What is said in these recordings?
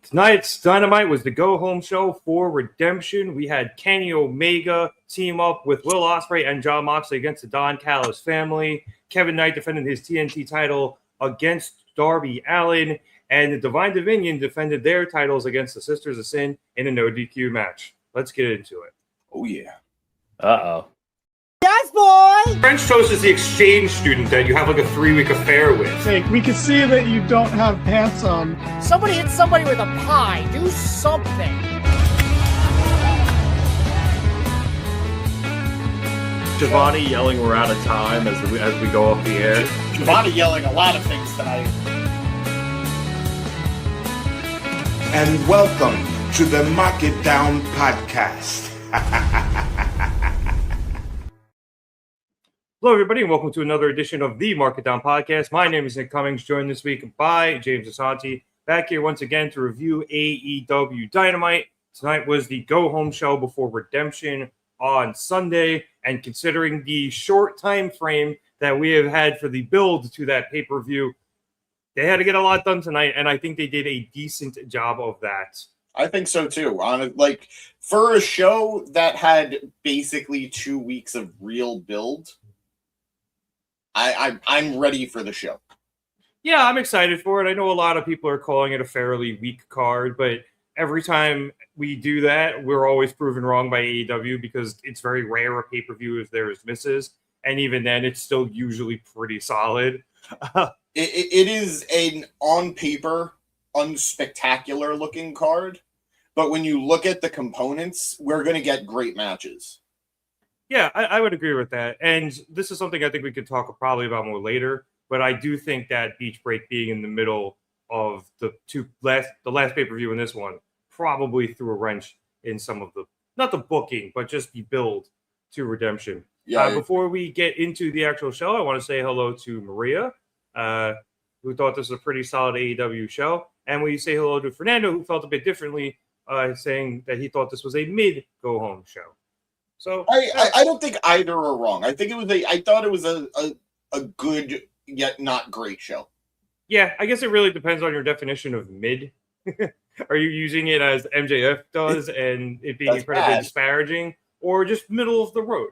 Tonight's Dynamite was the go-home show for Redemption. We had Kenny Omega team up with Will Ospreay and Jon Moxley against the Don Callis family. Kevin Knight defended his TNT title against Darby Allin. And the Divine Dominion defended their titles against the Sisters of Sin in a no DQ match. Let's get into it. Oh, yeah. Uh-oh. Yes, boy! French Toast is the exchange student that you have like a 3-week affair with. Hey, we can see that you don't have pants on. Somebody hit somebody with a pie. Do something. Giovanni yelling we're out of time as we go off the air. Giovanni yelling a lot of things tonight. And welcome to the Mark It Down podcast. Hello, everybody, and welcome to another edition of the Mark It Down podcast. My name is Nick Cummings, joined this week by James Asante. Back here once again to review AEW Dynamite. Tonight was the go-home show before Redemption on Sunday, and considering the short time frame that we have had for the build to that pay-per-view, they had to get a lot done tonight, and I think they did a decent job of that. I think so too. For a show that had basically 2 weeks of real build, I'm ready for the show. Yeah, I'm excited for it. I know a lot of people are calling it a fairly weak card, but every time we do that, we're always proven wrong by AEW because it's very rare a pay-per-view if there's misses, and even then, it's still usually pretty solid. It is an on paper unspectacular looking card, but when you look at the components, we're going to get great matches. Yeah, I would agree with that. And this is something I think we could talk probably about more later, but I do think that Beach Break being in the middle of the last pay-per-view and this one probably threw a wrench in some of the, not the booking, but just the build to Redemption. Yeah. Before we get into the actual show, I want to say hello to Maria, who thought this was a pretty solid AEW show. And we say hello to Fernando, who felt a bit differently, saying that he thought this was a mid-go-home show. So I don't think either are wrong. I think I thought it was a good yet not great show. Yeah, I guess it really depends on your definition of mid. Are you using it as MJF does and it being incredibly disparaging, or just middle of the road?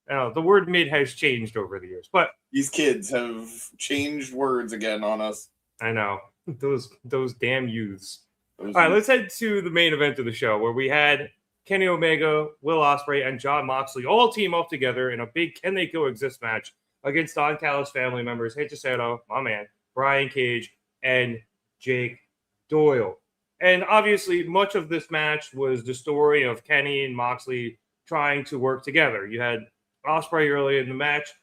The word mid has changed over the years, but These kids have changed words again on us. I know those damn youths. All right, let's head to the main event of the show where we had Kenny Omega, Will Ospreay, and Jon Moxley all team up together in a big Can They Coexist match against Don Callis family members, Hechicero, my man, Brian Cage, and Jake Doyle. And obviously, much of this match was the story of Kenny and Moxley trying to work together. You had Ospreay early in the match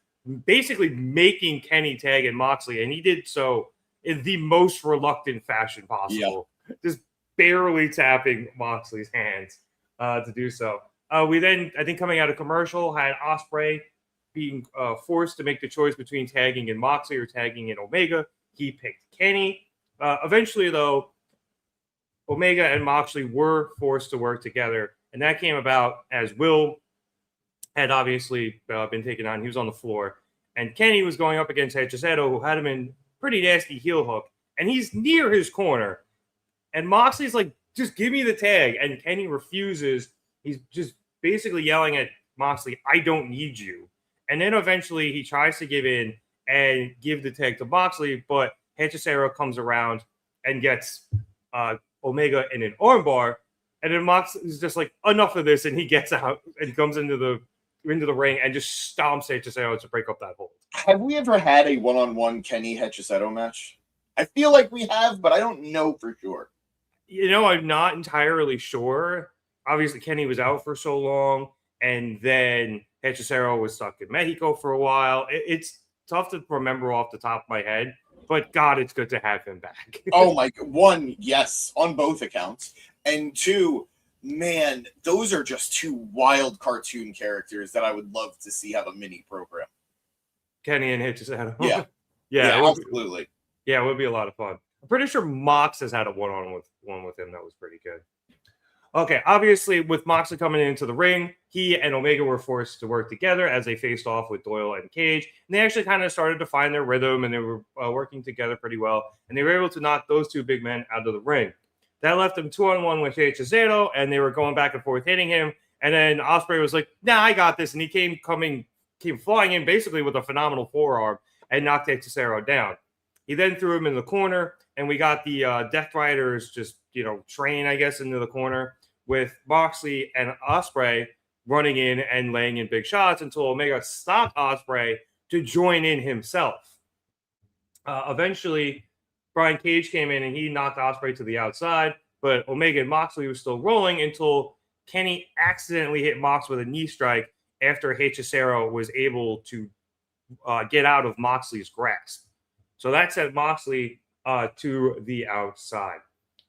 basically making Kenny tag in Moxley, and he did so in the most reluctant fashion possible. Yeah. Just barely tapping Moxley's hands to do so. We then, I think coming out of commercial, had Ospreay being forced to make the choice between tagging in Moxley or tagging in Omega. He picked Kenny. Eventually, though, Omega and Moxley were forced to work together, and that came about as Will had obviously been taken on. He was on the floor, and Kenny was going up against Hechicero, who had him in pretty nasty heel hook, and he's near his corner, and Moxley's like, just give me the tag, and Kenny refuses. He's just basically yelling at Moxley, I don't need you. And then eventually he tries to give in and give the tag to Moxley, but Hechicero comes around and gets Omega in an armbar, and then Moxley's just like, enough of this, and he gets out and comes into the ring and just stomps Hechicero to break up that hold. Have we ever had a one-on-one Kenny Hechicero match? I feel like we have, but I don't know for sure. You know, I'm not entirely sure. Obviously, Kenny was out for so long, and then Hechicero was stuck in Mexico for a while. It's tough to remember off the top of my head, but God, it's good to have him back. Oh my! One, yes, on both accounts, and two, man, those are just two wild cartoon characters that I would love to see have a mini program. Kenny and Hechicero. Yeah, absolutely. Yeah, it would be a lot of fun. I'm pretty sure Mox has had a one-on-one with him that was pretty good. Okay, obviously, with Moxley coming into the ring, he and Omega were forced to work together as they faced off with Doyle and Cage. And they actually kind of started to find their rhythm, and they were working together pretty well. And they were able to knock those two big men out of the ring. That left him 2-on-1 with Hechicero, and they were going back and forth hitting him. And then Ospreay was like, "Nah, I got this," and he came flying in basically with a phenomenal forearm and knocked Hechicero down. He then threw him in the corner, and we got the Death Riders just train, I guess, into the corner with Moxley and Ospreay running in and laying in big shots until Omega stopped Ospreay to join in himself. Eventually, Brian Cage came in and he knocked Ospreay to the outside, but Omega and Moxley was still rolling until Kenny accidentally hit Mox with a knee strike after Hechicero was able to get out of Moxley's grasp. So that sent Moxley to the outside.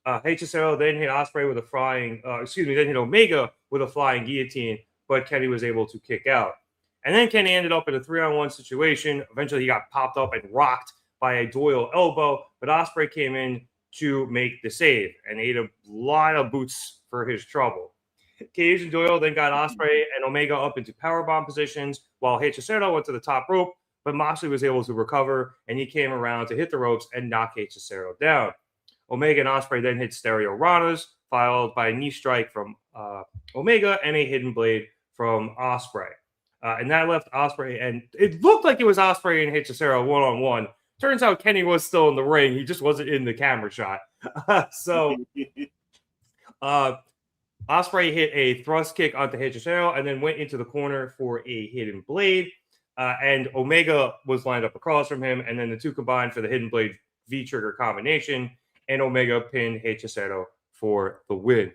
Hechicero then hit Ospreay with then hit Omega with a flying guillotine, but Kenny was able to kick out. And then Kenny ended up in a 3-on-1 situation. Eventually, he got popped up and rocked by a Doyle elbow, but Ospreay came in to make the save and ate a lot of boots for his trouble. Cage and Doyle then got Ospreay and Omega up into powerbomb positions while Hechicero went to the top rope, but Moxley was able to recover, and he came around to hit the ropes and knock Hechicero down. Omega and Ospreay then hit stereo ranas, followed by a knee strike from Omega and a hidden blade from Ospreay. And that left Ospreay, and it looked like it was Ospreay and Hechicero one-on-one. Turns out Kenny was still in the ring. He just wasn't in the camera shot. Ospreay hit a thrust kick onto Hechicero and then went into the corner for a hidden blade. And Omega was lined up across from him, and then the two combined for the hidden blade V-trigger combination, and Omega pinned Hechicero for the win.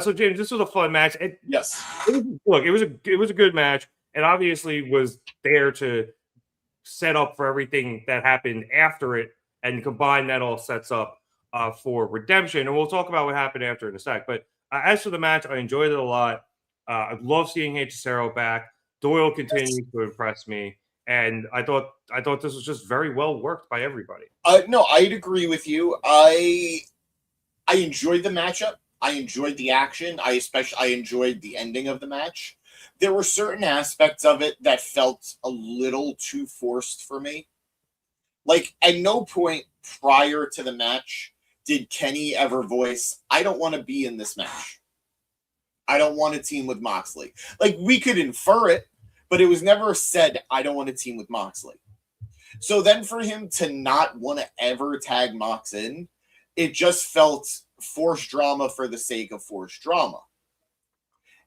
So James, this was a fun match. Yes. It was a good match, and obviously was there to set up for everything that happened after it, and combined that all sets up for Redemption. And we'll talk about what happened after in a sec. But as for the match, I enjoyed it a lot. I love seeing Hechicero back. Doyle continues to impress me, and I thought this was just very well worked by everybody. No, I'd agree with you. I enjoyed the matchup. I enjoyed the action. I enjoyed the ending of the match. There were certain aspects of it that felt a little too forced for me. Like, at no point prior to the match did Kenny ever voice, "I don't want to be in this match. I don't want to team with Moxley." Like, we could infer it, but it was never said, "I don't want to team with Moxley." So then for him to not want to ever tag Mox in, it just felt forced drama for the sake of forced drama.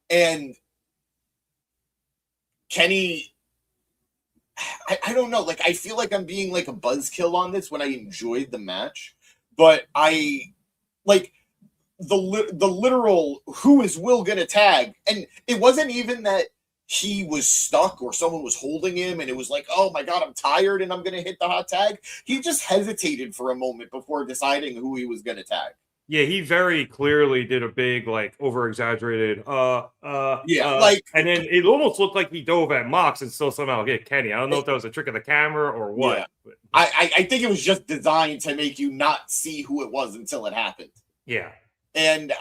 And Kenny, I don't know. Like, I feel like I'm being like a buzzkill on this when I enjoyed the match, but I like the literal who is Will gonna tag, and it wasn't even that he was stuck or someone was holding him and it was like, "Oh my God, I'm tired and I'm gonna hit the hot tag." He just hesitated for a moment before deciding who he was gonna tag. Yeah, he very clearly did a big, like, over-exaggerated, and then it almost looked like he dove at Mox and still somehow hit Kenny. I don't know if that was a trick of the camera or what. Yeah. I think it was just designed to make you not see who it was until it happened. Yeah. And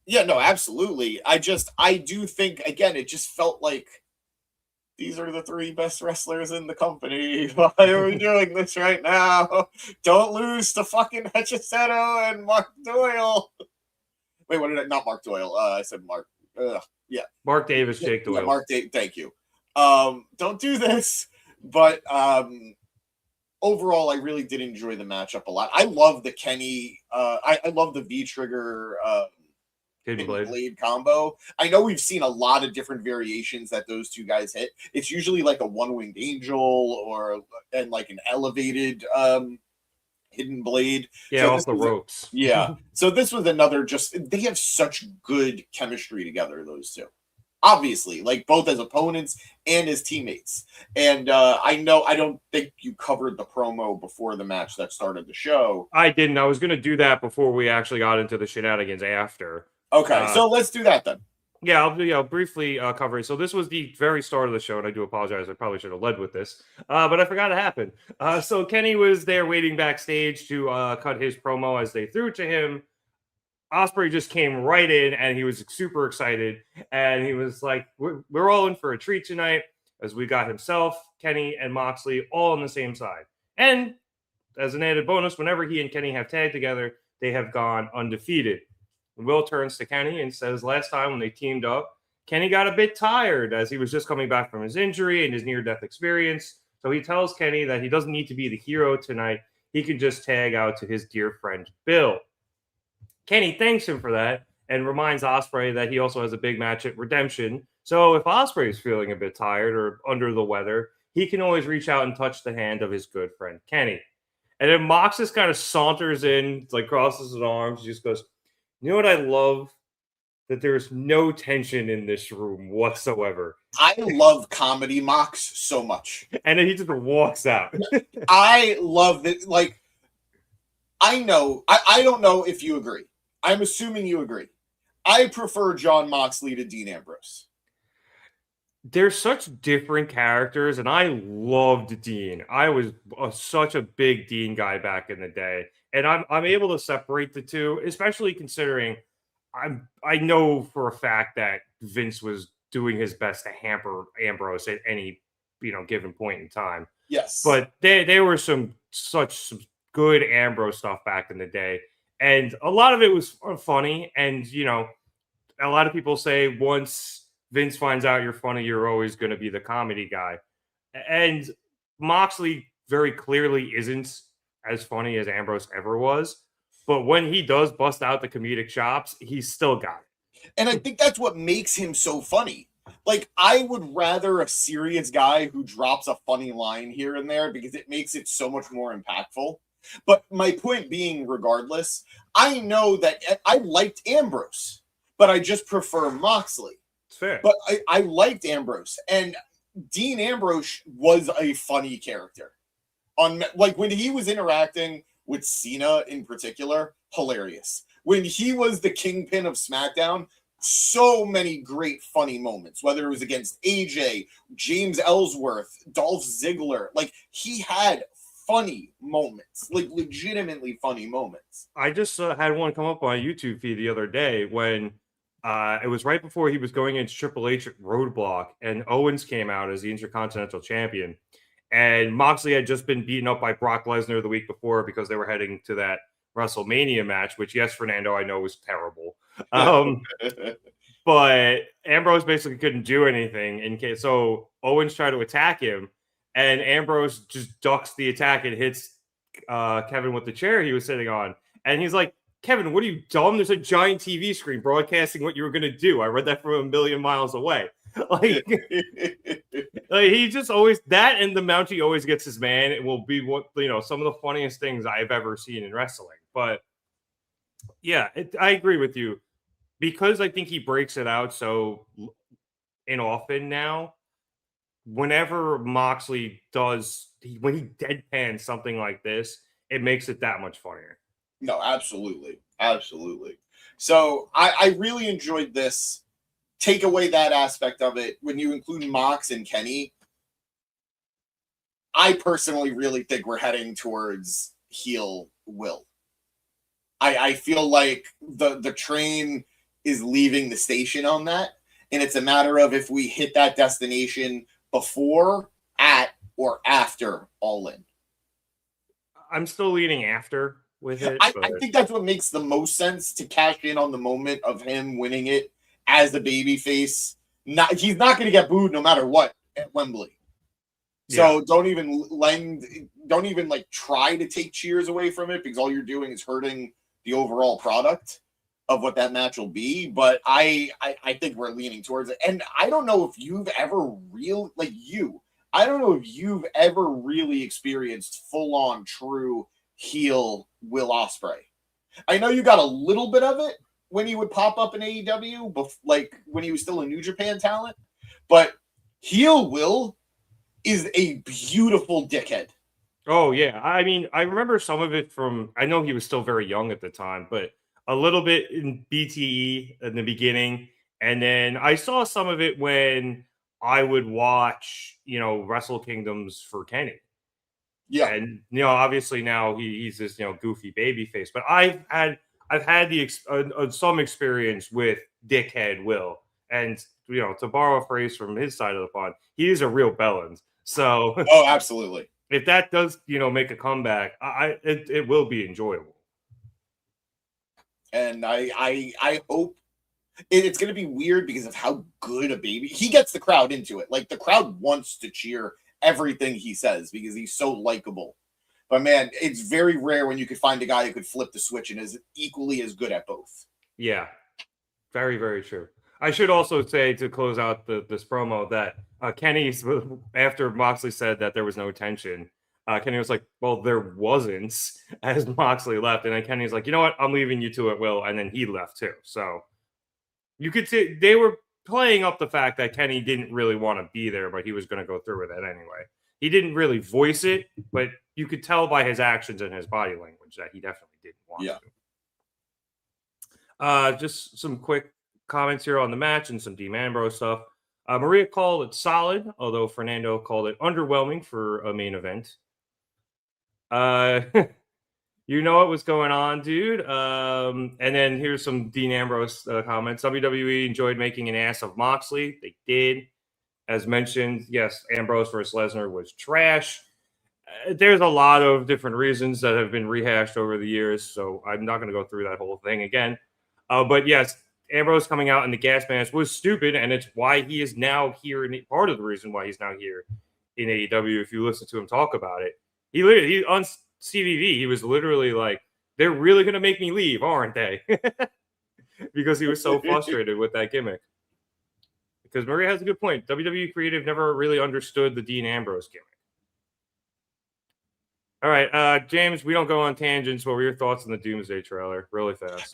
yeah, no, absolutely. I do think, again, it just felt like these are the three best wrestlers in the company. Why are we doing this right now? Don't lose to fucking Hechicero and Mark Doyle. Wait, what did I? Not Mark Doyle. I said Mark. Yeah. Mark Davis, Jake Doyle. Yeah, Mark Davis. Thank you. Don't do this. But overall, I really did enjoy the matchup a lot. I love the Kenny. I love the V-trigger hidden blade combo. I know we've seen a lot of different variations that those two guys hit. It's usually like a one-winged angel and like an elevated hidden blade. Yeah, so off the ropes. Yeah. So this was another they have such good chemistry together, those two. Obviously, like both as opponents and as teammates. And I don't think you covered the promo before the match that started the show. I didn't. I was going to do that before we actually got into the shenanigans after. Okay, so let's do that then. Yeah, I'll briefly cover it. So this was the very start of the show, and I do apologize. I probably should have led with this, but I forgot it happened. So Kenny was there waiting backstage to cut his promo as they threw to him. Ospreay just came right in, and he was super excited. And he was like, we're all in for a treat tonight, as we got himself, Kenny, and Moxley all on the same side. And as an added bonus, whenever he and Kenny have tagged together, they have gone undefeated. Will turns to Kenny and says last time when they teamed up, Kenny got a bit tired as he was just coming back from his injury and his near-death experience. So he tells Kenny that he doesn't need to be the hero tonight. He can just tag out to his dear friend Bill. Kenny thanks him for that and reminds Ospreay that he also has a big match at Redemption. So if Ospreay is feeling a bit tired or under the weather, he can always reach out and touch the hand of his good friend Kenny. And then Mox just kind of saunters in, like crosses his arms, he just goes, "You know what I love? That there's no tension in this room whatsoever." I love comedy Mox so much. And then he just walks out. I love it. Like, I don't know if you agree. I'm assuming you agree. I prefer Jon Moxley to Dean Ambrose. They're such different characters, and I loved Dean. I was such a big Dean guy back in the day, and I'm able to separate the two, especially considering I know for a fact that Vince was doing his best to hamper Ambrose at any given point in time. Yes, but there were some good Ambrose stuff back in the day, and a lot of it was funny. And a lot of people say once Vince finds out you're funny, you're always going to be the comedy guy. And Moxley very clearly isn't as funny as Ambrose ever was. But when he does bust out the comedic chops, he's still got it. And I think that's what makes him so funny. Like, I would rather a serious guy who drops a funny line here and there because it makes it so much more impactful. But my point being, regardless, I know that I liked Ambrose, but I just prefer Moxley. Fair. But I liked Ambrose, and Dean Ambrose was a funny character. Like when he was interacting with Cena in particular, hilarious. When he was the kingpin of SmackDown, so many great funny moments, whether it was against AJ, James Ellsworth, Dolph Ziggler. Like, he had funny moments, like legitimately funny moments. I just had one come up on my YouTube feed the other day when it was right before he was going into Triple H at Roadblock, and Owens came out as the Intercontinental Champion. And Moxley had just been beaten up by Brock Lesnar the week before because they were heading to that WrestleMania match, which, yes, Fernando, I know was terrible. But Ambrose basically couldn't do anything in case. So Owens tried to attack him, and Ambrose just ducks the attack and hits Kevin with the chair he was sitting on. And he's like, "Kevin, what are you, dumb? There's a giant TV screen broadcasting what you were going to do. I read that from a million miles away." Like he just always, that and the mount he always gets his man, it will be what some of the funniest things I've ever seen in wrestling. But yeah, I agree with you, because I think he breaks it out so often now. Whenever Moxley when he deadpans something like this, it makes it that much funnier. No, absolutely. So I really enjoyed this. Take away that aspect of it. When you include Mox and Kenny, I personally really think we're heading towards heel Will. I feel like the train is leaving the station on that, and it's a matter of if we hit that destination before, at, or after Allin. I'm still leaning after with it. I think that's what makes the most sense, to cash in on the moment of him winning it as the babyface. He's not going to get booed no matter what at Wembley. So don't even try to take cheers away from it, because all you're doing is hurting the overall product of what that match will be. But I think we're leaning towards it. And I don't know if you've ever I don't know if you've ever really experienced full-on true heel Will Ospreay. I know you got a little bit of it when he would pop up in AEW, like when he was still a New Japan talent. But heel Will is a beautiful dickhead. Oh, yeah. I mean, I remember some of it from, I know he was still very young at the time, but a little bit in BTE in the beginning. And then I saw some of it when I would watch, Wrestle Kingdoms for Kenny. Yeah. And, obviously now he's this, goofy baby face, but I've had some experience with dickhead Will. And, to borrow a phrase from his side of the pond, he is a real bellend. So, oh, absolutely. If that does, make a comeback, it will be enjoyable. And I hope it's going to be weird because of how good a baby he gets the crowd into it. Like the crowd wants to cheer everything he says because he's so likable. But man, it's very rare when you could find a guy who could flip the switch and is equally as good at both. Yeah, very, very true. I should also say to close out this promo that Kenny, after Moxley said that there was no tension, Kenny was like, well, there wasn't, as Moxley left. And then Kenny's like, you know what? I'm leaving you to it, Will. And then he left too. So you could see they were playing up the fact that Kenny didn't really want to be there, but he was going to go through with it anyway. He didn't really voice it, but you could tell by his actions and his body language that he definitely didn't want to. Just some quick comments here on the match and some Dean Ambrose stuff. Maria called it solid, although Fernando called it underwhelming for a main event. You know what was going on, dude. And then here's some Dean Ambrose comments. WWE enjoyed making an ass of Moxley. They did. As mentioned, yes, Ambrose versus Lesnar was trash. There's a lot of different reasons that have been rehashed over the years, so I'm not going to go through that whole thing again. But yes, Ambrose coming out in the gas mask was stupid, and it's why he is now here. And part of the reason why he's now here in AEW, if you listen to him talk about it, he on CVV, he was literally like, "They're really going to make me leave, aren't they?" Because he was so frustrated with that gimmick. Because Maria has a good point. WWE Creative never really understood the Dean Ambrose gimmick. All right, James, we don't go on tangents. What were your thoughts on the Doomsday trailer? Really fast.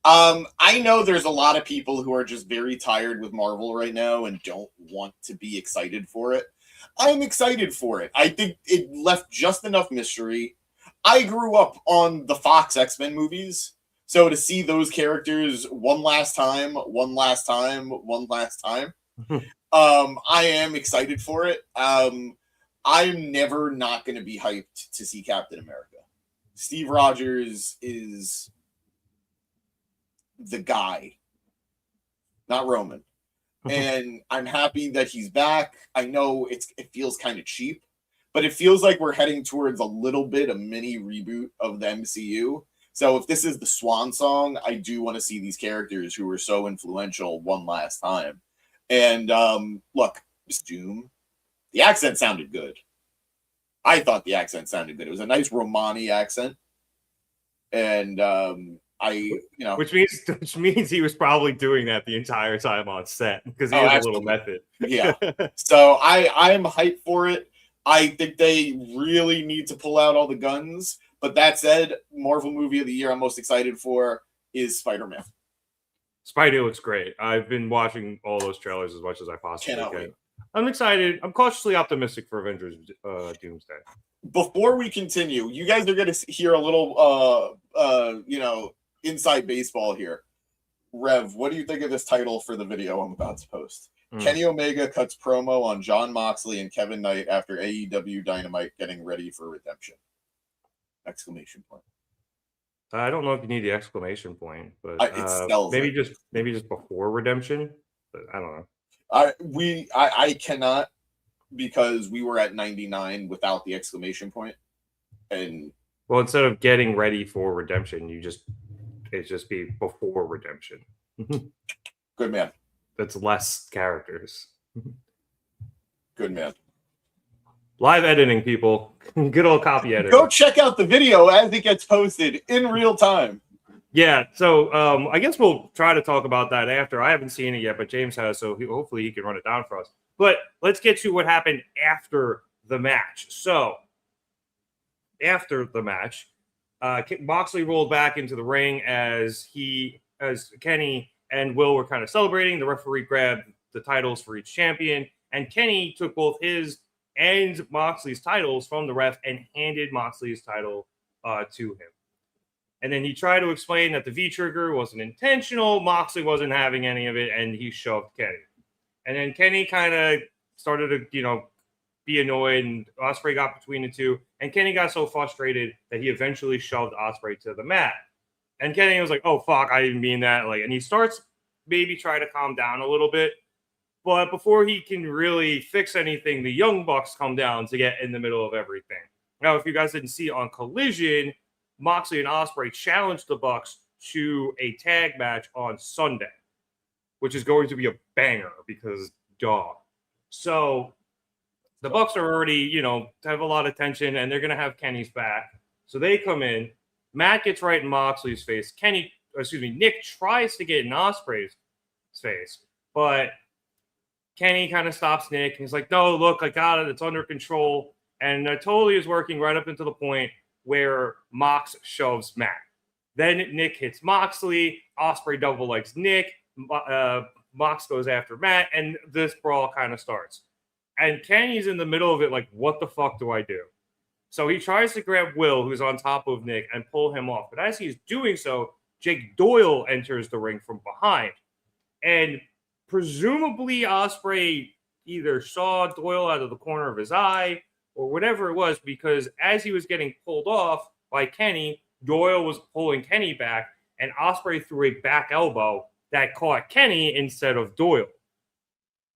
I know there's a lot of people who are just very tired with Marvel right now and don't want to be excited for it. I'm excited for it. I think it left just enough mystery. I grew up on the Fox X-Men movies, so to see those characters one last time, I am excited for it. I'm never not going to be hyped to see Captain America. Steve Rogers is the guy, not Roman. And I'm happy that he's back. I know it feels kind of cheap, but it feels like we're heading towards a little bit a mini reboot of the MCU. So if this is the swan song, I do want to see these characters who were so influential one last time. And look, Doom, the accent sounded good. I thought the accent sounded good. It was a nice Romani accent. And which means he was probably doing that the entire time on set because he has a little method. Yeah. So I'm hyped for it. I think they really need to pull out all the guns. But that said, Marvel movie of the year I'm most excited for is Spider-Man. Spidey looks great. I've been watching all those trailers as much as I possibly Cannot can. wait. I'm excited. I'm cautiously optimistic for Avengers Doomsday. Before we continue, you guys are going to hear a little, inside baseball here. Rev, what do you think of this title for the video I'm about to post? Kenny Omega cuts promo on Jon Moxley and Kevin Knight after AEW Dynamite getting ready for redemption. Exclamation point. I don't know if you need the exclamation point, but maybe just before redemption. But I don't know. I cannot, because we were at 99 without the exclamation point. And well, instead of getting ready for redemption, it just be before redemption. Good man. That's less characters. Good man. Live editing, people. Good old copy editing. Go check out the video as it gets posted in real time. Yeah, so I guess we'll try to talk about that after. I haven't seen it yet, but James has, so hopefully he can run it down for us. But let's get to what happened after the match. So, after the match, Moxley rolled back into the ring as Kenny and Will were kind of celebrating. The referee grabbed the titles for each champion, and Kenny took both his and Moxley's titles from the ref and handed Moxley's title to him. And then he tried to explain that the V-trigger wasn't intentional, Moxley wasn't having any of it, and he shoved Kenny. And then Kenny kind of started to, be annoyed, and Ospreay got between the two. And Kenny got so frustrated that he eventually shoved Ospreay to the mat. And Kenny was like, oh, fuck, I didn't mean that. And he starts maybe try to calm down a little bit. But before he can really fix anything, the Young Bucks come down to get in the middle of everything. Now, if you guys didn't see on Collision, Moxley and Ospreay challenged the Bucks to a tag match on Sunday, which is going to be a banger because duh. So the Bucks are already, have a lot of tension, and they're going to have Kenny's back. So they come in. Matt gets right in Moxley's face. Nick tries to get in Ospreay's face, but Kenny kind of stops Nick. And he's like, no, look, I got it. It's under control. And totally is working right up until the point where Mox shoves Matt. Then Nick hits Moxley. Ospreay double legs Nick. Mox goes after Matt. And this brawl kind of starts. And Kenny's in the middle of it like, what the fuck do I do? So he tries to grab Will, who's on top of Nick, and pull him off. But as he's doing so, Jake Doyle enters the ring from behind. And presumably Ospreay either saw Doyle out of the corner of his eye or whatever it was, because as he was getting pulled off by Kenny, Doyle was pulling Kenny back, and Ospreay threw a back elbow that caught Kenny instead of Doyle.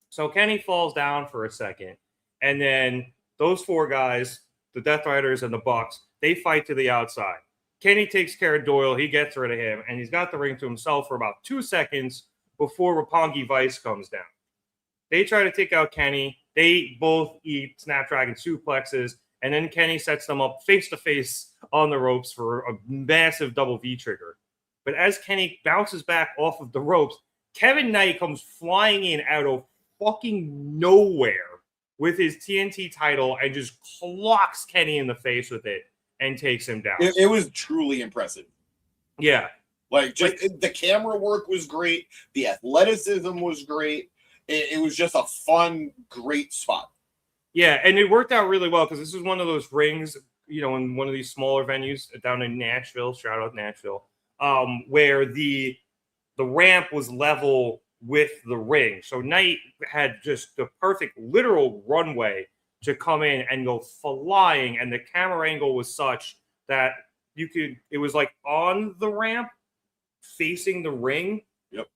So Kenny falls down for a second, and then those four guys, the Death Riders and the Bucks, they fight to the outside. Kenny takes care of Doyle. He gets rid of him, and he's got the ring to himself for about 2 seconds before Roppongi Vice comes down. They try to take out Kenny. They both eat Snapdragon suplexes, and then Kenny sets them up face-to-face on the ropes for a massive double V-trigger. But as Kenny bounces back off of the ropes, Kevin Knight comes flying in out of fucking nowhere with his TNT title and just clocks Kenny in the face with it and takes him down. It was truly impressive. Yeah. The camera work was great. The athleticism was great. It was just a fun, great spot. Yeah, and it worked out really well because this is one of those rings, in one of these smaller venues down in Nashville, shout out Nashville, where the ramp was level with the ring. So Knight had just the perfect literal runway to come in and go flying, and the camera angle was such that it was like on the ramp facing the ring. Yep.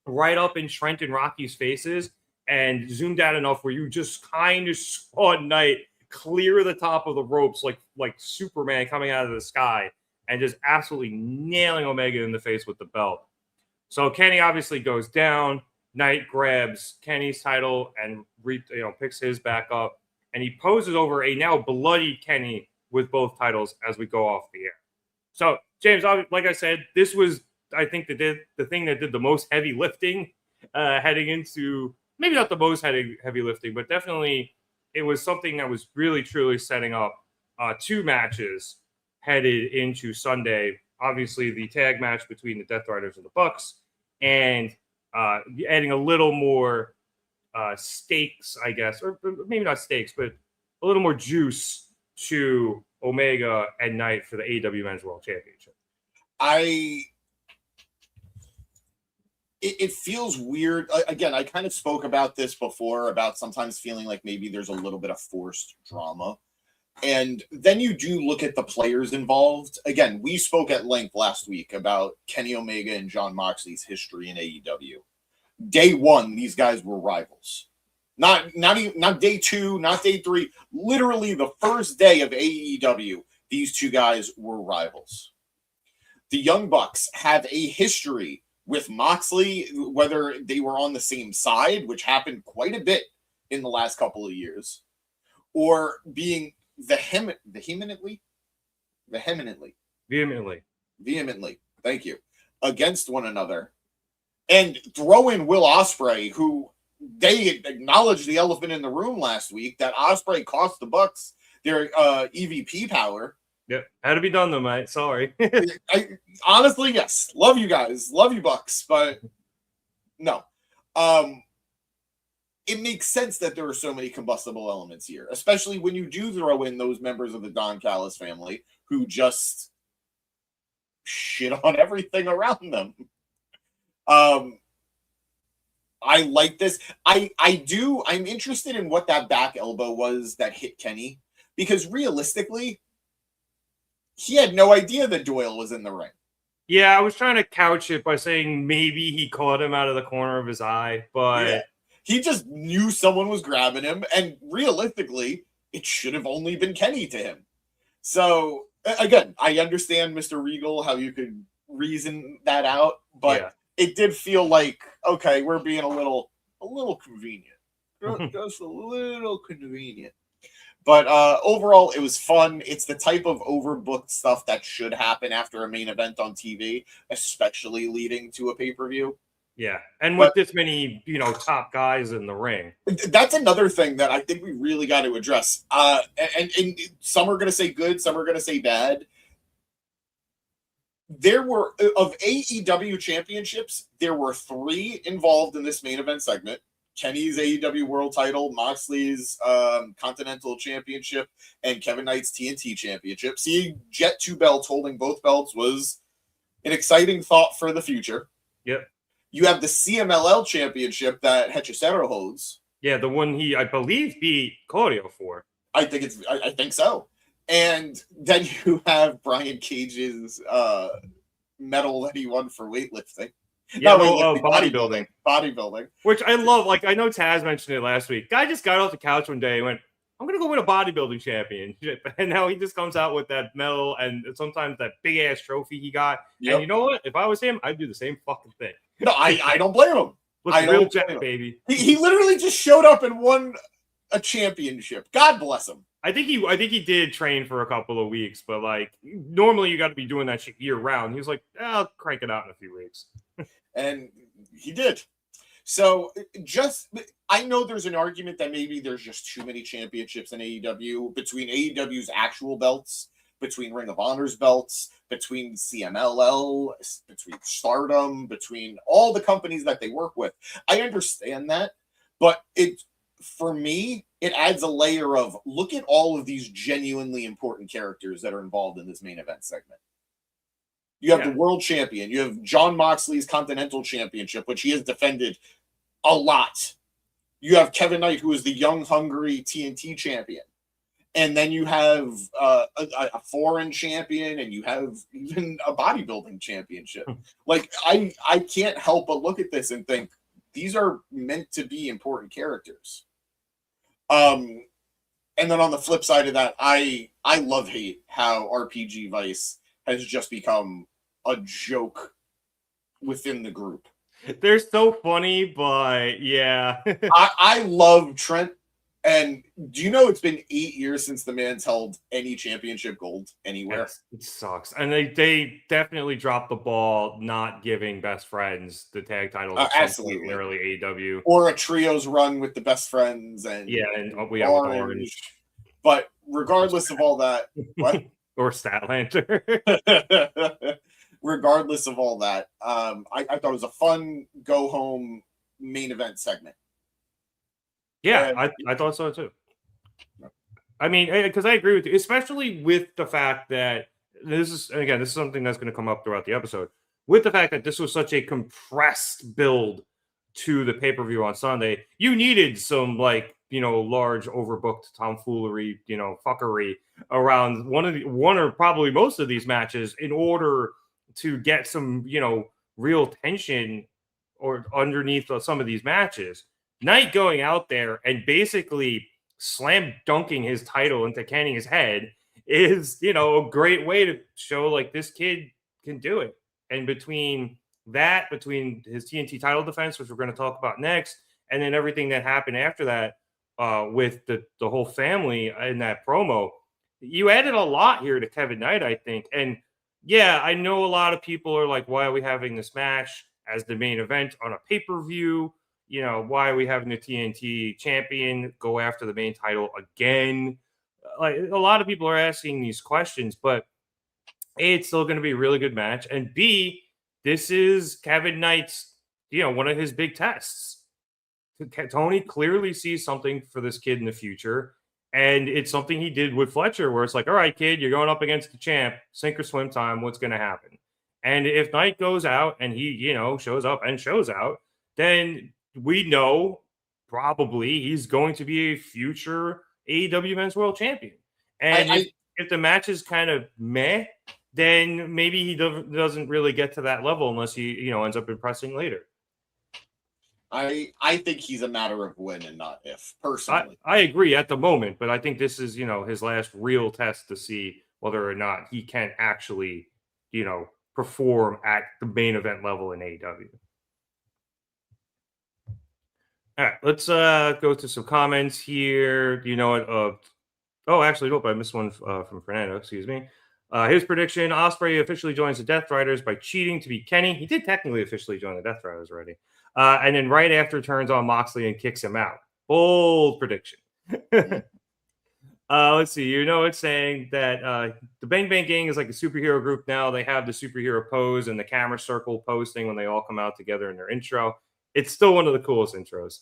Right up in Trent and Rocky's faces, and zoomed out enough where you just kind of saw Knight clear the top of the ropes like Superman coming out of the sky and just absolutely nailing Omega in the face with the belt. So Kenny obviously goes down. Knight grabs Kenny's title and picks his back up, and he poses over a now bloody Kenny with both titles as we go off the air. So James, like I said, this was, I think, the thing that did the most heavy lifting heading into, maybe not the most heavy lifting, but definitely it was something that was really, truly setting up 2 matches headed into Sunday. Obviously, the tag match between the Death Riders and the Bucks, and adding a little more stakes, I guess, or maybe not stakes, but a little more juice to Omega and Knight for the AEW Men's World Championship. It feels weird. Again, I kind of spoke about this before, about sometimes feeling like maybe there's a little bit of forced drama. And then you do look at the players involved. Again, we spoke at length last week about Kenny Omega and Jon Moxley's history in AEW. Day 1, these guys were rivals. Not day 2, not day 3. Literally the first day of AEW, these 2 guys were rivals. The Young Bucks have a history with Moxley, whether they were on the same side, which happened quite a bit in the last couple of years, or being vehemently, thank you, against one another. And throw in Will Ospreay, who they acknowledged the elephant in the room last week, that Ospreay cost the Bucks their EVP power. Yep. Had to be done though, mate. Sorry. Honestly, yes. Love you guys. Love you, Bucks. But no. It makes sense that there are so many combustible elements here, especially when you do throw in those members of the Don Callis family who just shit on everything around them. I like this. I'm interested in what that back elbow was that hit Kenny, because realistically, he had no idea that Doyle was in the ring. Yeah, I was trying to couch it by saying maybe he caught him out of the corner of his eye, but yeah. He just knew someone was grabbing him, and realistically, it should have only been Kenny to him. So again, I understand, Mr. Regal, how you could reason that out, but it did feel like, okay, we're being a little convenient. Just a little convenient. But overall, it was fun. It's the type of overbooked stuff that should happen after a main event on TV, especially leading to a pay-per-view. Yeah, and with this many, top guys in the ring. That's another thing that I think we really got to address. And some are going to say good, some are going to say bad. There were, of AEW championships, there were 3 involved in this main event segment. Kenny's AEW World Title, Moxley's Continental Championship, and Kevin Knight's TNT Championship. Seeing Jet 2 belts holding both belts was an exciting thought for the future. Yep. You have the CMLL Championship that Hechicero holds. Yeah, the one I believe, beat Claudio for. I think so. And then you have Brian Cage's medal that he won for weightlifting. Yeah, bodybuilding. Bodybuilding. Which I love. Like, I know Taz mentioned it last week. Guy just got off the couch one day and went, I'm going to go win a bodybuilding championship. And now he just comes out with that medal and sometimes that big-ass trophy he got. Yep. And you know what? If I was him, I'd do the same fucking thing. No, I don't blame him. Real jet, baby. He literally just showed up and won a championship. God bless him. I think he did train for a couple of weeks, but like normally you got to be doing that shit year round. He was like, I'll crank it out in a few weeks. And he did. So I know there's an argument that maybe there's just too many championships in AEW, between AEW's actual belts, between Ring of Honor's belts, between CMLL, between Stardom, between all the companies that they work with. I understand that, but for me, it adds a layer of, look at all of these genuinely important characters that are involved in this main event segment. You have the world champion. You have Jon Moxley's Continental Championship, which he has defended a lot. You have Kevin Knight, who is the young, hungry TNT champion. And then you have a foreign champion, and you have even a bodybuilding championship. Like, I can't help but look at this and think, these are meant to be important characters. And then on the flip side of that, I hate how RPG Vice has just become a joke within the group. They're so funny, but yeah. I love Trent. And do you know it's been 8 years since the man's held any championship gold anywhere? Yes, it sucks. And they definitely dropped the ball not giving Best Friends the tag titles. Absolutely. Early AEW. Or a trios run with the Best Friends. And we have Orange. But regardless of all that, what? Or Statlander. Regardless of all that, I thought it was a fun go-home main event segment. Yeah, I thought so too. I mean, because I agree with you, especially with the fact that this is something that's going to come up throughout the episode, with the fact that this was such a compressed build to the pay-per-view on Sunday. You needed some, like, large overbooked tomfoolery, fuckery around one or probably most of these matches in order to get some, real tension or underneath some of these matches. Knight going out there and basically slam dunking his title into Kenny's head is, a great way to show, like, this kid can do it. And between his TNT title defense, which we're going to talk about next, and then everything that happened after that with the whole family in that promo, you added a lot here to Kevin Knight, I think. And yeah, I know a lot of people are like, why are we having this match as the main event on a pay-per-view? Why are we having the TNT champion go after the main title again? Like, a lot of people are asking these questions, but A, it's still going to be a really good match. And B, this is Kevin Knight's, one of his big tests. Tony clearly sees something for this kid in the future. And it's something he did with Fletcher, where it's like, all right, kid, you're going up against the champ, sink or swim time. What's going to happen? And if Knight goes out and he, shows up and shows out, then we know probably he's going to be a future AEW Men's World Champion. And if the match is kind of meh, then maybe he doesn't really get to that level unless he, ends up impressing later. I think he's a matter of when and not if, personally. I agree at the moment, but I think this is, his last real test to see whether or not he can actually, perform at the main event level in AEW. All right, let's go to some comments here. Actually, nope, I missed one from Fernando. Excuse me. His prediction: Ospreay officially joins the Death Riders by cheating to beat Kenny. He did technically officially join the Death Riders already. And then right after turns on Moxley and kicks him out. Bold prediction. Let's see. It's saying that the Bang Bang Gang is like a superhero group now. They have the superhero pose and the camera circle posting when they all come out together in their intro. It's still one of the coolest intros.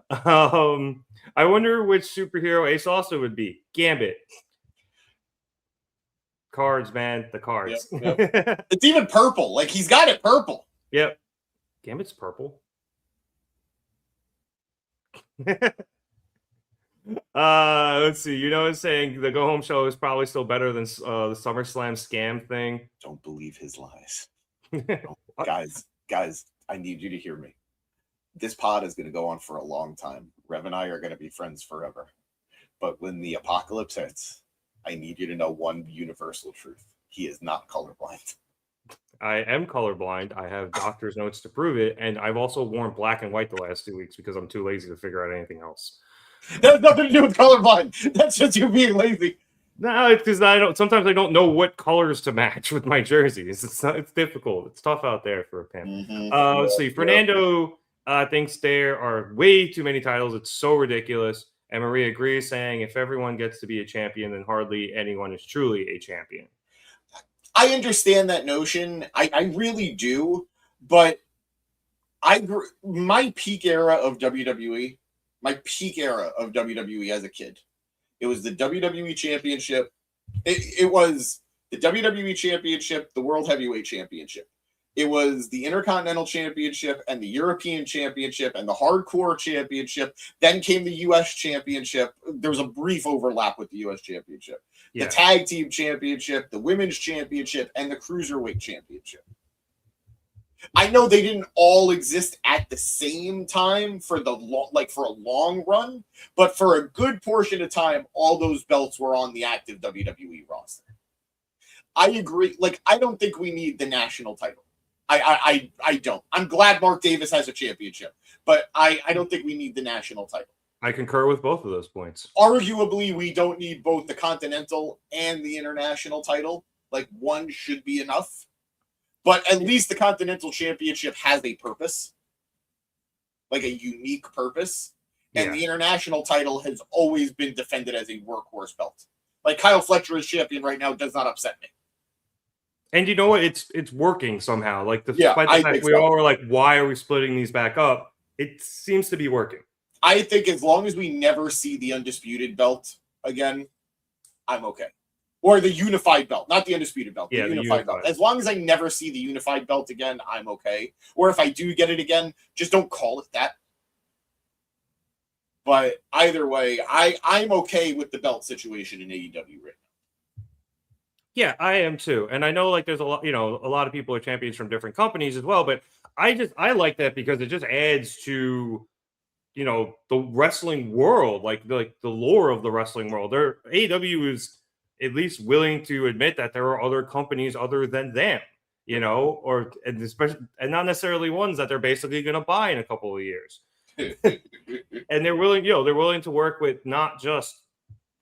I wonder which superhero Ace also would be. Gambit. Cards, man. The cards. Yep. It's even purple. Like, he's got it purple. Yep. Gambit's purple. Let's see. It's saying the Go Home show is probably still better than the SummerSlam scam thing. Don't believe his lies. Guys, I need you to hear me. This pod is going to go on for a long time. Rev and I are going to be friends forever. But when the apocalypse hits, I need you to know one universal truth. He is not colorblind. I am colorblind. I have doctor's notes to prove it. And I've also worn black and white the last 2 weeks because I'm too lazy to figure out anything else. That has nothing to do with colorblind. That's just you being lazy. No, it's because sometimes I don't know what colors to match with my jerseys. It's difficult. It's tough out there for a pimp. Let's see. Fernando thinks there are way too many titles. It's so ridiculous. And Maria agrees, saying if everyone gets to be a champion, then hardly anyone is truly a champion. I understand that notion. I really do. But my peak era of WWE as a kid, it was the WWE Championship. It was the WWE Championship, the World Heavyweight Championship. It was the Intercontinental Championship and the European Championship and the Hardcore Championship. Then came the U.S. Championship. There was a brief overlap with the U.S. Championship. Yeah. The Tag Team Championship, the Women's Championship, and the Cruiserweight Championship. I know they didn't all exist at the same time for a long run, but for a good portion of time, all those belts were on the active WWE roster. I agree. I don't think we need the national title. I don't. I'm glad Mark Davis has a championship, but I don't think we need the national title. I concur with both of those points. Arguably, we don't need both the Continental and the International title. One should be enough. But at least the Continental Championship has a purpose. A unique purpose. And the International title has always been defended as a workhorse belt. Kyle Fletcher is champion right now does not upset me. And you know what? It's working somehow. Despite the fact we all were why are we splitting these back up? It seems to be working. I think as long as we never see the Undisputed belt again, I'm okay. Or the Unified belt, not the Undisputed belt. The Unified belt. As long as I never see the Unified belt again, I'm okay. Or if I do get it again, just don't call it that. But either way, I'm okay with the belt situation in AEW right now. Yeah, I am too. And I know there's a lot of people are champions from different companies as well, but I like that because it just adds to the wrestling world, the lore of the wrestling world. AEW is at least willing to admit that there are other companies other than them, and not necessarily ones that they're basically going to buy in a couple of years. And they're willing to work with not just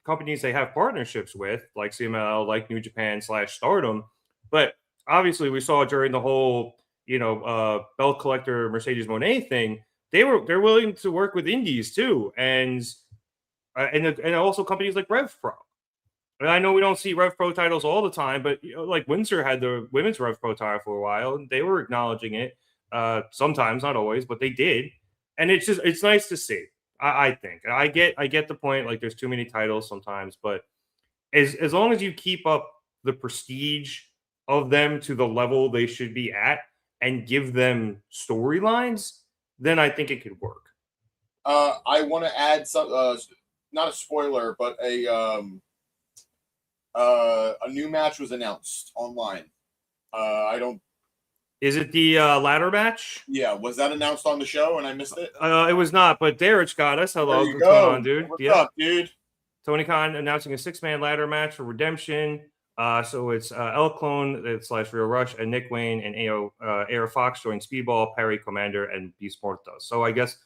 companies they have partnerships with, like CMLL, like New Japan / Stardom, but obviously we saw during the whole, belt collector Mercedes Moné thing, they're willing to work with indies too, and also companies like Rev Pro. And I know we don't see Rev Pro titles all the time, but Windsor had the women's Rev Pro title for a while, and they were acknowledging it. Sometimes, not always, but they did, and it's nice to see. I think I get the point. There's too many titles sometimes, but as long as you keep up the prestige of them to the level they should be at, and give them storylines, then I think it could work. I want to add some, not a spoiler, but a new match was announced online. Is it the ladder match? Yeah, was that announced on the show and I missed it? It was not, but Derek got us. Hello, what's going on, dude? What's up, dude? Tony Khan announcing a 6-man ladder match for Redemption. So it's El Clone / Real Rush and Nick Wayne and Air Fox join Speedball, Perry, Commander, and Beast Mortos. So I guess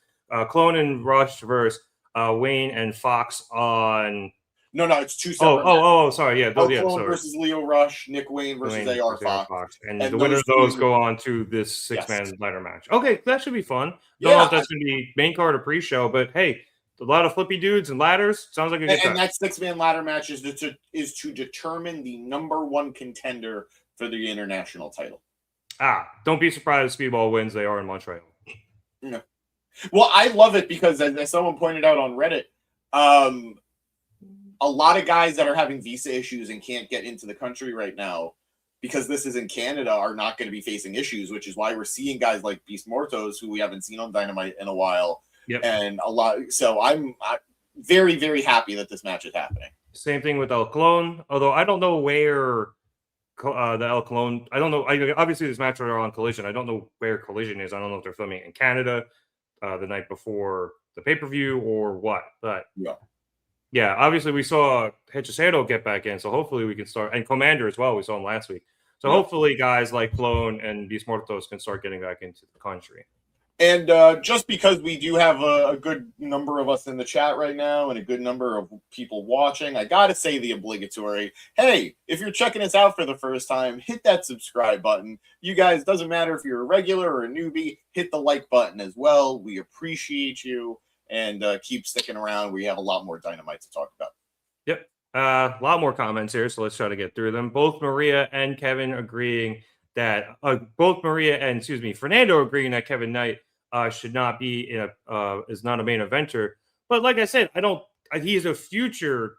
Clone and Rush versus Wayne and Fox on. No, it's two separate. Sorry, yeah, El Clone versus Leo Rush, Nick Wayne versus AR Fox. And the winner of those go on to this six-man ladder match. Okay, that should be fun. Don't know if that's going to be main card or pre-show, but hey, a lot of flippy dudes and ladders. Sounds like a good time. And that six-man ladder match is to determine the number one contender for the international title. Don't be surprised if Speedball wins. They are in Montreal. No. Well, I love it because, as someone pointed out on Reddit, a lot of guys that are having visa issues and can't get into the country right now because this is in Canada are not going to be facing issues, which is why we're seeing guys like Beast Mortos, who we haven't seen on Dynamite in a while. Yep. And a lot. So I'm very, very happy that this match is happening. Same thing with El Clone, although I don't know where the El Clone. I don't know. Obviously, this match are on Collision. I don't know where Collision is. I don't know if they're filming in Canada the night before the pay-per-view or what. But yeah, obviously we saw Hechicero get back in, so hopefully we can start. And Commander as well. We saw him last week. So hopefully guys like Clone and Beast Mortos can start getting back into the country. And just because we do have a good number of us in the chat right now and a good number of people watching, I got to say the obligatory, hey, if you're checking us out for the first time, hit that subscribe button. You guys, doesn't matter if you're a regular or a newbie, hit the like button as well. We appreciate you, and keep sticking around. We have a lot more Dynamite to talk about. Yep. A lot more comments here, so let's try to get through them. Both Maria and Kevin agreeing that Fernando agreeing that Kevin Knight should not be is not a main eventer. But like I said, he's a future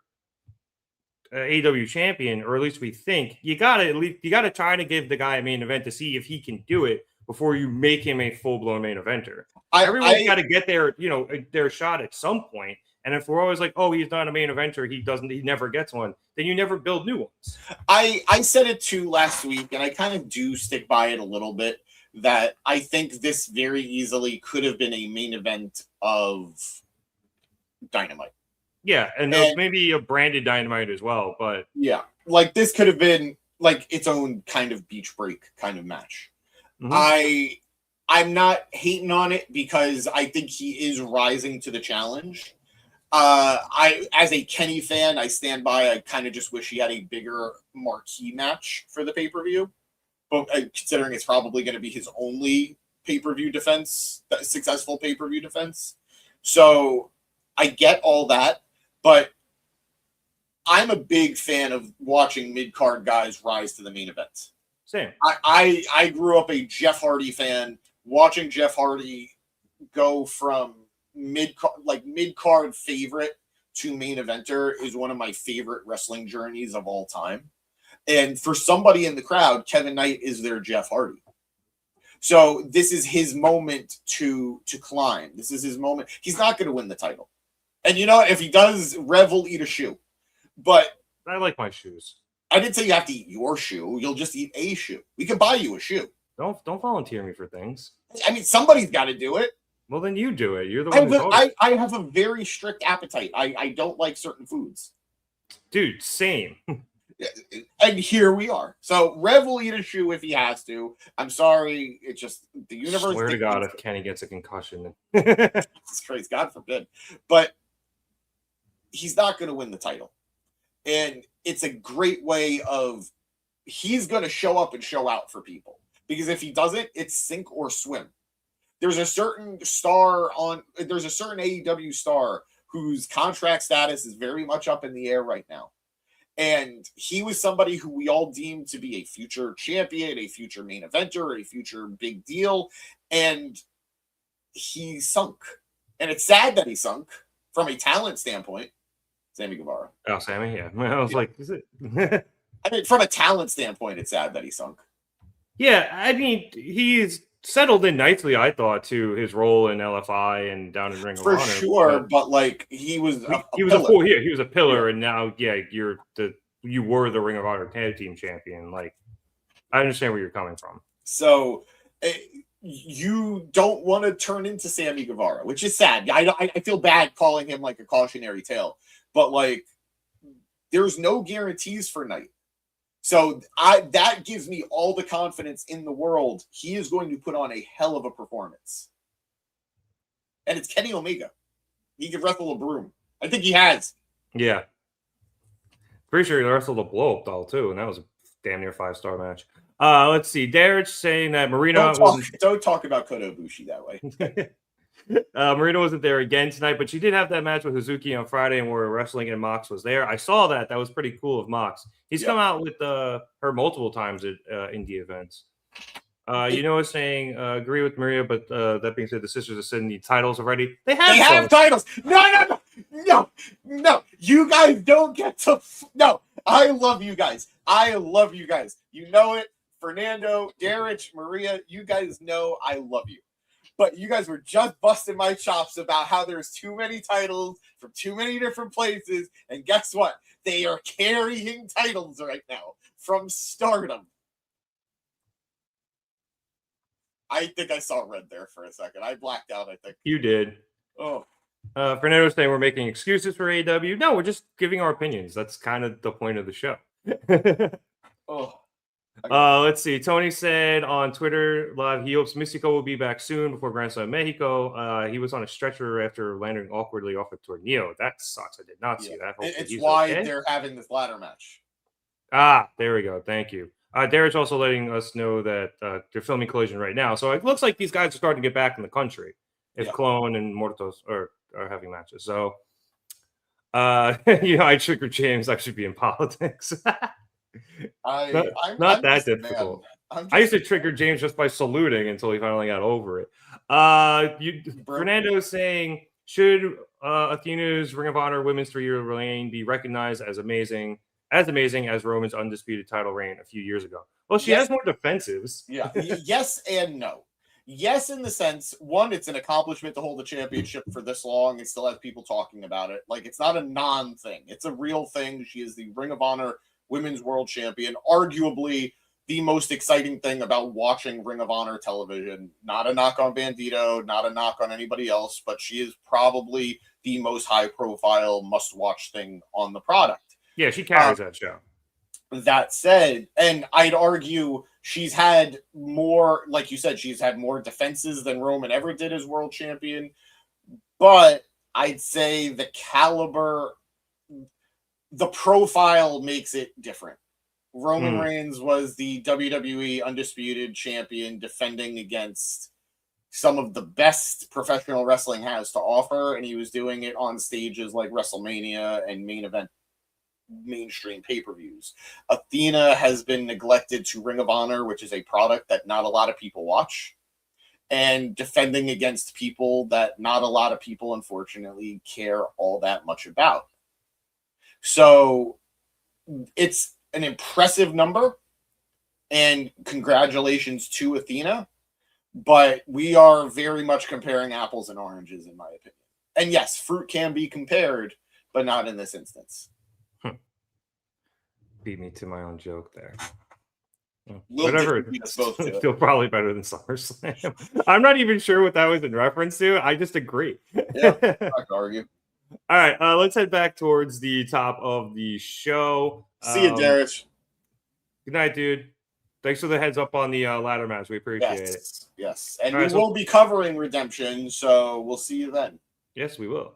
AEW champion, or at least we think. You gotta try to give the guy a main event to see if he can do it before you make him a full-blown main eventer. Everyone's got to get their shot at some point. And if we're always like, oh, he's not a main eventer, he never gets one, then you never build new ones. I said it too last week, and I kind of do stick by it a little bit, that I think this very easily could have been a main event of Dynamite. Yeah, and maybe a branded Dynamite as well, but yeah, like this could have been like its own kind of beach break kind of match. Mm-hmm. I'm not hating on it because I think he is rising to the challenge. As a Kenny fan, I stand by. I kind of just wish he had a bigger marquee match for the pay-per-view. But considering it's probably going to be his only pay-per-view defense, successful pay-per-view defense. So I get all that, but I'm a big fan of watching mid-card guys rise to the main event. Same. I grew up a Jeff Hardy fan. Watching Jeff Hardy go from mid-card favorite to main eventer is one of my favorite wrestling journeys of all time. And for somebody in the crowd, Kevin Knight is their Jeff Hardy. So this is his moment to climb. This is his moment. He's not going to win the title. And you know what? If he does, Rev will eat a shoe. But I like my shoes. I didn't say you have to eat your shoe. You'll just eat a shoe. We can buy you a shoe. Don't volunteer me for things. I mean, somebody's got to do it. Well, then you do it. You're the one I have a very strict appetite. I don't like certain foods. Dude, same. And here we are. So Rev will eat a shoe if he has to. I'm sorry. It's just the universe. I swear to God, if Kenny gets a concussion. Jesus Christ, God forbid. But he's not going to win the title. And it's a great way of he's going to show up and show out for people. Because if he doesn't, it's sink or swim. There's a certain AEW star whose contract status is very much up in the air right now. And he was somebody who we all deemed to be a future champion, a future main eventer, a future big deal. And he sunk. And it's sad that he sunk from a talent standpoint. Sammy Guevara. Oh, Sammy, yeah. I was like, is it? I mean, from a talent standpoint, it's sad that he sunk. Yeah, I mean, he's settled in nicely, I thought, to his role in LFI and down in Ring of Honor. For sure, but like he was a pillar, and now, yeah, you were the Ring of Honor tag team champion. Like, I understand where you're coming from. So you don't want to turn into Sammy Guevara, which is sad. I feel bad calling him like a cautionary tale, but like, there's no guarantees for Knight. So that gives me all the confidence in the world. He is going to put on a hell of a performance. And it's Kenny Omega. He can wrestle a broom. I think he has. Yeah. Pretty sure he wrestled a blow-up doll, too, and that was a damn near 5-star match. Let's see. Darich saying that Marina don't talk about Kota Ibushi that way. Marina wasn't there again tonight, but she did have that match with Hazuki on Friday, and where wrestling and Mox was there. I saw that. That was pretty cool of Mox. He's come out with her multiple times at indie events. Was saying agree with Maria, but that being said, the Sisters of Sin need titles already. They have titles. No. You guys don't get to. No, I love you guys. You know it. Fernando, Darich, Maria, you guys know I love you. But you guys were just busting my chops about how there's too many titles from too many different places. And guess what? They are carrying titles right now from Stardom. I think I saw red there for a second. I blacked out, I think. You did. Oh. Fernando's saying we're making excuses for AEW. No, we're just giving our opinions. That's kind of the point of the show. Let's see. Tony said on Twitter Live he hopes Mystico will be back soon before Grand Slam Mexico. He was on a stretcher after landing awkwardly off a tornillo. That sucks. I did not see that. It's why they're having this ladder match. There we go. Thank you. Derek's also letting us know that they're filming Collision right now. So it looks like these guys are starting to get back in the country if Clone and Mortos are having matches. So, I trigger James. I should be in politics. I'm not that difficult. I used to trigger James just by saluting until he finally got over it. Fernando is saying, should Athena's Ring of Honor Women's 3-year reign be recognized as amazing as Roman's undisputed title reign a few years ago? Well, she has more defensives. Yeah. Yes and no. Yes, in the sense, one, it's an accomplishment to hold the championship for this long and still have people talking about it. Like, it's not a non-thing. It's a real thing. She is the Ring of Honor Women's World Champion. Arguably the most exciting thing about watching Ring of Honor television. Not a knock on Bandido, not a knock on anybody else, but she is probably the most high-profile, must-watch thing on the product. Yeah, she carries that show. That said, and I'd argue she's had more, like you said, she's had more defenses than Roman ever did as world champion. But I'd say the caliber, the profile makes it different. Roman Reigns was the WWE undisputed champion defending against some of the best professional wrestling has to offer, and he was doing it on stages like WrestleMania and main event mainstream pay-per-views. Athena has been neglected to Ring of Honor, which is a product that not a lot of people watch, and defending against people that not a lot of people, unfortunately, care all that much about. So it's an impressive number, and congratulations to Athena, but we are very much comparing apples and oranges, in my opinion. And yes, fruit can be compared, but not in this instance. Beat me to my own joke there. Whatever. Still probably better than SummerSlam. I'm not even sure what that was in reference to. I just agree. Yeah, I can argue. All right, let's head back towards the top of the show. See you, Darius. Good night, dude. Thanks for the heads up on the ladder match. We appreciate it. Yes, and we will be covering Redemption, so we'll see you then. Yes, we will.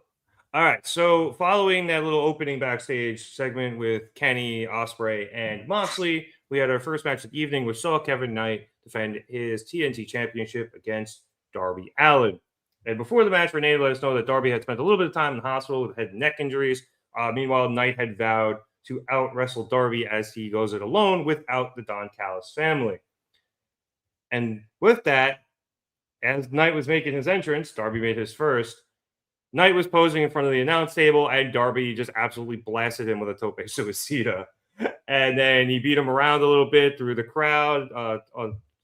All right, so following that little opening backstage segment with Kenny, Ospreay, and Moxley, we had our first match of the evening, which saw Kevin Knight defend his TNT Championship against Darby Allin. And before the match, Renee let us know that Darby had spent a little bit of time in the hospital with head and neck injuries. Meanwhile, Knight had vowed to out-wrestle Darby as he goes it alone without the Don Callis family. And with that, as Knight was making his entrance, Darby made his first. Knight was posing in front of the announce table, and Darby just absolutely blasted him with a tope suicida. And then he beat him around a little bit through the crowd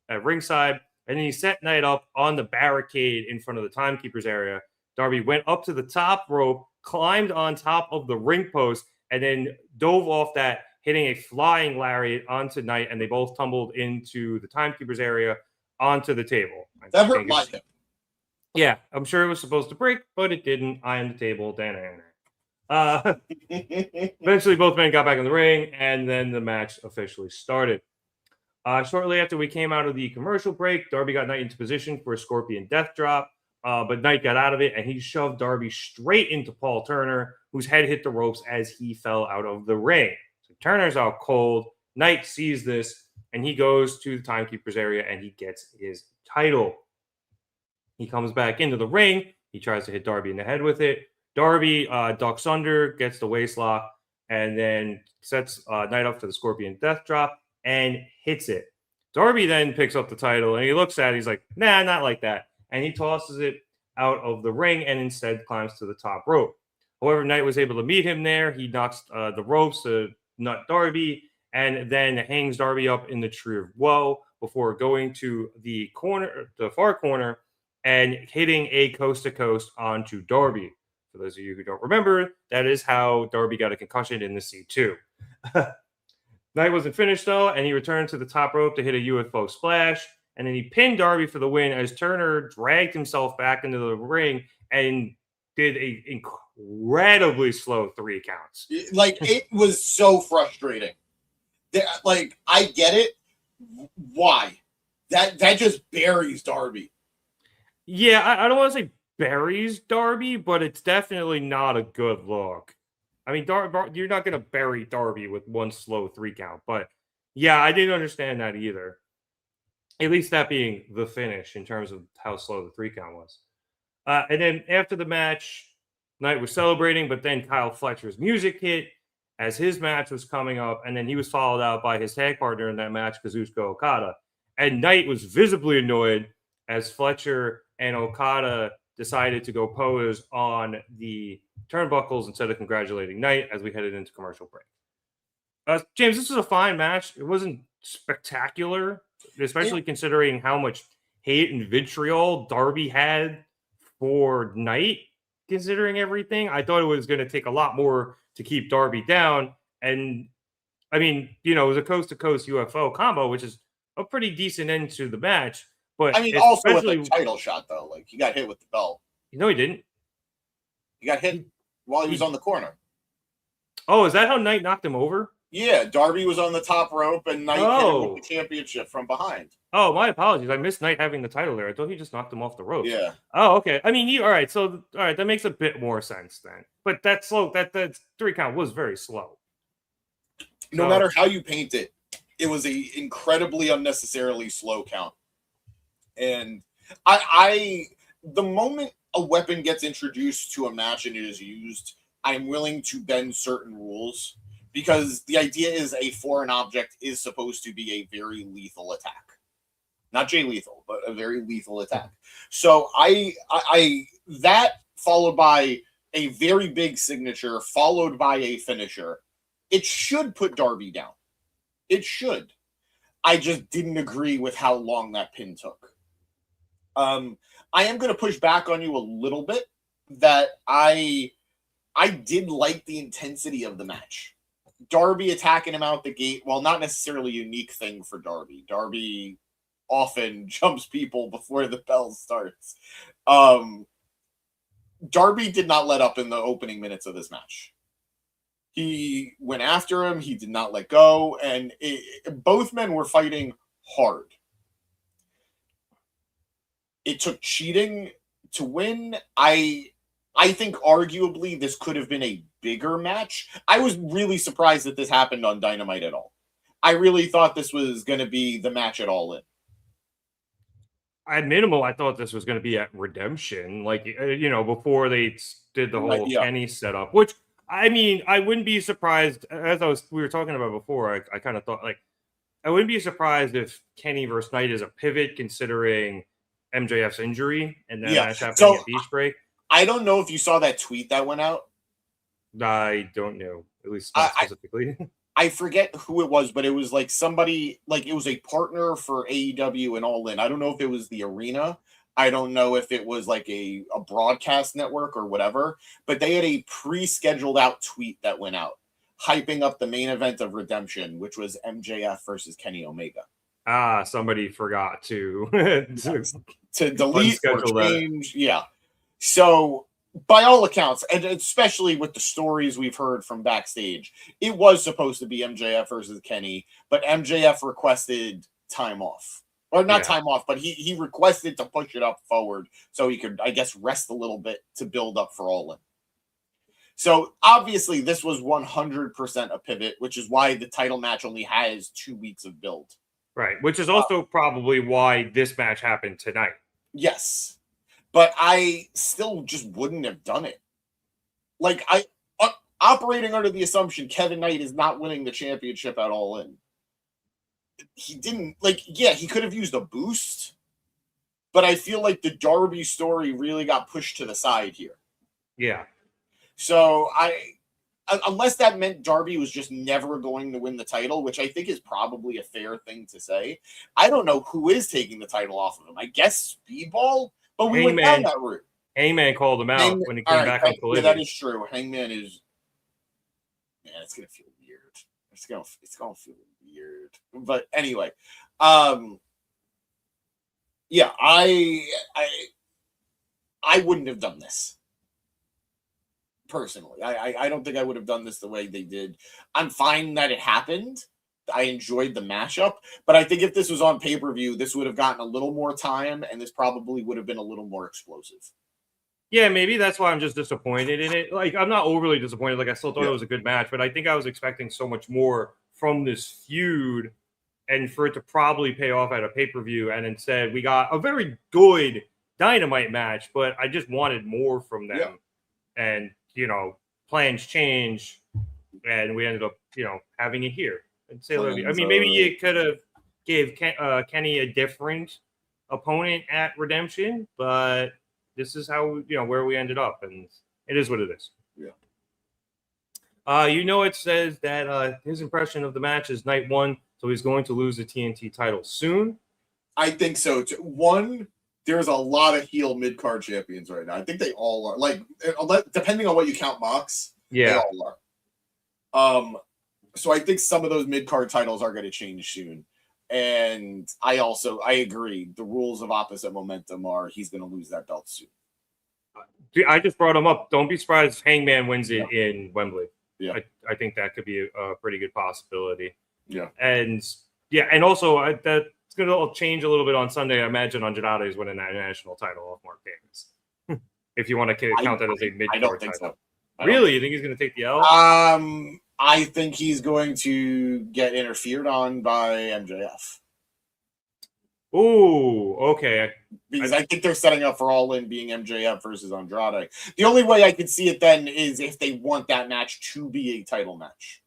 at ringside. And then he set Knight up on the barricade in front of the timekeeper's area. Darby went up to the top rope, climbed on top of the ring post, and then dove off that, hitting a flying lariat onto Knight, and they both tumbled into the timekeeper's area onto the table. That hurt my hip. Yeah, I'm sure it was supposed to break, but it didn't. Eye on the table. Eventually, both men got back in the ring, and then the match officially started. Shortly after we came out of the commercial break, Darby got Knight into position for a Scorpion Death Drop, but Knight got out of it, and he shoved Darby straight into Paul Turner, whose head hit the ropes as he fell out of the ring. So Turner's out cold. Knight sees this, and he goes to the Timekeeper's area, and he gets his title. He comes back into the ring. He tries to hit Darby in the head with it. Darby ducks under, gets the waistlock, and then sets Knight up for the Scorpion Death Drop and hits it. Darby then picks up the title, and he looks at it. He's like, nah, not like that. And he tosses it out of the ring and instead climbs to the top rope. However, Knight was able to meet him there. He knocks the ropes to nut Darby and then hangs Darby up in the Tree of Woe before going to the far corner, and hitting a coast-to-coast onto Darby. For those of you who don't remember, that is how Darby got a concussion in the C2. Knight wasn't finished, though, and he returned to the top rope to hit a UFO splash, and then he pinned Darby for the win as Turner dragged himself back into the ring and did an incredibly slow 3 counts. Like, it was so frustrating. Like, I get it. Why? That just buries Darby. Yeah, I don't want to say buries Darby, but it's definitely not a good look. I mean, you're not going to bury Darby with one slow 3 count, but yeah, I didn't understand that either. At least that being the finish in terms of how slow the 3 count was. And then after the match, Knight was celebrating, but then Kyle Fletcher's music hit as his match was coming up, and then he was followed out by his tag partner in that match, Kazuchika Okada. And Knight was visibly annoyed as Fletcher and Okada decided to go pose on the turnbuckles instead of congratulating Knight as we headed into commercial break. James, this was a fine match. It wasn't spectacular, especially considering how much hate and vitriol Darby had for Knight, considering everything. I thought it was going to take a lot more to keep Darby down. And, I mean, it was a coast-to-coast UFO combo, which is a pretty decent end to the match. But I mean, also with a title shot, though. Like, he got hit with the belt. No, he didn't. He got hit while he was on the corner. Oh, is that how Knight knocked him over? Yeah, Darby was on the top rope, and Knight hit him with the championship from behind. Oh, my apologies. I missed Knight having the title there. I thought he just knocked him off the rope. Yeah. Oh, okay. I mean, all right. So, all right, that makes a bit more sense then. But that 3 count was very slow. No matter how you paint it, it was a incredibly unnecessarily slow count. And the moment a weapon gets introduced to a match and it is used, I'm willing to bend certain rules, because the idea is a foreign object is supposed to be a very lethal attack. Not Jay Lethal, but a very lethal attack. So I that followed by a very big signature, followed by a finisher, it should put Darby down. It should. I just didn't agree with how long that pin took. I am going to push back on you a little bit that I did like the intensity of the match. Darby attacking him out the gate, while not necessarily a unique thing for Darby. Darby often jumps people before the bell starts. Darby did not let up in the opening minutes of this match. He went after him. He did not let go. And both men were fighting hard. It took cheating to win. I think arguably this could have been a bigger match. I was really surprised that this happened on Dynamite at all. I really thought this was going to be the match at All In. At minimal, I thought this was going to be at Redemption, before they did the whole Kenny setup, which, I mean, I wouldn't be surprised, as we were talking about before, I kind of thought, I wouldn't be surprised if Kenny versus Knight is a pivot, considering MJF's injury, and then that's happening at Beach Break. I don't know if you saw that tweet that went out. I don't know, at least not specifically. I forget who it was, but it was like somebody, like it was a partner for AEW and All In. I don't know if it was the arena. I don't know if it was like a broadcast network or whatever, but they had a pre-scheduled out tweet that went out hyping up the main event of Redemption, which was MJF versus Kenny Omega. Somebody forgot to delete or change. Yeah. So by all accounts, and especially with the stories we've heard from backstage, it was supposed to be MJF versus Kenny, but MJF requested time off. Or not time off, but he requested to push it up forward so he could, I guess, rest a little bit to build up for Allin. So obviously this was 100% a pivot, which is why the title match only has 2 weeks of build. Right, which is also probably why this match happened tonight. Yes. But I still just wouldn't have done it. Like, operating under the assumption Kevin Knight is not winning the championship at Allin. He didn't, he could have used a boost, but I feel like the Darby story really got pushed to the side here. Yeah. So unless that meant Darby was just never going to win the title, which I think is probably a fair thing to say, I don't know who is taking the title off of him. I guess Speedball, but we went down that route. Hangman called him out when he came back on Collision. Yeah, that is true. Hangman is, man, it's gonna feel weird. It's gonna feel weird. But anyway, yeah, I wouldn't have done this. Personally, I don't think I would have done this the way they did. I'm fine that it happened. I enjoyed the mashup, but I think if this was on pay-per-view, this would have gotten a little more time, and this probably would have been a little more explosive. Yeah, maybe that's why I'm just disappointed in it. Like, I'm not overly disappointed. Like, I still thought it was a good match, but I think I was expecting so much more from this feud, and for it to probably pay off at a pay-per-view, and instead we got a very good Dynamite match, but I just wanted more from them. Yeah. And, plans change, and we ended up, having it here. I mean, maybe you could have gave Kenny a different opponent at Redemption, but this is how, where we ended up, and it is what it is. Yeah. It says that his impression of the match is night one, so he's going to lose the TNT title soon. I think so too. One, there's a lot of heel mid-card champions right now. I think they all are. Like, depending on what you count Mox, they all are. So I think some of those mid-card titles are going to change soon. And I agree. The rules of opposite momentum are he's going to lose that belt soon. I just brought him up. Don't be surprised if Hangman wins it in Wembley. Yeah. I think that could be a pretty good possibility. Yeah. And also that's going to change a little bit on Sunday. I imagine Andrade is winning that national title off Mark Davis. If you want to count that as a mid-card I don't think title. So. Really? You think he's going to take the L? I think he's going to get interfered on by MJF. Ooh, okay. Because I think they're setting up for Allin being MJF versus Andrade. The only way I could see it then is if they want that match to be a title match.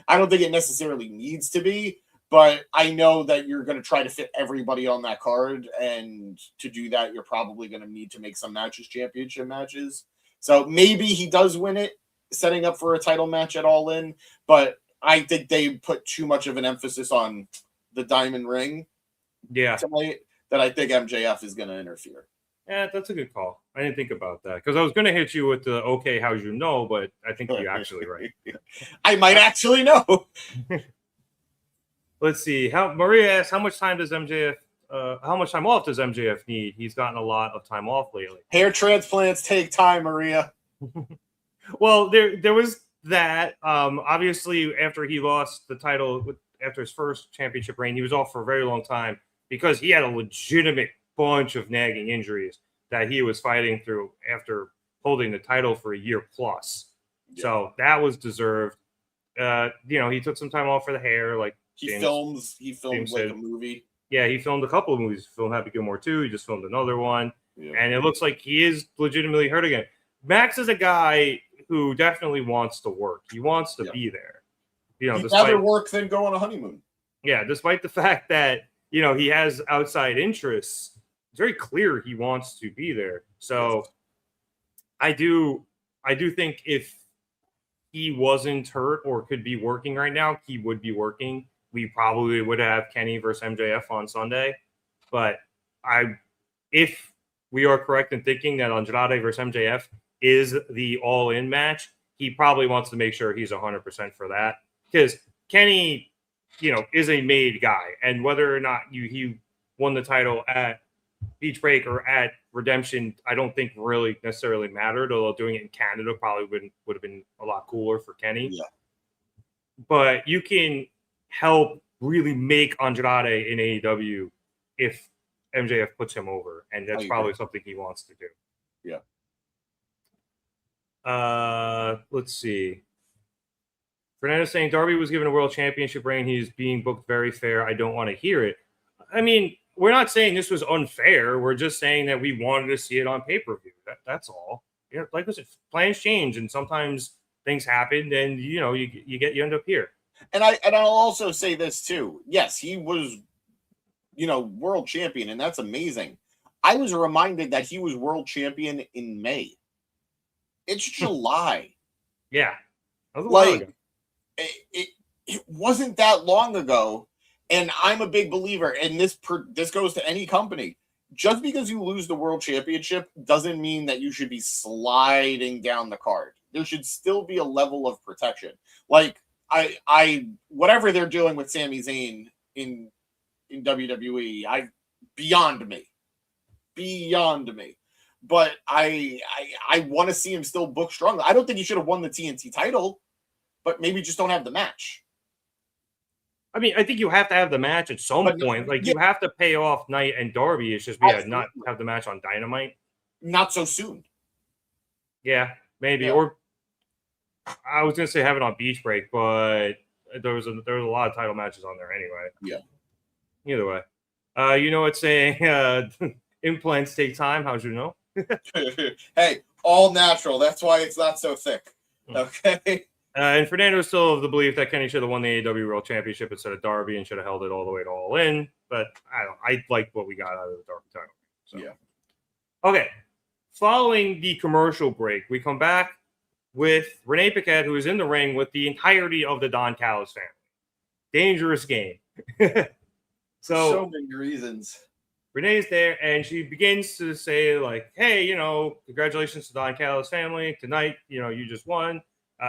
I don't think it necessarily needs to be, but I know that you're going to try to fit everybody on that card, and to do that, you're probably going to need to make some matches championship matches. So maybe he does win it, setting up for a title match at Allin, but I think they put too much of an emphasis on the diamond ring tonight that I think MJF is going to interfere. Yeah, that's a good call. I didn't think about that because I was going to hit you with the okay, how'd you know? But I think you're actually right. I might actually know. Let's see. Maria asks, how much time off does MJF need? He's gotten a lot of time off lately. Hair transplants take time, Maria. Well, there was that. Obviously, after he lost the title after his first championship reign, he was off for a very long time because he had a legitimate bunch of nagging injuries that he was fighting through after holding the title for a year plus. Yeah. So that was deserved. He took some time off for the hair. Like he filmed like a movie. Yeah, he filmed a couple of movies. He filmed Happy Gilmore 2. He just filmed another one. Yeah. And it looks like he is legitimately hurt again. Max is a guy who definitely wants to work. He wants to be there. He'd rather work than go on a honeymoon. Yeah, despite the fact that, he has outside interests, it's very clear he wants to be there. So I do think if he wasn't hurt or could be working right now, he would be working. We probably would have Kenny versus MJF on Sunday. But if we are correct in thinking that Andrade versus MJF is the all-in match, he probably wants to make sure he's 100% for that. Because Kenny, is a made guy. And whether or not he won the title at Beach Break or at Redemption, I don't think really necessarily mattered, although doing it in Canada probably would have been a lot cooler for Kenny. Yeah. But you can help really make Andrade in AEW if MJF puts him over, and that's probably something he wants to do. Yeah. Let's see. Fernando's saying Darby was given a world championship reign. He's being booked very fair. I don't want to hear it. I mean, we're not saying this was unfair. We're just saying that we wanted to see it on pay-per-view. That's all. You know, like I said, plans change, and sometimes things happen, and you end up here. And I'll also say this too. Yes, he was, world champion, and that's amazing. I was reminded that he was world champion in May. It's July. Yeah, that was a while ago. It wasn't that long ago, and I'm a big believer. And this goes to any company. Just because you lose the world championship doesn't mean that you should be sliding down the card. There should still be a level of protection. Like I whatever they're doing with Sami Zayn in WWE, beyond me. But I want to see him still book strongly. I don't think he should have won the TNT title, but maybe just don't have the match. I mean, I think you have to have the match at some point. Like, you have to pay off Knight and Darby. It's just, not have the match on Dynamite. Not so soon. Yeah, maybe. Yeah. Or I was going to say have it on Beach Break, but there was a lot of title matches on there anyway. Yeah. Either way. It's saying implants take time. How'd you know? Hey, all natural. That's why it's not so thick. Okay. And Fernando is still of the belief that Kenny should have won the AEW World Championship instead of Darby and should have held it all the way to Allin. But I like what we got out of the Darby title. So. Yeah. Okay. Following the commercial break, we come back with Renee Paquette, who is in the ring with the entirety of the Don Callis family. Dangerous game. So many reasons. Renee's there, and she begins to say, like, hey, congratulations to Don Callis family. Tonight, you just won.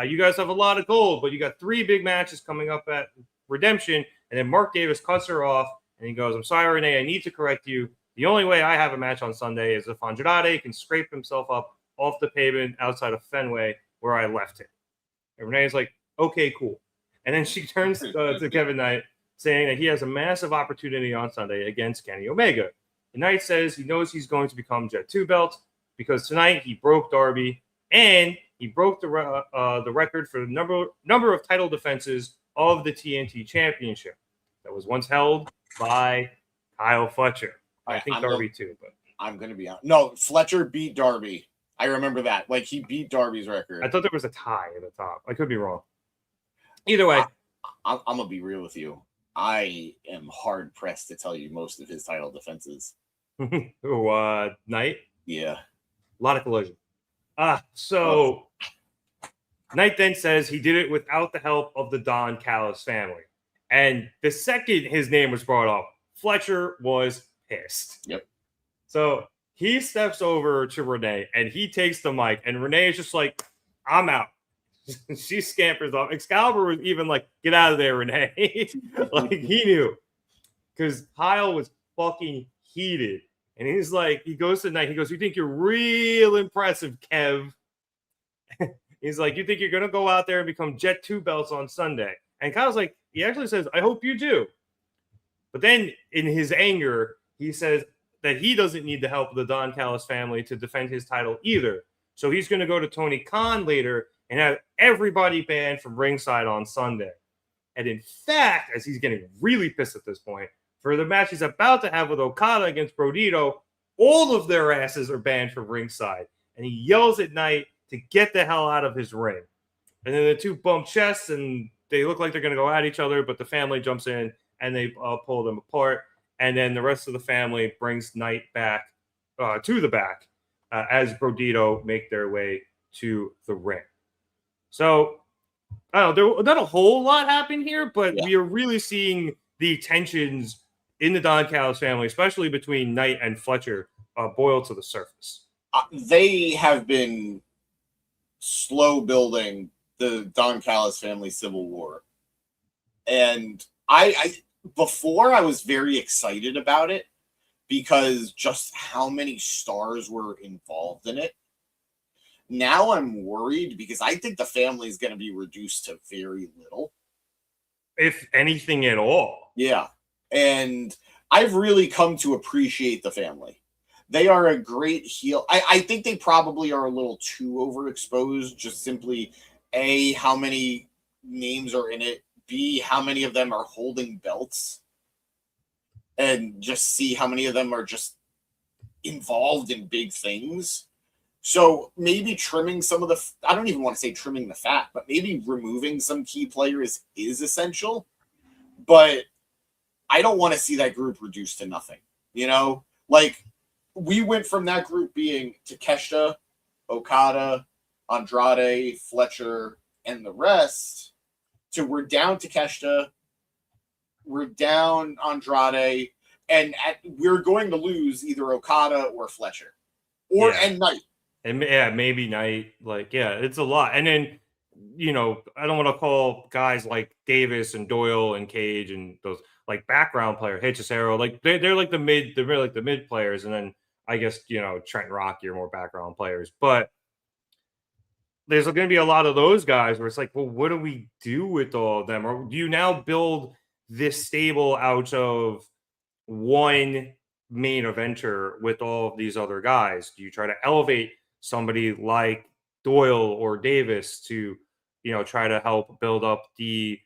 You guys have a lot of gold, but you got 3 big matches coming up at Redemption. And then Mark Davis cuts her off, and he goes, I'm sorry, Renee, I need to correct you. The only way I have a match on Sunday is if Andrade can scrape himself up off the pavement outside of Fenway where I left him. And Renee's like, okay, cool. And then she turns to Kevin Knight, saying that he has a massive opportunity on Sunday against Kenny Omega. And Knight says he knows he's going to become Jet 2 belt because tonight he broke Darby and he broke the record for the number of title defenses of the TNT Championship that was once held by Kyle Fletcher. I think Darby too, but I'm going to be out. No, Fletcher beat Darby. I remember that. Like, he beat Darby's record. I thought there was a tie at the top. I could be wrong. Either way. I'm going to be real with you. I am hard pressed to tell you most of his title defenses. Knight? Yeah. A lot of collision. So Knight then says he did it without the help of the Don Callis family. And the second his name was brought up, Fletcher was pissed. Yep. So he steps over to Renee and he takes the mic, and Renee is just like, I'm out. She scampers off. Excalibur was even like, get out of there, Renee. Like, he knew. Because Kyle was fucking heated. And he's like, he goes to Knight. He goes, you think you're real impressive, Kev? He's like, you think you're going to go out there and become Jet 2 belts on Sunday? And Kyle's like, he actually says, I hope you do. But then in his anger, he says that he doesn't need the help of the Don Callis family to defend his title either. So he's going to go to Tony Khan later and have everybody banned from ringside on Sunday. And in fact, as he's getting really pissed at this point, for the match he's about to have with Okada against Brodido, all of their asses are banned from ringside. And he yells at Knight to get the hell out of his ring. And then the two bump chests, and they look like they're going to go at each other, but the family jumps in, and they pull them apart. And then the rest of the family brings Knight back to the back as Brodido make their way to the ring. So, I don't know, not a whole lot happened here, but we are really seeing the tensions in the Don Callis family, especially between Knight and Fletcher, boil to the surface. They have been slow building the Don Callis family civil war. And I before I was very excited about it because just how many stars were involved in it. Now I'm worried because I think the family is going to be reduced to very little, if anything at all. Yeah. And I've really come to appreciate the family. They are a great heel. I think they probably are a little too overexposed, just simply A, how many names are in it, B, how many of them are holding belts, and just see how many of them are just involved in big things. So maybe trimming some of the, I don't even want to say trimming the fat, but maybe removing some key players is essential. But I don't want to see that group reduced to nothing. Like we went from that group being Takeshita, Okada, Andrade, Fletcher, and the rest to we're down Takeshita, we're down Andrade, and we're going to lose either Okada or Fletcher and Knight. And maybe Knight. It's a lot. And then, I don't want to call guys like Davis and Doyle and Cage and those like background player, Hechicero, like they're like the mid players. And then I guess, Trent and Rocky are more background players. But there's going to be a lot of those guys where it's like, well, what do we do with all of them? Or do you now build this stable out of one main eventer with all of these other guys? Do you try to elevate somebody like Doyle or Davis to, try to help build up the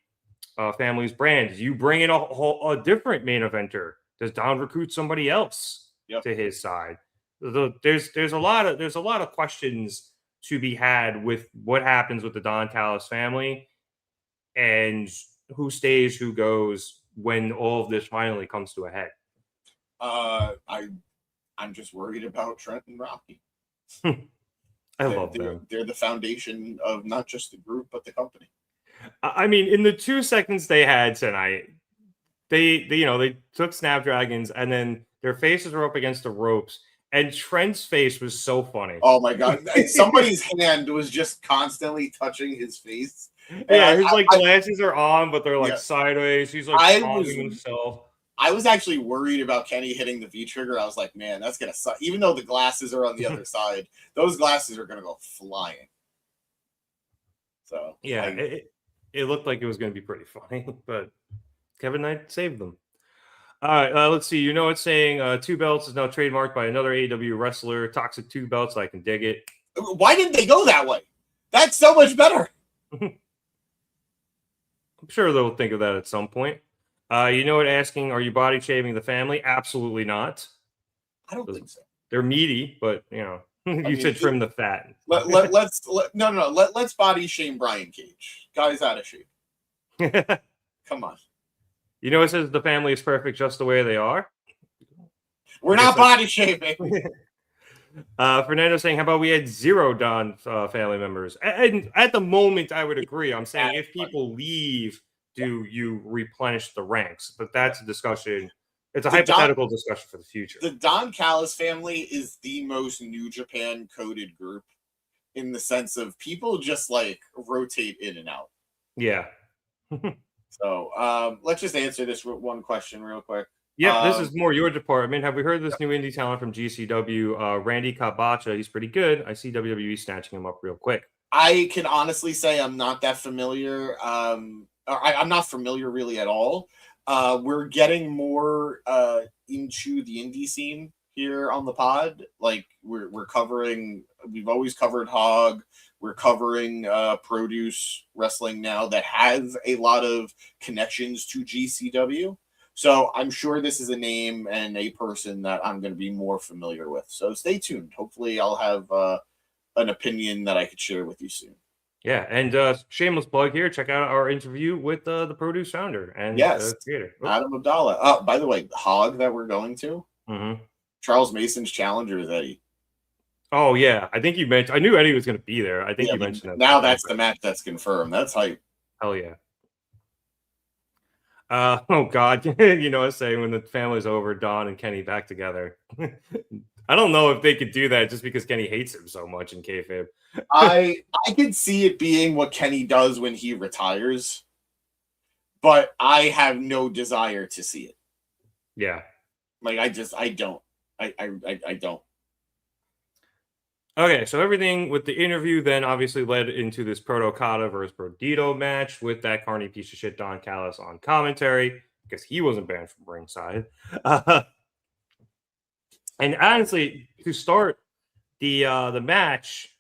family's brand? Do you bring in a different main eventer? Does Don recruit somebody else to his side? There's a lot of questions to be had with what happens with the Don Callis family and who stays, who goes when all of this finally comes to a head. I'm just worried about Trent and Rocky. I love them. They're the foundation of not just the group but the company. I mean, in the 2 seconds they had tonight, they took Snapdragons and then their faces were up against the ropes, and Trent's face was so funny. Oh my god! Somebody's hand was just constantly touching his face. Yeah, his glasses are on, but they're sideways. He's calming himself. I was actually worried about Kenny hitting the V trigger. I was like, man, that's going to suck. Even though the glasses are on the other side, those glasses are going to go flying. So, yeah, it looked like it was going to be pretty funny, but Kevin Knight saved them. All right, let's see. It's saying 2 belts is now trademarked by another AEW wrestler. Toxic 2 belts. I can dig it. Why didn't they go that way? That's so much better. I'm sure they'll think of that at some point. Asking, are you body shaming the family? Absolutely not. I don't think so. They're meaty, but you said trim the fat. Let's body shame Brian Cage. Guy's out of shape. Come on. It says the family is perfect just the way they are. We're not body shaming. Fernando saying, how about we had 0 Don family members? And at the moment, I would agree. I'm saying if people leave, do you replenish the ranks? But that's a discussion. It's a hypothetical discussion for the future. The Don Callis family is the most New Japan coded group in the sense of people just rotate in and out. Yeah. So let's just answer this one question real quick. Yeah, this is more your department. Have we heard this new indie talent from GCW, Randy Kabacha? He's pretty good. I see WWE snatching him up real quick. I can honestly say I'm not that familiar. I'm not familiar really at all. We're getting more into the indie scene here on the pod. We're covering. We've always covered Hog. We're covering Produce Wrestling now that has a lot of connections to GCW. So I'm sure this is a name and a person that I'm going to be more familiar with. So stay tuned. Hopefully I'll have an opinion that I could share with you soon. Yeah, and shameless plug here. Check out our interview with the Produce founder and creator. Adam Abdallah. By the way, Hog that we're going to, Charles Mason's challenger is Eddie. Oh, yeah. I think you mentioned. I knew Eddie was going to be there. I think you mentioned that. Now that's the match that's confirmed. That's hype. Hell yeah. Oh, God. Saying when the family's over, Don and Kenny back together. I don't know if they could do that just because Kenny hates him so much in kayfabe. I could see it being what Kenny does when he retires, but I have no desire to see it. Yeah. Like I don't. I don't. Okay, so everything with the interview then obviously led into this ProtOkada versus Brodido match with that carny piece of shit Don Callis on commentary because he wasn't banned from ringside. And honestly, to start the match,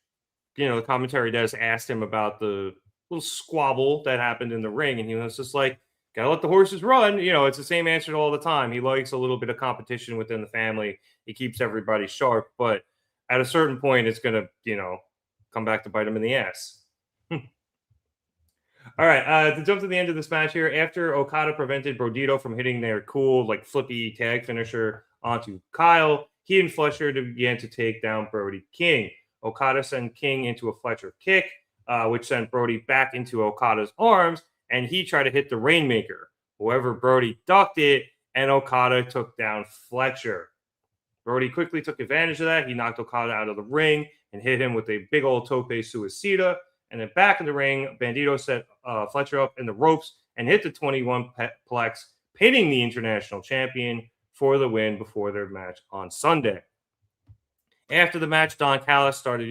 the commentary desk asked him about the little squabble that happened in the ring, and he was just like, "Gotta let the horses run." It's the same answer all the time. He likes a little bit of competition within the family. He keeps everybody sharp, but at a certain point, it's going to, come back to bite him in the ass. All right, to jump to the end of this match here, after Okada prevented Brodido from hitting their cool, like, flippy tag finisher onto Kyle, he and Fletcher began to take down Brody King. Okada sent King into a Fletcher kick, which sent Brody back into Okada's arms, and he tried to hit the Rainmaker. However, Brody ducked it, and Okada took down Fletcher. Brody quickly took advantage of that. He knocked Okada out of the ring and hit him with a big old tope suicida. And then back in the ring, Bandido set Fletcher up in the ropes and hit the 21 plex, pinning the international champion for the win before their match on Sunday. After the match, Don Callis started,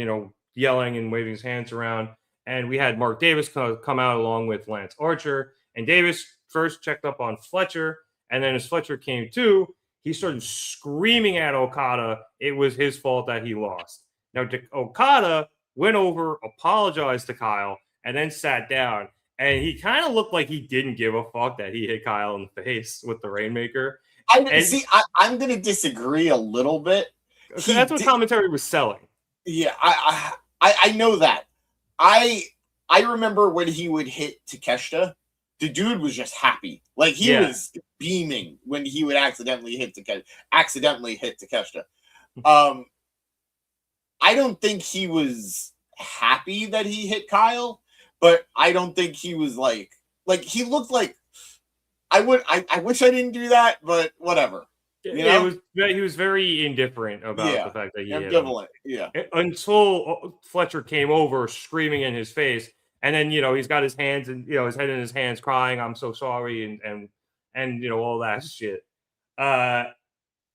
yelling and waving his hands around. And we had Mark Davis come out along with Lance Archer. And Davis first checked up on Fletcher. And then as Fletcher came to, he started screaming at Okada. It was his fault that he lost. Now, Okada went over, apologized to Kyle, and then sat down. And he kind of looked like he didn't give a fuck that he hit Kyle in the face with the Rainmaker. I'm going to disagree a little bit. That's what commentary was selling. Yeah, I know that. I remember when he would hit Takeshita, the dude was just happy. Like he was beaming when he would accidentally hit Takeshita. I don't think he was happy that he hit Kyle, but I don't think he was like he looked like I wish I didn't do that, but whatever. He was very indifferent about the fact that he ambivalent. Until Fletcher came over screaming in his face, and then he's got his hands and his head in his hands, crying, "I'm so sorry," and all that shit.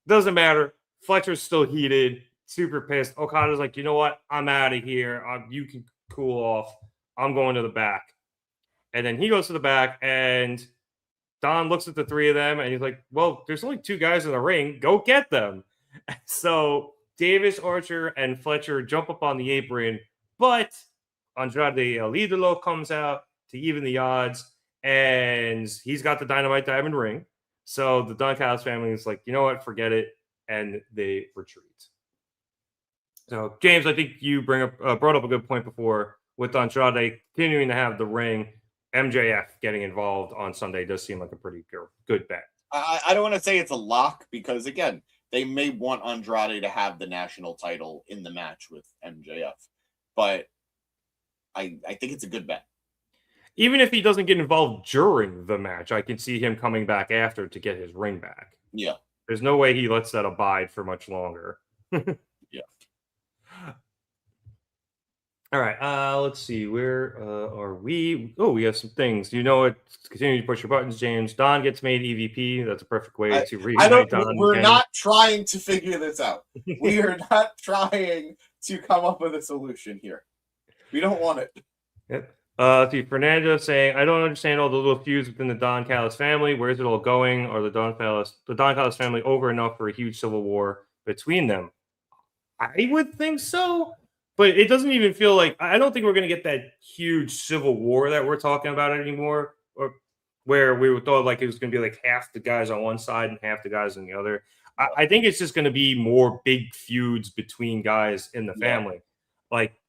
Doesn't matter. Fletcher's still heated, super pissed. Okada's like, "You know what? I'm out of here. You can cool off. I'm going to the back." And then he goes to the back, and Don looks at the three of them, and he's like, "Well, there's only two guys in the ring. Go get them." So Davis, Archer, and Fletcher jump up on the apron, but Andrade El Idolo comes out to even the odds, and he's got the Dynamite Diamond ring. So the Don Callis family is like, "You know what? Forget it," and they retreat. So, James, I think you brought up a good point before with Andrade continuing to have the ring. MJF getting involved on Sunday does seem like a pretty good bet. I don't want to say it's a lock because, again, they may want Andrade to have the national title in the match with MJF. But I think it's a good bet. Even if he doesn't get involved during the match, I can see him coming back after to get his ring back. Yeah. There's no way he lets that abide for much longer. Yeah. All right, let's see. Where are we? Oh, we have some things. Continue to push your buttons, James. Don gets made EVP. That's a perfect way to reunite Don. We're not trying to figure this out. We are not trying to come up with a solution here. We don't want it. Yep. Let's see. Fernando saying, "I don't understand all the little feuds within the Don Callis family. Where's it all going? Are the Don Callis family over enough for a huge civil war between them?" I would think so. But it doesn't even feel like, I don't think we're going to get that huge civil war that we're talking about anymore, or where we thought like it was going to be like half the guys on one side and half the guys on the other. I think it's just going to be more big feuds between guys in the family. Like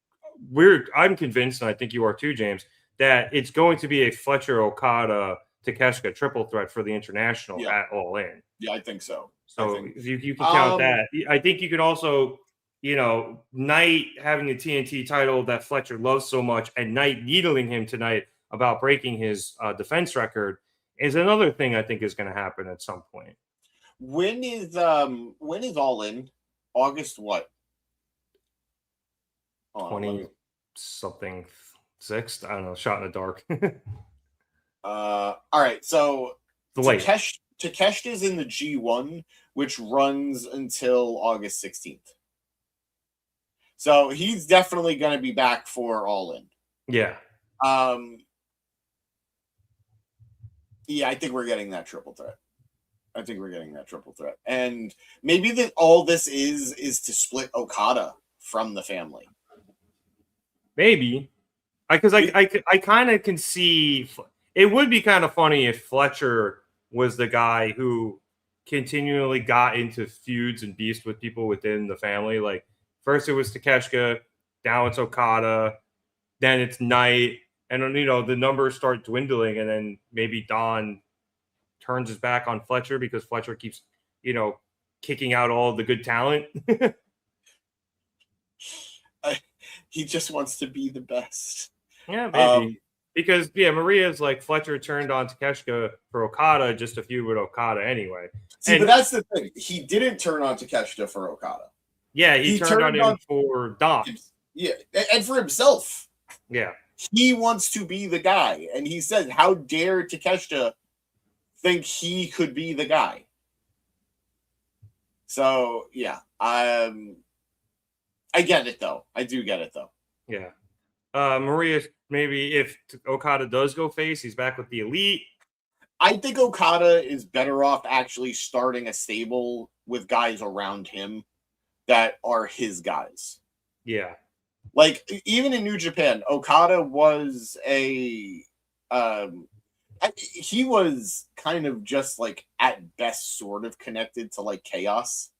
I'm convinced, and I think you are too, James, that it's going to be a Fletcher, Okada, Takeshita triple threat for the international at All In. Yeah, I think so. So if you can count that. I think you could also, Knight having the TNT title that Fletcher loves so much, and Knight needling him tonight about breaking his defense record is another thing I think is going to happen at some point. When is All In? August what? 20-something 6th. I don't know. Shot in the dark. All right. So the late. Takeshita's in the G1, which runs until August 16th. So he's definitely going to be back for Allin. Yeah. Yeah, I think we're getting that triple threat. And maybe that all this is to split Okada from the family. Maybe. Because I kind of can see it would be kind of funny if Fletcher was the guy who continually got into feuds and beefs with people within the family. Like first it was Takeshita, now it's Okada, then it's Knight, and the numbers start dwindling, and then maybe Don turns his back on Fletcher because Fletcher keeps, kicking out all the good talent. He just wants to be the best. Yeah, maybe. Because, Maria's like Fletcher turned on Takeshita for Okada just to feud with Okada anyway. See, but that's the thing. He didn't turn on Takeshita for Okada. Yeah, he turned on him for Dom. Yeah, and for himself. Yeah. He wants to be the guy. And he said, how dare Takeshita think he could be the guy? So, yeah. I get it, though. I do get it, though. Yeah. Maria, maybe if Okada does go face, he's back with the Elite. I think Okada is better off actually starting a stable with guys around him that are his guys. Yeah. Like, even in New Japan, Okada was he was kind of just, like, at best sort of connected to, like, Chaos.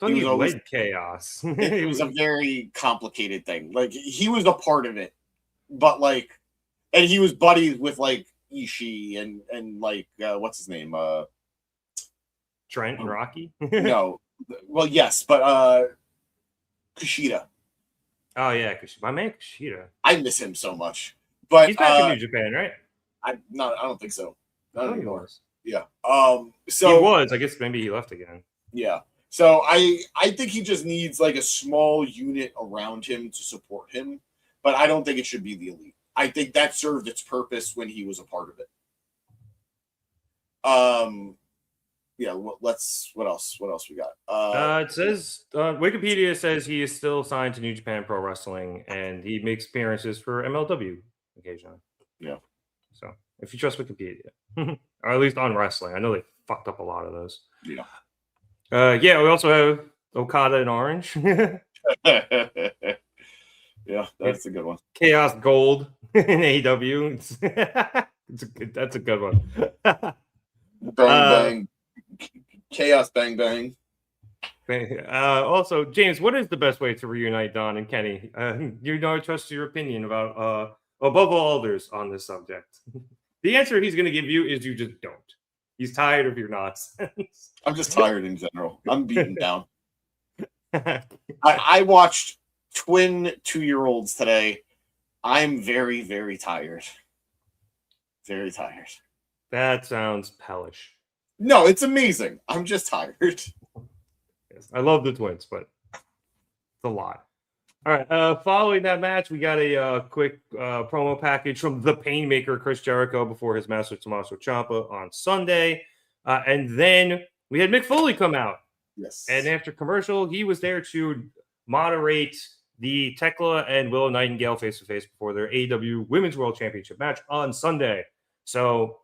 He was Chaos. It was a very complicated thing. Like, he was a part of it, but, like, and he was buddies with, like, Ishii and like, what's his name? Trent and Rocky? No. Well, yes, but Kushida. Oh, yeah, my man Kushida. I miss him so much. But he's back in New Japan, right? I don't think so. Not anymore. Yeah. So he was. I guess maybe he left again. Yeah. So I think he just needs like a small unit around him to support him, but I don't think it should be the Elite. I think that served its purpose when he was a part of it. Yeah. What else we got? It says Wikipedia says he is still signed to New Japan Pro Wrestling, and he makes appearances for MLW occasionally. Yeah. So if you trust Wikipedia, or at least on wrestling, I know they fucked up a lot of those. Yeah. We also have Okada in orange. Yeah, that's a good one. Chaos Gold in AEW. That's a good one. Bang bang. Chaos bang bang. Also, James, what is the best way to reunite Don and Kenny? I trust your opinion about above all others on this subject. The answer he's going to give you is you just don't. He's tired of your nonsense. I'm just tired in general. I'm beaten down. I watched twin 2-year-olds today. I'm very, very tired. Very tired. That sounds hellish. No, it's amazing. I'm just tired. Yes, I love the twins, but it's a lot. All right. Following that match, we got a quick promo package from the Painmaker, Chris Jericho, before his master Tommaso Ciampa on Sunday. And then we had Mick Foley come out. Yes. And after commercial, he was there to moderate the Thekla and Willow Nightingale face-to-face before their AEW Women's World Championship match on Sunday. So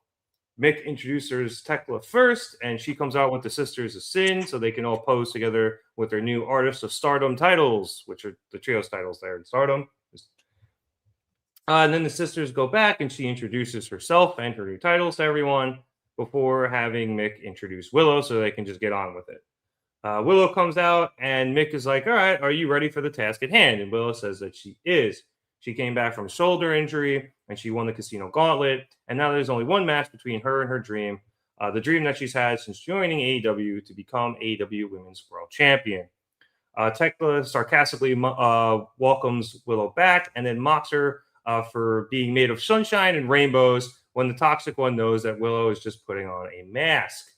Mick introduces Thekla first, and she comes out with the Sisters of Sin so they can all pose together with their new Artists of Stardom titles, which are the trios titles there in Stardom. And then the sisters go back, and she introduces herself and her new titles to everyone before having Mick introduce Willow so they can just get on with it. Willow comes out, and Mick is like, all right, are you ready for the task at hand? And Willow says that she is. She came back from a shoulder injury, and she won the Casino Gauntlet. And now there's only one match between her and her dream, the dream that she's had since joining AEW to become AEW Women's World Champion. Thekla sarcastically welcomes Willow back and then mocks her for being made of sunshine and rainbows when the Toxic One knows that Willow is just putting on a mask.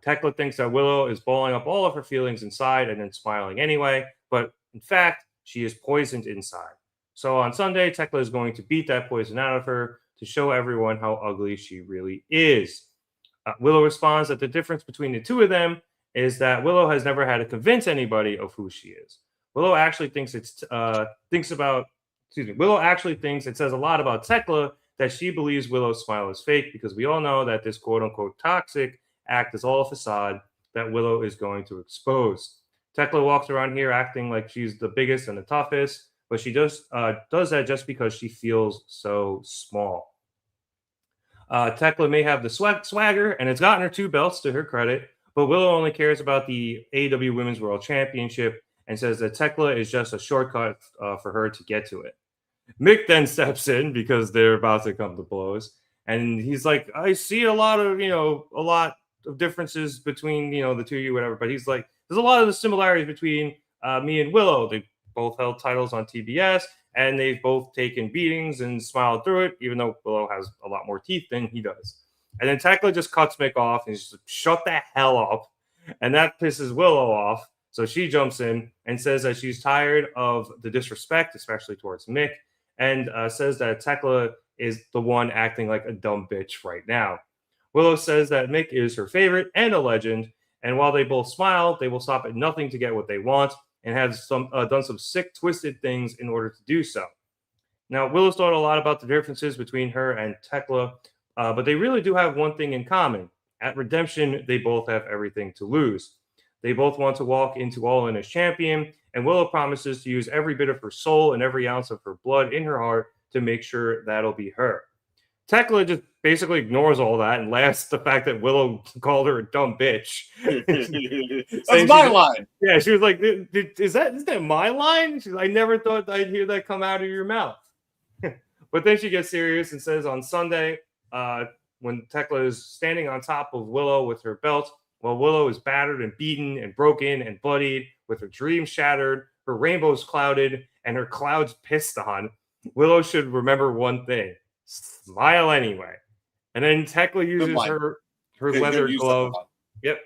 Thekla thinks that Willow is balling up all of her feelings inside and then smiling anyway, but in fact, she is poisoned inside. So on Sunday, Thekla is going to beat that poison out of her to show everyone how ugly she really is. Willow responds that the difference between the two of them is that Willow has never had to convince anybody of who she is. Willow actually thinks it says a lot about Thekla that she believes Willow's smile is fake, because we all know that this quote-unquote toxic act is all a facade that Willow is going to expose. Thekla walks around here acting like she's the biggest and the toughest, but she does that just because she feels so small. Thekla may have the swagger, and it's gotten her 2 belts to her credit, but Willow only cares about the AEW Women's World Championship and says that Thekla is just a shortcut for her to get to it. Mick then steps in because they're about to come to blows, and he's like, I see a lot of differences between, the two of you, whatever, but he's like, there's a lot of the similarities between me and Willow. They both held titles on TBS, and they've both taken beatings and smiled through it, even though Willow has a lot more teeth than he does. And then Thekla just cuts Mick off and he's like, shut the hell up. And that pisses Willow off. So she jumps in and says that she's tired of the disrespect, especially towards Mick, and says that Thekla is the one acting like a dumb bitch right now. Willow says that Mick is her favorite and a legend, and while they both smile, they will stop at nothing to get what they want, and have done some sick, twisted things in order to do so. Now, Willow's thought a lot about the differences between her and Thekla, but they really do have one thing in common. At Redemption, they both have everything to lose. They both want to walk into Allin as champion, and Willow promises to use every bit of her soul and every ounce of her blood in her heart to make sure that'll be her. Thekla just basically ignores all that and laughs at the fact that Willow called her a dumb bitch. That's my line. Yeah, she was like, is that my line? She's like, I never thought I'd hear that come out of your mouth. But then she gets serious and says on Sunday, when Thekla is standing on top of Willow with her belt, while Willow is battered and beaten and broken and bloodied, with her dreams shattered, her rainbows clouded, and her clouds pissed on, Willow should remember one thing: smile anyway. And then Thekla uses her leather glove. Yep.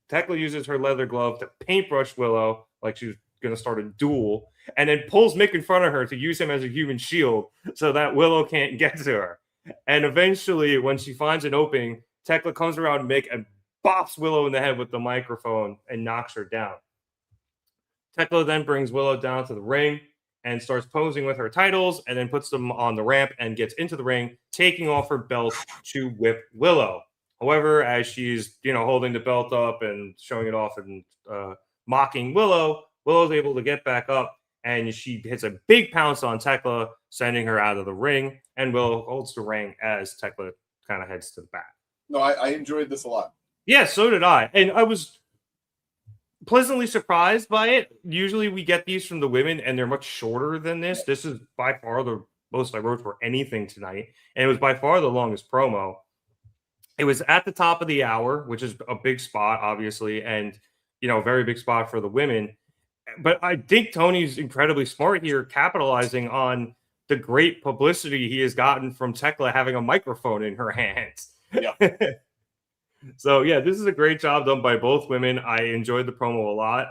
Thekla uses her leather glove to paintbrush Willow like she's going to start a duel, and then pulls Mick in front of her to use him as a human shield so that Willow can't get to her. And eventually, when she finds an opening, Thekla comes around Mick and bops Willow in the head with the microphone and knocks her down. Thekla then brings Willow down to the ring and starts posing with her titles, and then puts them on the ramp and gets into the ring, taking off her belt to whip Willow. However, as she's holding the belt up and showing it off and mocking Willow, Willow's able to get back up, and she hits a big pounce on Thekla, sending her out of the ring, and Willow holds the ring as Thekla kind of heads to the back. No, I enjoyed this a lot. Yeah, so did I. And I was pleasantly surprised by it. Usually we get these from the women, and they're much shorter than this. This is by far the most I wrote for anything tonight, and it was by far the longest promo. It was at the top of the hour, which is a big spot, obviously, and a very big spot for the women. But I think Tony's incredibly smart here, capitalizing on the great publicity he has gotten from Thekla having a microphone in her hands. Yeah. So, yeah, this is a great job done by both women. I enjoyed the promo a lot.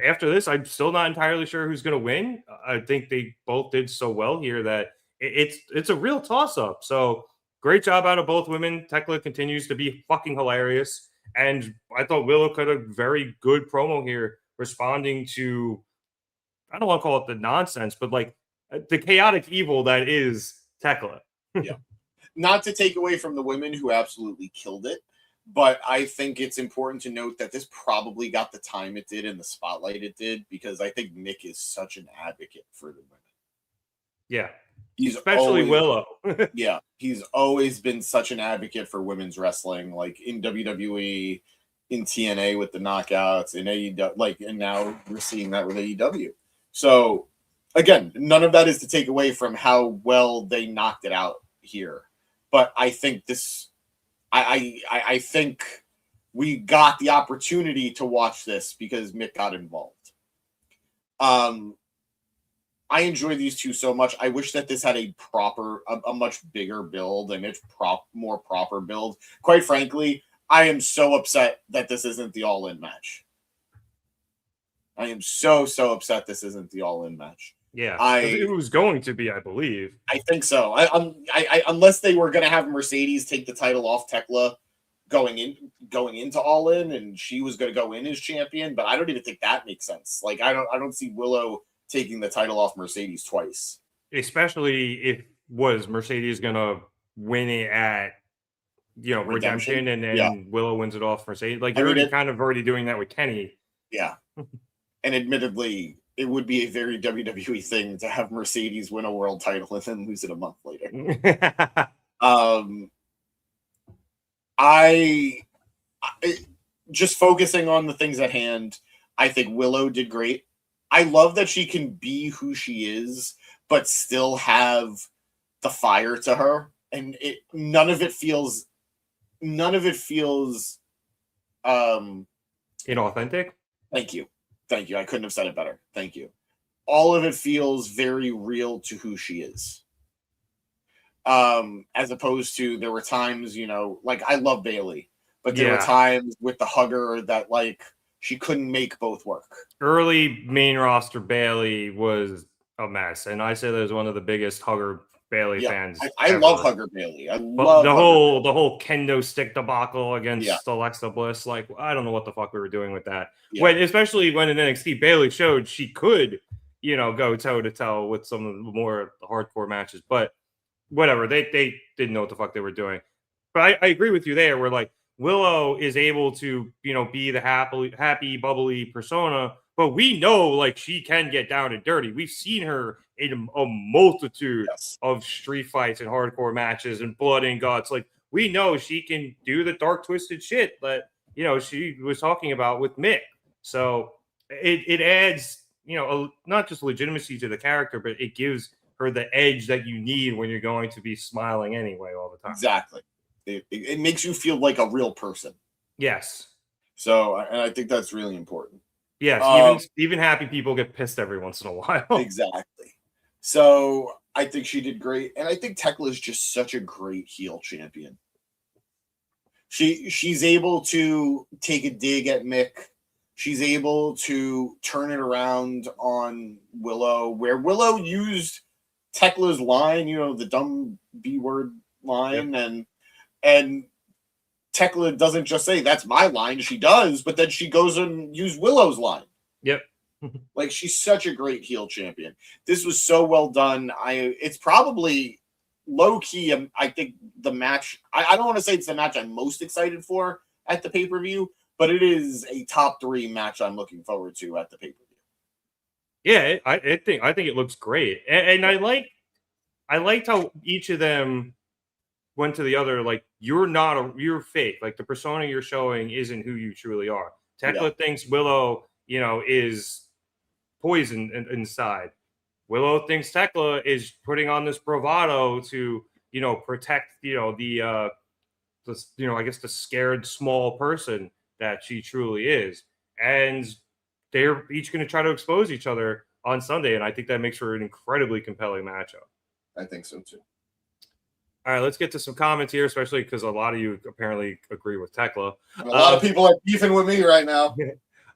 After this, I'm still not entirely sure who's going to win. I think they both did so well here that it's a real toss-up. So, great job out of both women. Thekla continues to be fucking hilarious. And I thought Willow cut a very good promo here, responding to, I don't want to call it the nonsense, but like the chaotic evil that is Thekla. Yeah. Not to take away from the women who absolutely killed it, but I think it's important to note that this probably got the time it did and the spotlight it did, because I think Mick is such an advocate for the women. Yeah. Especially Willow. Yeah. He's always been such an advocate for women's wrestling, like in WWE, in TNA with the knockouts, in AEW, and now we're seeing that with AEW. So again, none of that is to take away from how well they knocked it out here. But I think I think we got the opportunity to watch this because Mick got involved. I enjoy these two so much. I wish that this had a much bigger build and more proper build. Quite frankly, I am so upset that this isn't the All-In match. I am so upset this isn't the All-In match. Yeah, I it was going to be, I believe. I think so. I unless they were going to have Mercedes take the title off Thekla going into Allin, and she was going to go in as champion, but I don't even think that makes sense. Like I don't see Willow taking the title off Mercedes twice, especially if was Mercedes going to win it at Redemption, and then Willow wins it off Mercedes. Like you're already doing that with Kenny. Yeah, and admittedly, it would be a very WWE thing to have Mercedes win a world title and then lose it a month later. I just focusing on the things at hand, I think Willow did great. I love that she can be who she is, but still have the fire to her, and none of it feels inauthentic. Thank you. I couldn't have said it better. Thank you. All of it feels very real to who she is. As opposed to there were times, like I love Bayley, but there were times with the hugger that like she couldn't make both work. Early main roster Bayley was a mess, and I say that as one of the biggest hugger Bayley fans. I love hugger Bayley. The whole kendo stick debacle against Alexa Bliss. Like I don't know what the fuck we were doing with that. Especially when in NXT Bayley showed she could, go toe to toe with some of the more hardcore matches, but. Whatever, they didn't know what the fuck they were doing. But I agree with you there, where like Willow is able to, be the happy, bubbly persona, but we know like she can get down and dirty. We've seen her in a multitude of street fights and hardcore matches and blood and guts. Like we know she can do the dark twisted shit that she was talking about with Mick. So it adds, not just legitimacy to the character, but it gives her the edge that you need when you're going to be smiling anyway all the time. Exactly. It makes you feel like a real person. Yes. So, and I think that's really important. Yes. Even happy people get pissed every once in a while. Exactly. So I think she did great. And I think Thekla is just such a great heel champion. She's able to take a dig at Mick. She's able to turn it around on Willow, where Willow used Tekla's line, the dumb B word line, and Thekla doesn't just say that's my line, she does, but then she goes and use Willow's line. Yep. Like she's such a great heel champion. This was so well done. It's probably low key. I think the match. I don't want to say it's the match I'm most excited for at the pay-per-view, but it is a top 3 match I'm looking forward to at the pay-per-view. Yeah, I think it looks great, and I liked how each of them went to the other. Like you're fake. Like the persona you're showing isn't who you truly are. Thekla thinks Willow, is poison inside. Willow thinks Thekla is putting on this bravado to, protect, I guess the scared small person that she truly is, and they're each going to try to expose each other on Sunday, and I think that makes for an incredibly compelling matchup. I think so too. All right, let's get to some comments here, especially because a lot of you apparently agree with Thekla. A lot of people are beefing with me right now.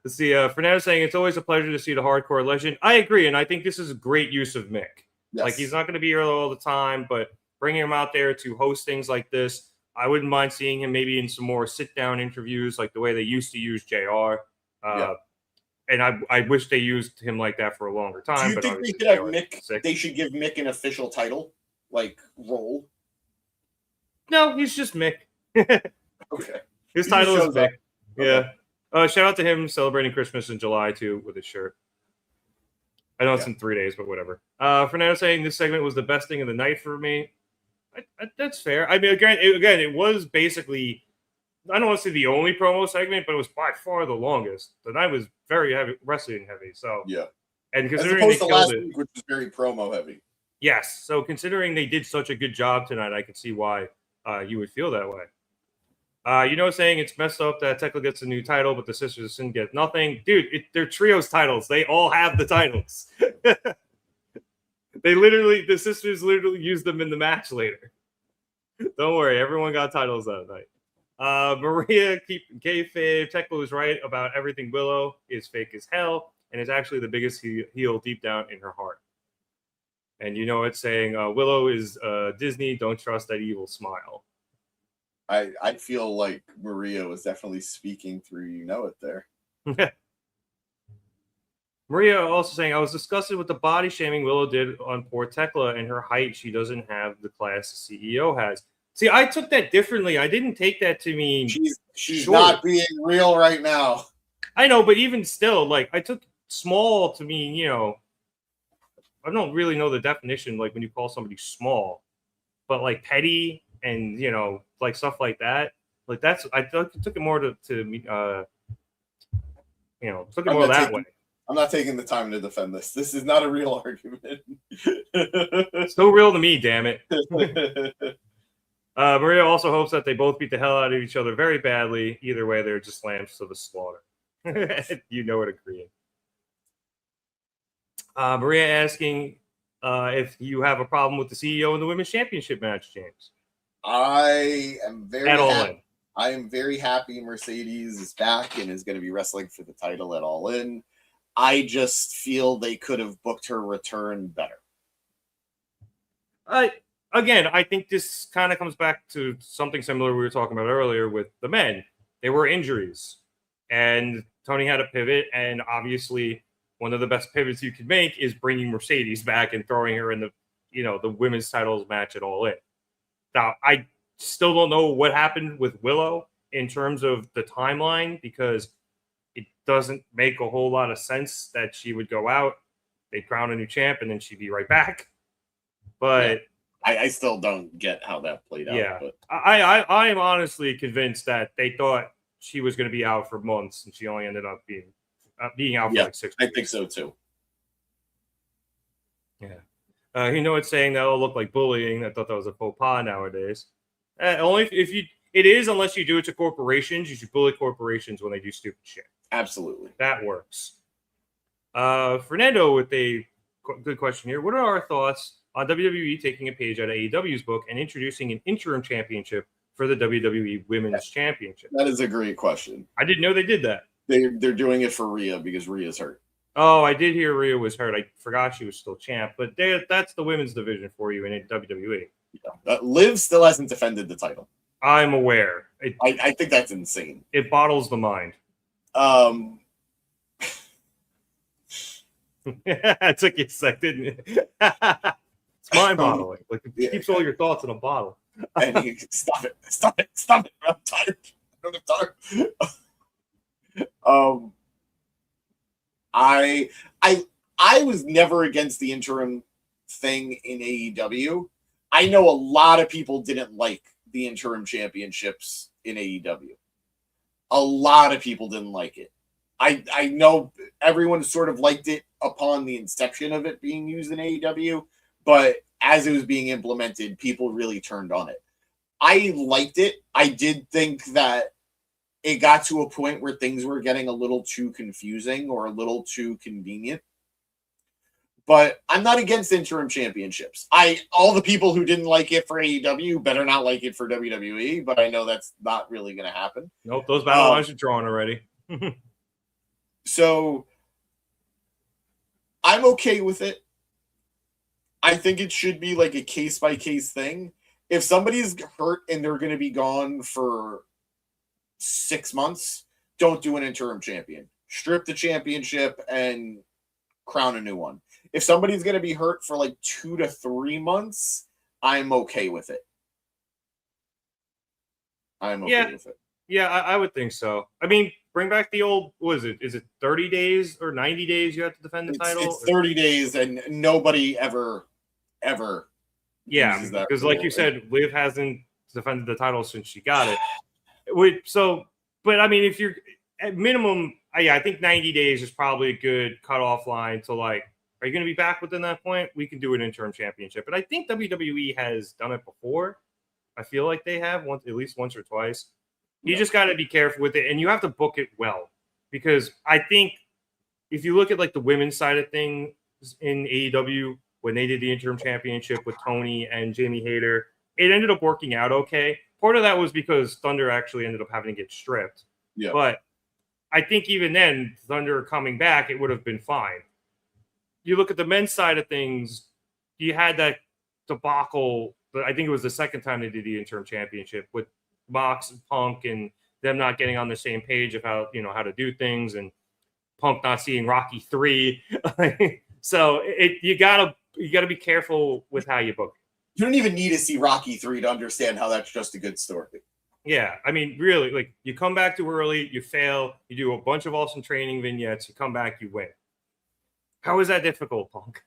Let's see. Fernando saying it's always a pleasure to see the hardcore legend. I agree, and I think this is a great use of Mick. Yes. Like he's not going to be here all the time, but bringing him out there to host things like this, I wouldn't mind seeing him maybe in some more sit-down interviews, like the way they used to use JR. And I wish they used him like that for a longer time. Do you think they should have Mick? They should give Mick an official title, like role. No, he's just Mick. Okay. His title is Mick. Okay. Yeah. Shout out to him celebrating Christmas in July too with his shirt. I know it's in 3 days, but whatever. Fernando saying this segment was the best thing of the night for me. That's fair. I mean, again, it was basically. I don't want to say the only promo segment, but it was by far the longest. The night was very heavy, wrestling heavy. So and considering they killed last week, which was very promo heavy. Yes, so considering they did such a good job tonight, I can see why you would feel that way. Saying it's messed up that Thekla gets a new title, but the Sisters of Sin get nothing. Dude, they're trios titles. They all have the titles. The Sisters literally used them in the match later. Don't worry, everyone got titles that night. Maria keeping kayfabe. Thekla was right about everything. Willow is fake as hell and is actually the biggest heel deep down in her heart. And you know it's saying Willow is Disney. Don't trust that evil smile. I feel like Maria was definitely speaking through it there. Maria also saying, I was disgusted with the body shaming Willow did on poor Thekla and her height. She doesn't have the class the CEO has. See, I took that differently. I didn't take that to mean she's not being real right now. I know, but even still, like, I took small to mean, you know, I don't really know the definition, like, when you call somebody small, but, like, petty and, you know, like, stuff like that. Like, that's, I took it more to you know, took it more that way. I'm not taking the time to defend this. This is not a real argument. Still real to me, damn it. Maria also hopes that they both beat the hell out of each other very badly. Either way, they're just lambs to the slaughter. You know it, agreeing. Maria asking if you have a problem with the CEO in the Women's Championship match, James. I am very happy. I am very happy Mercedes is back and is going to be wrestling for the title at All In. I just feel they could have booked her return better. Again, I think this kind of comes back to something similar we were talking about earlier with the men. There were injuries, and Tony had to pivot, and obviously one of the best pivots you could make is bringing Mercedes back and throwing her in the, you know, the women's titles match at All In. Now, I still don't know what happened with Willow in terms of the timeline, because it doesn't make a whole lot of sense that she would go out, they'd crown a new champ, and then she'd be right back. But yeah, I still don't get how that played out. Yeah, but I am honestly convinced that they thought she was going to be out for months, and she only ended up being out for like 6 weeks. I think so too. Yeah. You know, it's saying that'll look like bullying. I thought that was a faux pas nowadays. Only if you, it is, unless you do it to corporations. You should bully corporations when they do stupid shit. Absolutely. That works. Fernando with a good question here. What are our thoughts on WWE taking a page out of AEW's book and introducing an interim championship for the WWE Women's Championship? That is a great question. I didn't know they did that. They're doing it for Rhea because Rhea's hurt. Oh, I did hear Rhea was hurt. I forgot she was still champ, but that's the women's division for you in WWE. Yeah. Liv still hasn't defended the title. I'm aware. I think that's insane. It bottles the mind. It took you a sec, didn't it? It's mind-boggling. Like, it keeps all your thoughts in a bottle. And you stop it. I'm tired. I don't have time. I was never against the interim thing in AEW. I know a lot of people didn't like the interim championships in AEW. A lot of people didn't like it. I know everyone sort of liked it upon the inception of it being used in AEW, but as it was being implemented, people really turned on it. I liked it. I did think that it got to a point where things were getting a little too confusing or a little too convenient. But I'm not against interim championships. All the people who didn't like it for AEW better not like it for WWE, but I know that's not really going to happen. Nope, those battle lines are drawn already. So I'm okay with it. I think it should be like a case-by-case thing. If somebody's hurt and they're going to be gone for 6 months, don't do an interim champion. Strip the championship and crown a new one. If somebody's going to be hurt for like 2 to 3 months, I'm okay with it. I'm okay with it. Yeah, I would think so. I mean, bring back the old, what is it? Is it 30 days or 90 days you have to defend the title? It's 30 days, and nobody ever. Yeah, because like you said, Liv hasn't defended the title since she got it. But I mean, if you're at minimum, I think 90 days is probably a good cutoff line to like, are you going to be back within that point? We can do an interim championship. But I think WWE has done it before. I feel like they have at least once or twice. You just got to be careful with it, and you have to book it well, because I think if you look at like the women's side of things in AEW, when they did the interim championship with Tony and Jamie Hayter, it ended up working out okay. Part of that was because Thunder actually ended up having to get stripped. Yeah. But I think even then, Thunder coming back, it would have been fine. You look at the men's side of things, you had that debacle. I think it was the second time they did the interim championship with Mox and Punk and them not getting on the same page of how to do things, and Punk not seeing Rocky 3. So you gotta be careful with how you book. You don't even need to see Rocky 3 to understand how that's just a good story. Yeah, I mean, really, like, you come back too early, you fail, you do a bunch of awesome training vignettes, you come back, you win. How is that difficult, Punk?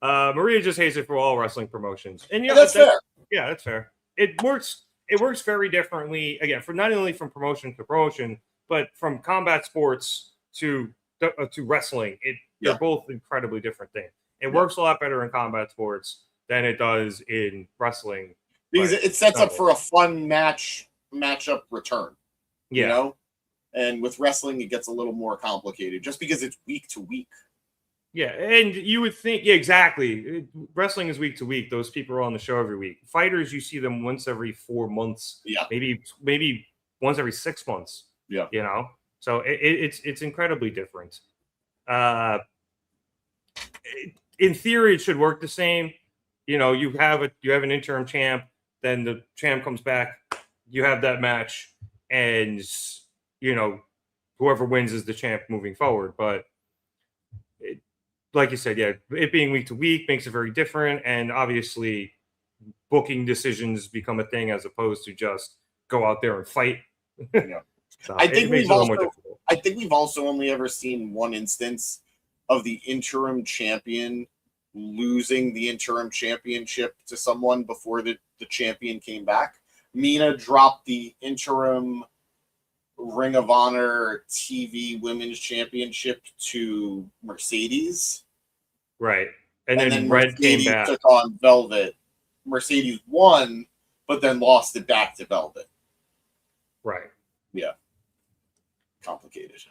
Maria just hates it for all wrestling promotions, and that's fair. Yeah, that's fair. It works very differently, again, for not only from promotion to promotion, but from combat sports to wrestling. They're both incredibly different things. It works a lot better in combat sports than it does in wrestling. Because it sets up for a fun matchup return. Yeah. You know? And with wrestling, it gets a little more complicated just because it's week to week. Yeah, and you would think, yeah, exactly. Wrestling is week to week. Those people are on the show every week. Fighters, you see them once every 4 months. Yeah. Maybe once every 6 months. Yeah. You know? So it's incredibly different. In theory, it should work the same. You know, you have an interim champ, then the champ comes back, you have that match, and whoever wins is the champ moving forward. But like you said, yeah, it being week to week makes it very different, and obviously booking decisions become a thing as opposed to just go out there and fight. Yeah. So I think we've also only ever seen one instance of the interim champion losing the interim championship to someone before the champion came back. Mina dropped the interim Ring of Honor TV Women's Championship to Mercedes. Right. And then Red Mercedes came back. took on Velvet. Mercedes won, but then lost it back to Velvet. Right. Yeah. Complicated.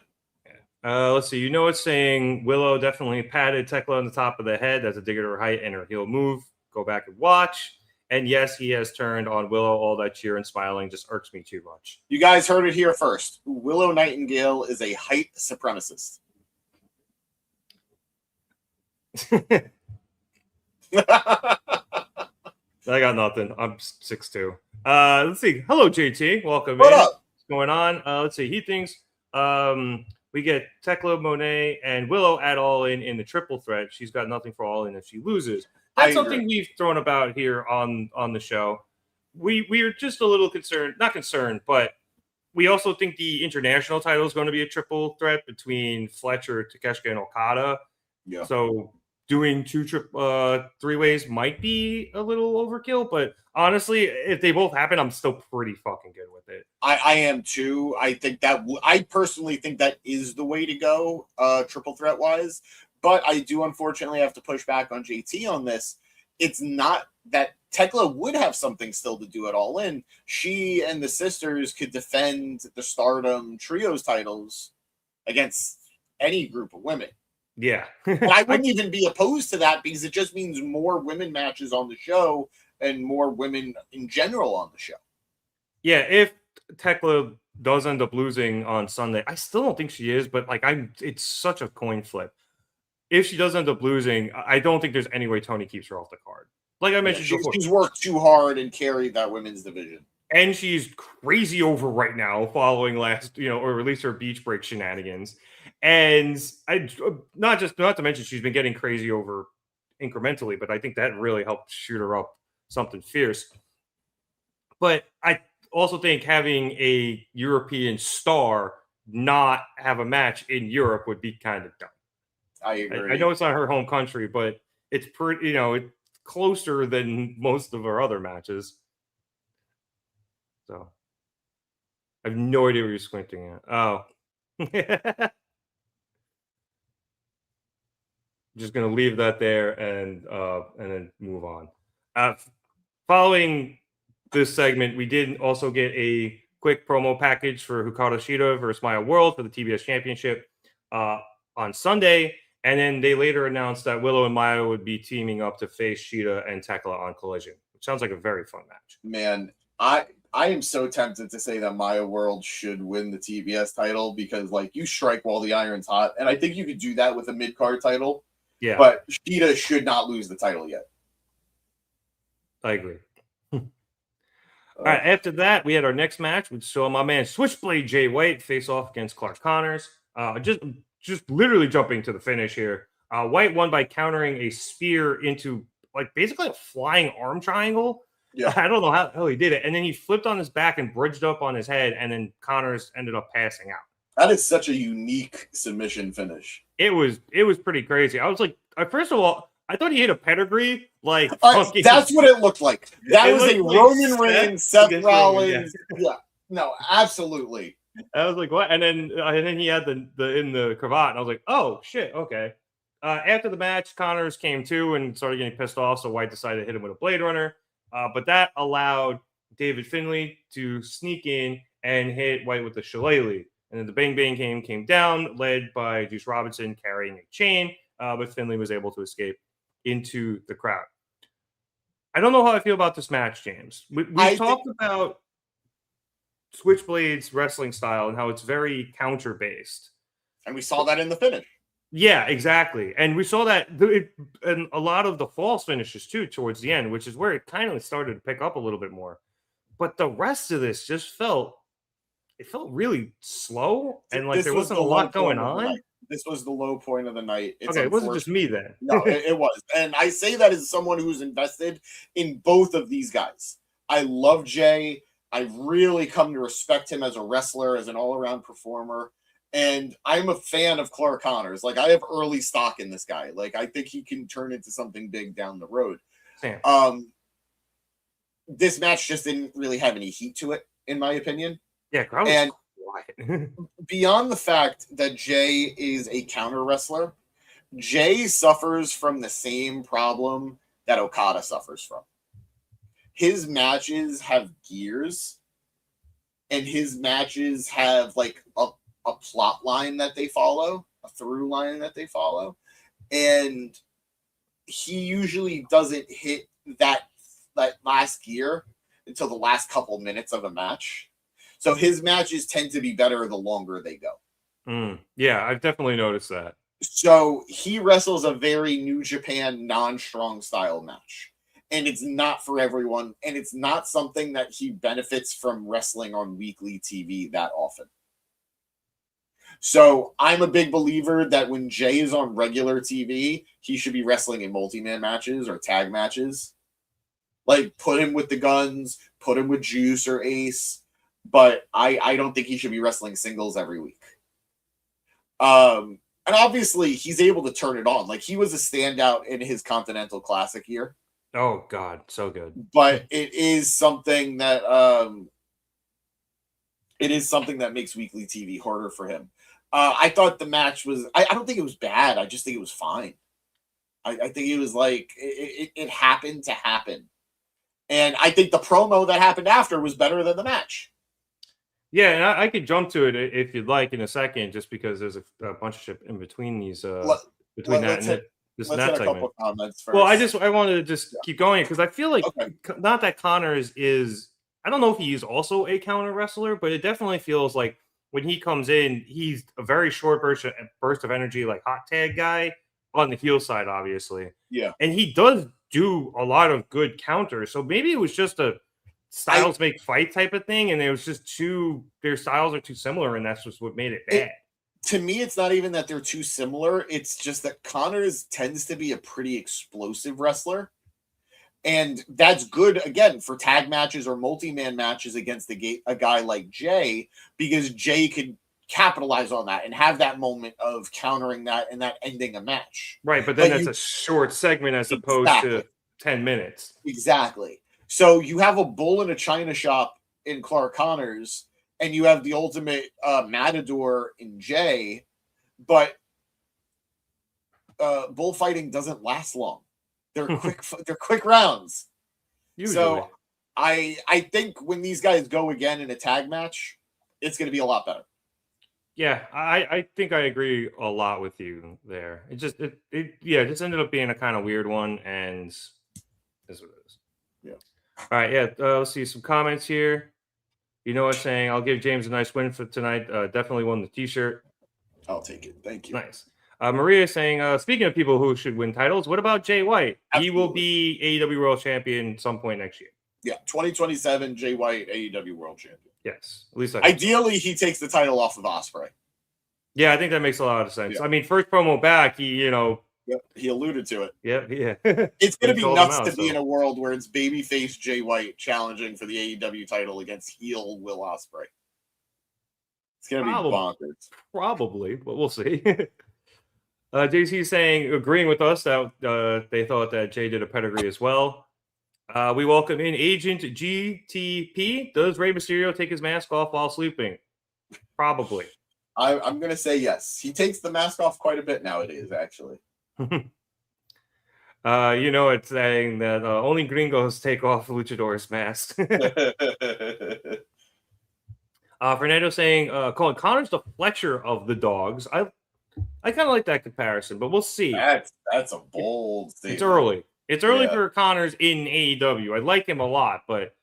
Let's see. It's saying Willow definitely patted Thekla on the top of the head. That's a dig at her height and her heel move. Go back and watch. And yes, he has turned on Willow. All that cheer and smiling just irks me too much. You guys heard it here first. Willow Nightingale is a height supremacist. I got nothing. I'm 6'2". Let's see. Hello, JT. Welcome. What in. up? What's going on? Let's see. He thinks we get Thekla, Monet, and Willow at Allin in the triple threat. She's got nothing for Allin if she loses. That's something we've thrown about here on the show. We are just a little concerned, not concerned, but we also think the international title is going to be a triple threat between Fletcher, Takeshita, and Okada. Yeah. So doing three ways might be a little overkill, but honestly, if they both happen, I'm still pretty fucking good with it. I am too. I think that I personally think that is the way to go, triple threat wise. But I do unfortunately have to push back on JT on this. It's not that Thekla would have something still to do at Allin. She and the sisters could defend the Stardom Trios titles against any group of women. Yeah. And I wouldn't even be opposed to that because it just means more women matches on the show and more women in general on the show. Yeah, if Thekla does end up losing on Sunday, I still don't think she is, but it's such a coin flip. If she does end up losing, I don't think there's any way Tony keeps her off the card. Like I mentioned before, she's worked too hard and carried that women's division. And she's crazy over right now following or at least her beach break shenanigans. And not to mention she's been getting crazy over incrementally, but I think that really helped shoot her up something fierce. But I also think having a European star not have a match in Europe would be kind of dumb. I agree. I know it's not her home country, but it's pretty, it's closer than most of our other matches. So I have no idea what you're squinting at. Oh. I'm just gonna leave that there and then move on. Following this segment, we did also get a quick promo package for Hikaru Shida versus Maya World for the TBS Championship on Sunday. And then they later announced that Willow and Maya would be teaming up to face Shida and Thekla on Collision, which sounds like a very fun match. Man, I am so tempted to say that Maya World should win the TBS title because, you strike while the iron's hot. And I think you could do that with a mid-card title. Yeah. But Shida should not lose the title yet. I agree. All right, after that, we had our next match. We saw my man Switchblade Jay White face off against Clark Connors. Just literally jumping to the finish here. White won by countering a spear into like basically a flying arm triangle. Yeah. I don't know how he did it. And then he flipped on his back and bridged up on his head, and then Connors ended up passing out. That is such a unique submission finish. It was pretty crazy. I was like, first of all, I thought he hit a pedigree. Like that's what it looked like. That was a like Roman Reigns, Seth Rollins. Yeah. Yeah, no, absolutely. I was like, what? And then he had the in the cravat, and I was like, oh shit, okay. After the match, Connors came to and started getting pissed off, so White decided to hit him with a Blade Runner. But that allowed David Finlay to sneak in and hit White with the Shillelagh. And then the Bang Bang came down, led by Juice Robinson carrying a chain, but Finlay was able to escape into the crowd. I don't know how I feel about this match, James. We talked about Switchblade's wrestling style and how it's very counter-based. And we saw that in the finish. Yeah, exactly. And we saw that in a lot of the false finishes, too, towards the end, which is where it kind of started to pick up a little bit more. But the rest of this just felt really slow, and like there wasn't a lot going on. This was the low point of the night. Okay, it wasn't just me then. No, it was. And I say that as someone who's invested in both of these guys. I love Jay. I've really come to respect him as a wrestler, as an all-around performer. And I'm a fan of Clark Connors. Like, I have early stock in this guy. Like, I think he can turn into something big down the road. Damn. This match just didn't really have any heat to it, in my opinion. Yeah, crowd was quiet. Beyond the fact that Jay is a counter wrestler, Jay suffers from the same problem that Okada suffers from. His matches have gears, and his matches have like a plot line that they follow, a through line that they follow, and he usually doesn't hit that last gear until the last couple minutes of a match. So his matches tend to be better the longer they go. Yeah, I've definitely noticed that. So he wrestles a very New Japan non-strong style match. And it's not for everyone. And it's not something that he benefits from wrestling on weekly TV that often. So I'm a big believer that when Jay is on regular TV, he should be wrestling in multi-man matches or tag matches. Like, put him with the Guns, put him with Juice or Ace. But I don't think he should be wrestling singles every week. And obviously, he's able to turn it on. Like, he was a standout in his Continental Classic year. Oh, God, so good. But it is something that makes weekly TV harder for him. I thought the match was... I don't think it was bad. I just think it was fine. I think it was like... It happened to happen. And I think the promo that happened after was better than the match. Yeah, and I could jump to it if you'd like in a second, just because there's a bunch of shit in between these this and that segment. Comments first. Well, I wanted to just keep going because I feel like not that Connors is. I don't know if he is also a counter wrestler, but it definitely feels like when he comes in, he's a very short burst of energy, like hot tag guy on the heel side, obviously. Yeah, and he does do a lot of good counters. So maybe it was just a styles make fight type of thing, and it was just their styles are too similar, and that's just what made it bad. To me, it's not even that they're too similar. It's just that Connors tends to be a pretty explosive wrestler, and that's good, again, for tag matches or multi-man matches against a guy like Jay, because Jay can capitalize on that and have that moment of countering that and that ending a match. Right, but then that's a short segment as opposed to 10 minutes. Exactly. So you have a bull in a china shop in Clark Connors, and you have the ultimate matador in Jay, but bullfighting doesn't last long. They're quick. They're quick rounds. Usually. So I think when these guys go again in a tag match, it's going to be a lot better. Yeah, I think I agree a lot with you there. It just ended up being a kind of weird one, and is what it is. Yeah. All right, yeah. Let's see some comments here. You know what I'm saying? I'll give James a nice win for tonight. Definitely won the T-shirt. I'll take it. Thank you. Nice. Maria is saying, speaking of people who should win titles, what about Jay White? Absolutely. He will be AEW World Champion some point next year. Yeah, 2027, Jay White, AEW World Champion. Yes, at least Ideally, he takes the title off of Ospreay. Yeah, I think that makes a lot of sense. Yeah. I mean, first promo back, he alluded to it. Yeah. It's going to be nuts to be in a world where it's babyface Jay White challenging for the AEW title against heel Will Ospreay. It's going to be bonkers. Probably, but we'll see. JC saying, agreeing with us that they thought that Jay did a pedigree as well. We welcome in Agent GTP. Does Rey Mysterio take his mask off while sleeping? Probably. I'm going to say yes. He takes the mask off quite a bit nowadays, actually. It's saying that only gringos take off luchador's mask. Fernando saying, calling Connor's the Fletcher of the dogs. I kind of like that comparison, but we'll see. That's a bold statement. It's early. It's early for Connors in AEW. I like him a lot, but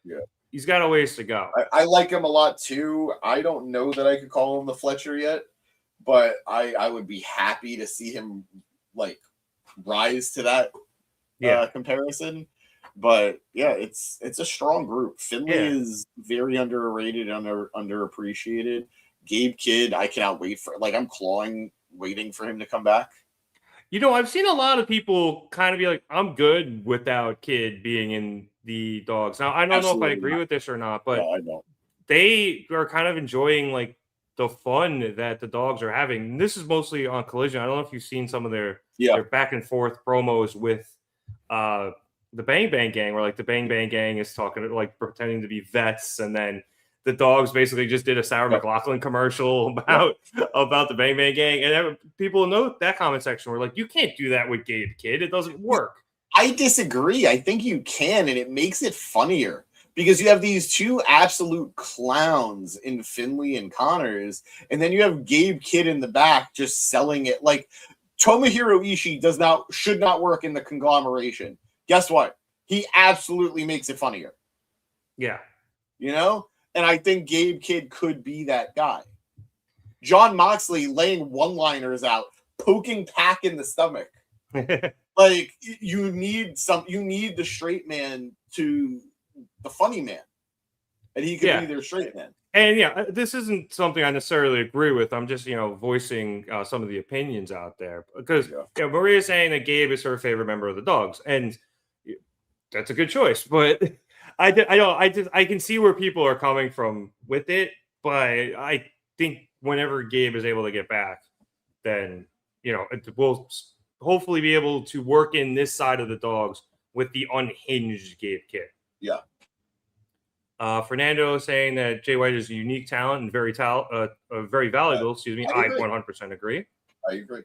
he's got a ways to go. I like him a lot too. I don't know that I could call him the Fletcher yet, but I would be happy to see him like rise to that comparison. But yeah, it's a strong group. Finley is very underrated, underappreciated. Gabe Kidd, I cannot wait for. Like, I'm clawing, waiting for him to come back. I've seen a lot of people kind of be like, I'm good without Kidd being in the dogs. Now, I don't know if I agree with this or not, but I don't. They are kind of enjoying like the fun that the dogs are having. And this is mostly on Collision. I don't know if you've seen some of their back and forth promos with the Bang Bang Gang, where like the Bang Bang Gang is talking like pretending to be vets, and then the dogs basically just did a Sarah McLachlan commercial about the Bang Bang Gang, and people know that comment section were like, you can't do that with Gabe Kidd. It doesn't work. I disagree. I think you can, and it makes it funnier because you have these two absolute clowns in Finley and Connors, and then you have Gabe Kidd in the back just selling it. Like, Tomohiro Ishii should not work in the conglomeration. Guess what? He absolutely makes it funnier. Yeah. And I think Gabe Kidd could be that guy. John Moxley laying one-liners out, poking Pac in the stomach. Like, you need the straight man to the funny man. And he could be their straight man. And this isn't something I necessarily agree with. I'm just, voicing some of the opinions out there. Because Maria's saying that Gabe is her favorite member of the dogs. And that's a good choice. But I can see where people are coming from with it, but I think whenever Gabe is able to get back, then we'll hopefully be able to work in this side of the dogs with the unhinged Gabe Kidd. Yeah. Fernando saying that Jay White is a unique talent and very valuable. Excuse me. I 100% agree. I agree.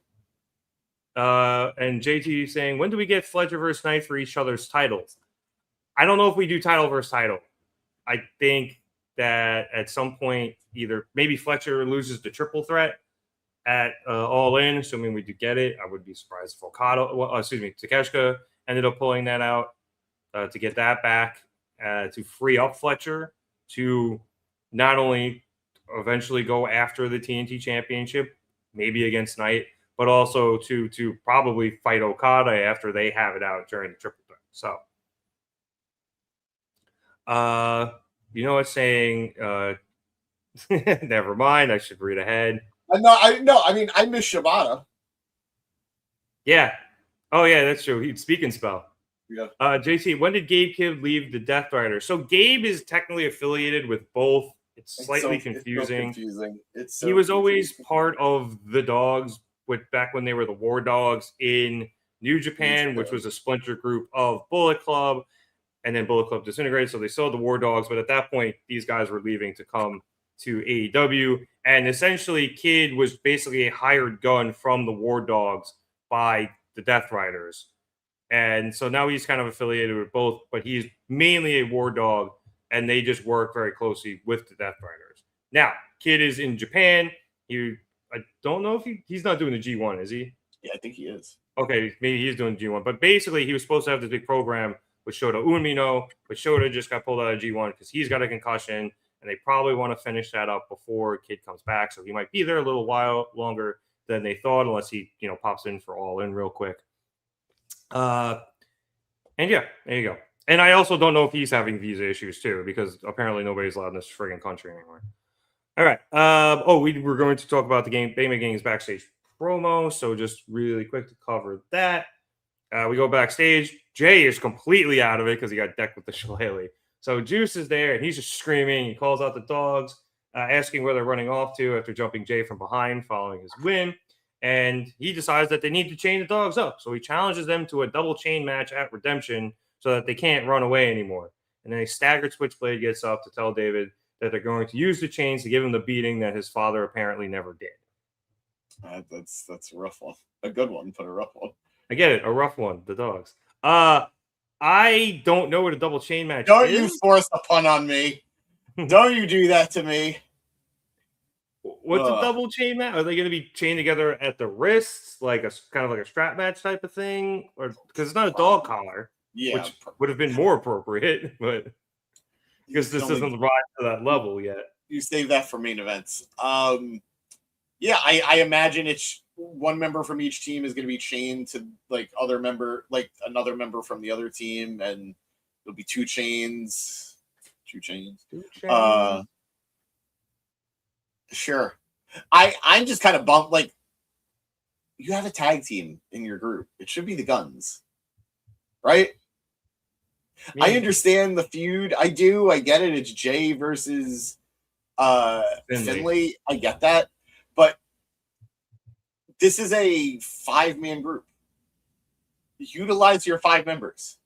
And JT saying, when do we get Fletcher versus Knight for each other's titles? I don't know if we do title versus title. I think that at some point, either maybe Fletcher loses the triple threat at All In, assuming we do get it. I would be surprised if Takeshita ended up pulling that out to get that back, to free up Fletcher to not only eventually go after the TNT Championship, maybe against Knight, but also to probably fight Okada after they have it out during the triple threat. So, it's saying, never mind. I should read ahead. I miss Shibata. Yeah. Oh yeah, that's true. He'd speak and spell. Yeah. JC, when did Gabe Kidd leave the Death Rider? So Gabe is technically affiliated with both. It's slightly confusing. He was always part of the Dogs, back when they were the War Dogs in New Japan, which was a splinter group of Bullet Club, and then Bullet Club disintegrated, so they sold the War Dogs. But at that point, these guys were leaving to come to AEW, and essentially, Kidd was basically a hired gun from the War Dogs by the Death Riders. And so now he's kind of affiliated with both, but he's mainly a War Dog, and they just work very closely with the Death Riders. Now, Kidd is in Japan. I don't know if he's not doing the G1, is he? Yeah, I think he is. Okay, maybe he's doing G1. But basically, he was supposed to have this big program with Shota Umino, but Shota just got pulled out of G1 because he's got a concussion, and they probably want to finish that up before Kidd comes back. So he might be there a little while longer than they thought, unless he, pops in for All In real quick. And yeah, there you go. And I also don't know if he's having visa issues too, because apparently nobody's allowed in this friggin' country anymore. All right. We were going to talk about the Bayne Gang's backstage promo, so just really quick to cover that. We go backstage. Jay is completely out of it because he got decked with the shillelagh. So Juice is there, and he's just screaming. He calls out the dogs, asking where they're running off to after jumping Jay from behind following his win. And he decides that they need to chain the dogs up. So he challenges them to a double chain match at Redemption so that they can't run away anymore. And then a staggered Switchblade gets up to tell David that they're going to use the chains to give him the beating that his father apparently never did. That's a rough one. A good one, but a rough one. I get it. A rough one. The dogs. I don't know what a double chain match Don't is. you force a pun on me. Don't you do that to me. What's a double chain match? Are they going to be chained together at the wrists, like a kind of like a strap match type of thing, or because it's not a dog collar, which would have been more appropriate, but because this doesn't rise to that level yet. You save that for main events. Yeah, I imagine it's one member from each team is going to be chained to another member from the other team, and there'll be two chains. Sure. I'm just kind of bummed. You have a tag team in your group. It should be the Guns, right? Yeah. I understand the feud. I do. I get it. It's Jay versus Finlay. I get that. But this is a 5-man group. Utilize your 5 members.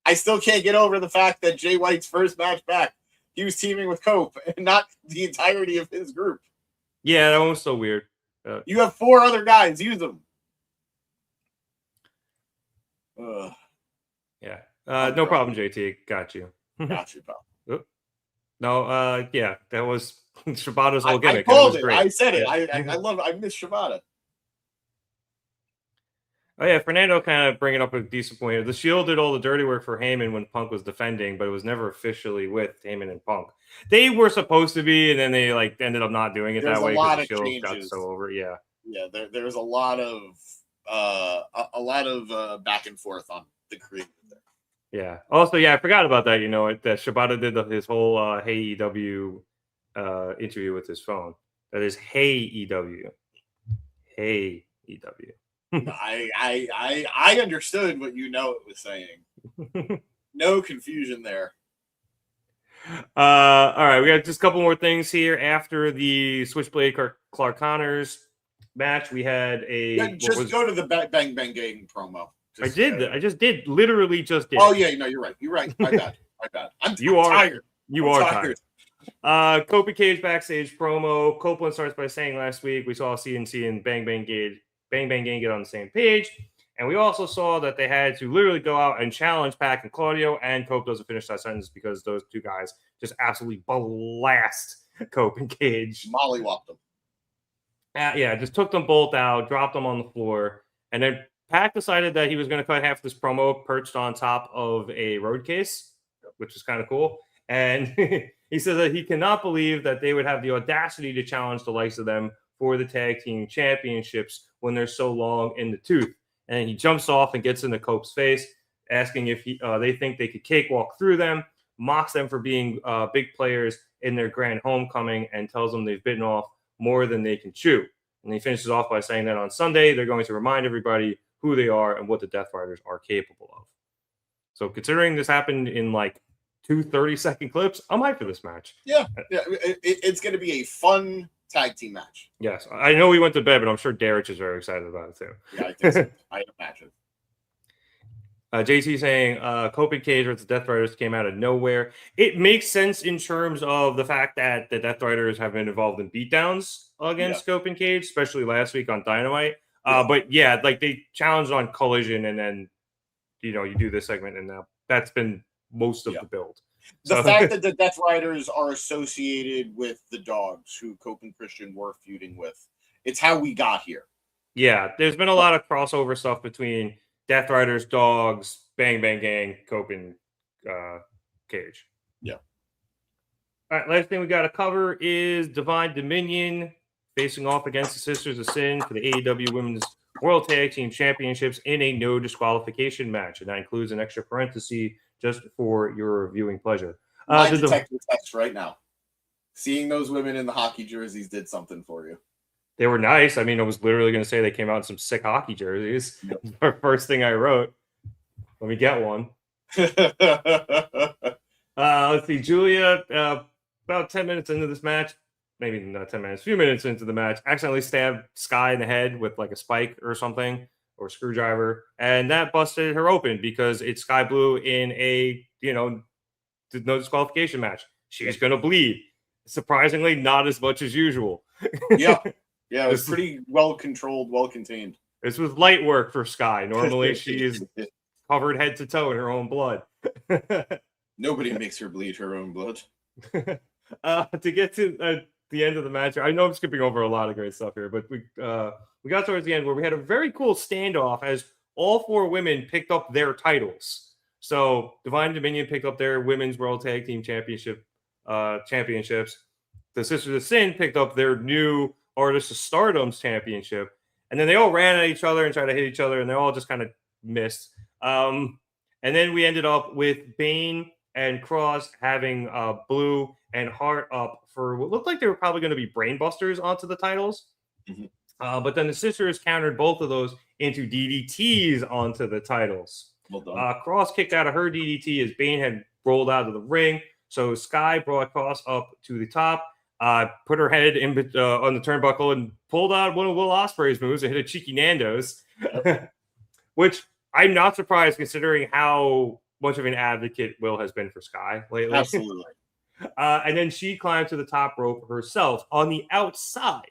I still can't get over the fact that Jay White's first match back, he was teaming with Cope and not the entirety of his group. Yeah, that one was so weird. You have 4 other guys. Use them. Yeah. No problem, JT. Got you. Got you, pal. No, yeah, that was Shibata's whole gimmick. I called it. I said it. I miss Shibata. Oh, yeah, Fernando kind of bringing up a decent point here. The Shield did all the dirty work for Heyman when Punk was defending, but it was never officially with Heyman and Punk. They were supposed to be, and then they ended up not doing it that way because the Shield got so over. Yeah, yeah. There's a lot of back and forth on the creative there. Yeah. Also, yeah, I forgot about that. That Shibata did his whole Hey EW interview with his phone. That is Hey EW. Hey EW. I understood what it was saying. No confusion there. All right, we got just a couple more things here. After the Switchblade Clark Connors match, we had go to the Bang Bang Gang promo. I did. Literally just did. Oh yeah, no, you're right. My bad. I'm tired. You are tired. Cope and Cage backstage promo. Copeland starts by saying last week we saw CNC and Bang Bang Gang get on the same page. And we also saw that they had to literally go out and challenge Pac and Claudio, and Cope doesn't finish that sentence because those two guys just absolutely blast Cope and Cage. Mollywopped them. Yeah, just took them both out, dropped them on the floor, and then Pac decided that he was going to cut half this promo perched on top of a road case, which is kind of cool. And he says that he cannot believe that they would have the audacity to challenge the likes of them for the tag team championships when they're so long in the tooth. And he jumps off and gets into Cope's face, asking if they think they could cakewalk through them, mocks them for being big players in their grand homecoming, and tells them they've bitten off more than they can chew. And he finishes off by saying that on Sunday, they're going to remind everybody who they are and what the Death Riders are capable of. So considering this happened in 2 30-second clips, I'm hyped for this match. Yeah. It's going to be a fun tag team match. Yes. I know we went to bed, but I'm sure Derek is very excited about it too. Yeah, I think so. I imagine. JT saying Cope and Cage versus the Death Riders came out of nowhere. It makes sense in terms of the fact that the Death Riders have been involved in beatdowns against Cope and Cage, especially last week on Dynamite. But yeah, they challenged on Collision, and then you do this segment, and now that's been most of the build. The fact that the Death Riders are associated with the Dogs, who Cope and Christian were feuding with, it's how we got here. Yeah, there's been a lot of crossover stuff between Death Riders, Dogs, Bang Bang Gang, Cope and Cage. Yeah. All right, last thing we got to cover is Divine Dominion facing off against the Sisters of Sin for the AEW Women's World Tag Team Championships in a no disqualification match. And that includes an extra parenthesis just for your viewing pleasure. My detective text right now. Seeing those women in the hockey jerseys did something for you. They were nice. I mean, I was literally going to say they came out in some sick hockey jerseys. Yep. First thing I wrote. Let me get one. Let's see. Julia, about 10 minutes into this match, maybe not 10 minutes, a few minutes into the match, accidentally stabbed Skye in the head with like a spike or something, or a screwdriver. And that busted her open because it's Skye Blue in a, no disqualification match. She's going to bleed. Surprisingly, not as much as usual. Yeah. Yeah, it was pretty well controlled, well contained. This was light work for Skye. Normally, she is covered head to toe in her own blood. Nobody makes her bleed her own blood. To get to the end of the match, I know I'm skipping over a lot of great stuff here, but we got towards the end where we had a very cool standoff as all 4 women picked up their titles. So Divine Dominion picked up their Women's World Tag Team Championships. The Sisters of Sin picked up their new Artists of Stardom's championship, and then they all ran at each other and tried to hit each other, and they all just kind of missed. And then we ended up with Bayne and Kross having Blue and Hart up for what looked like they were probably going to be brainbusters onto the titles. Mm-hmm. But then the Sisters countered both of those into DDTs onto the titles. Well done. Kross kicked out of her DDT as Bayne had rolled out of the ring. So Skye brought Kross up to the top, put her head in on the turnbuckle and pulled out one of Will Ospreay's moves and hit a cheeky Nando's, which I'm not surprised considering how much of an advocate Will has been for Skye lately. Absolutely. And then she climbed to the top rope herself on the outside,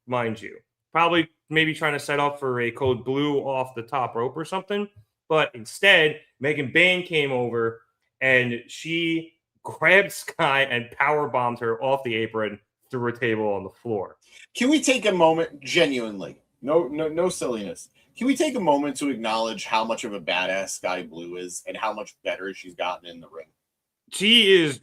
mind you. Probably maybe trying to set up for a code blue off the top rope or something. But instead, Megan Bayne came over and she grabbed Skye and power bombed her off the apron through a table on the floor. Can we take a moment, genuinely, no silliness, can we take a moment to acknowledge how much of a badass Skye Blue is and how much better she's gotten in the ring? She is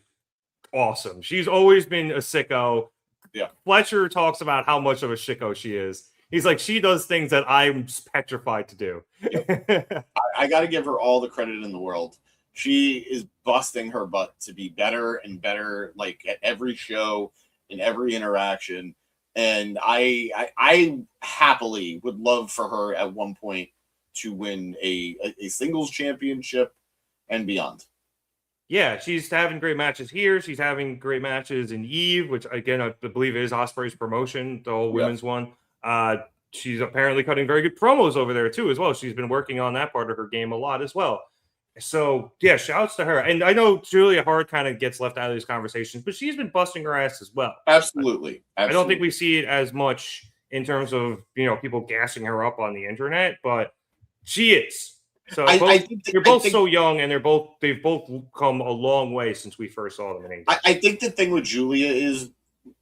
awesome. She's always been a sicko. Yeah. Fletcher talks about how much of a sicko she is. He's like, she does things that I'm petrified to do. Yep. I got to give her all the credit in the world. She is busting her butt to be better and better, like at every show, in every interaction. And I happily would love for her at one point to win a singles championship and beyond. Yeah, she's having great matches here. She's having great matches in Eve, which again I believe is Ospreay's promotion, the whole women's one. She's apparently cutting very good promos over there too, as well. She's been working on that part of her game a lot as well. So yeah, shouts to her. And I know Julia Hart kind of gets left out of these conversations, but she's been busting her ass as well. Absolutely. I don't think we see it as much in terms of people gassing her up on the internet, but she is. So I think they're both so young, and they've both come a long way since we first saw them in AEW. I think the thing with Julia is,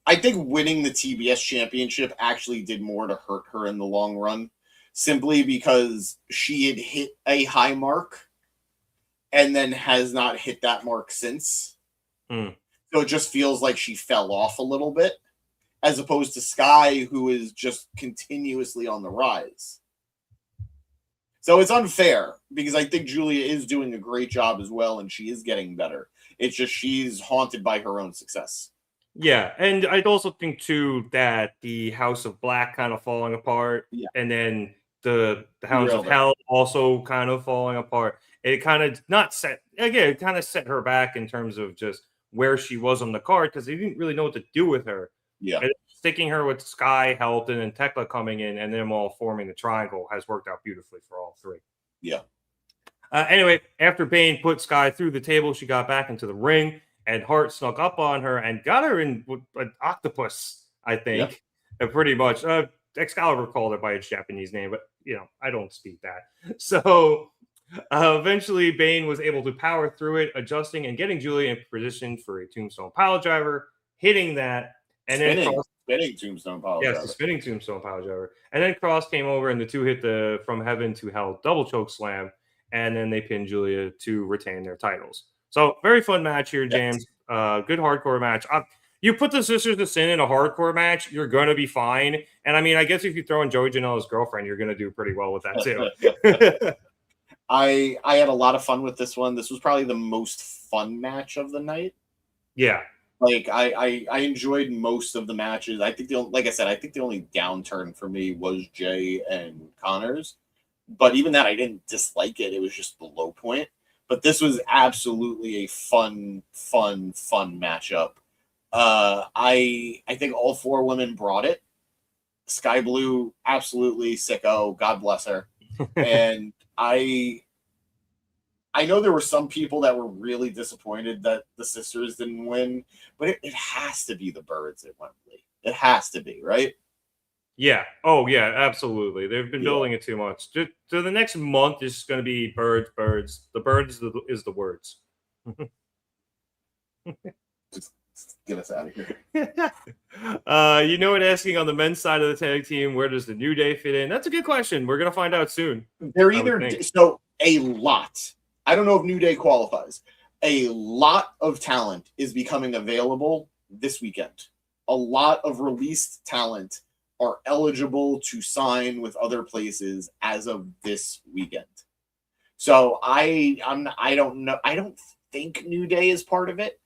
I think winning the TBS championship actually did more to hurt her in the long run, simply because she had hit a high mark and then has not hit that mark since. So it just feels like she fell off a little bit, as opposed to Skye, who is just continuously on the rise. So it's unfair because I think Julia is doing a great job as well, and she is getting better. It's just she's haunted by her own success. Yeah, and I'd also think too that the House of Black kind of falling apart, and then the Hounds of Hell also kind of falling apart. It kind of it kind of set her back in terms of just where she was on the card because they didn't really know what to do with her. Yeah. And sticking her with Skye helped, and then Thekla coming in and them all forming the triangle has worked out beautifully for all three. Yeah. Anyway, after Bayne put Skye through the table, she got back into the ring, and Hart snuck up on her and got her in an octopus, I think, pretty much. Excalibur called it by its Japanese name, but, I don't speak that. So eventually, Bayne was able to power through it, adjusting and getting Julia in position for a tombstone piledriver, hitting that. And spinning tombstone pile driver. Yes, the spinning tombstone pile driver. And then Kross came over and the two hit the From Heaven to Hell double choke slam. And then they pinned Julia to retain their titles. So very fun match here, James. Good hardcore match. You put the Sisters of Sin in a hardcore match, you're going to be fine. And I mean, I guess if you throw in Joey Janela's girlfriend, you're going to do pretty well with that too. I had a lot of fun with this one. This was probably the most fun match of the night. Yeah. Like I enjoyed most of the matches. I think like I said, I think the only downturn for me was Jay and Connors. But even that, I didn't dislike it. It was just the low point. But this was absolutely a fun matchup. I think all 4 women brought it. Sky Blue, absolutely sicko. God bless her. And I know there were some people that were really disappointed that the sisters didn't win, but it has to be the Birds at Wembley. It has to be, right? Yeah. Oh, yeah, absolutely. They've been building it too much. So the next month is going to be Birds. The Birds is the words. Just get us out of here. Asking on the men's side of the tag team, where does the New Day fit in? That's a good question. We're going to find out soon. They're either so a lot. I don't know if New Day qualifies. A lot of talent is becoming available this weekend. A lot of released talent are eligible to sign with other places as of this weekend. So I don't know. I don't think New Day is part of it.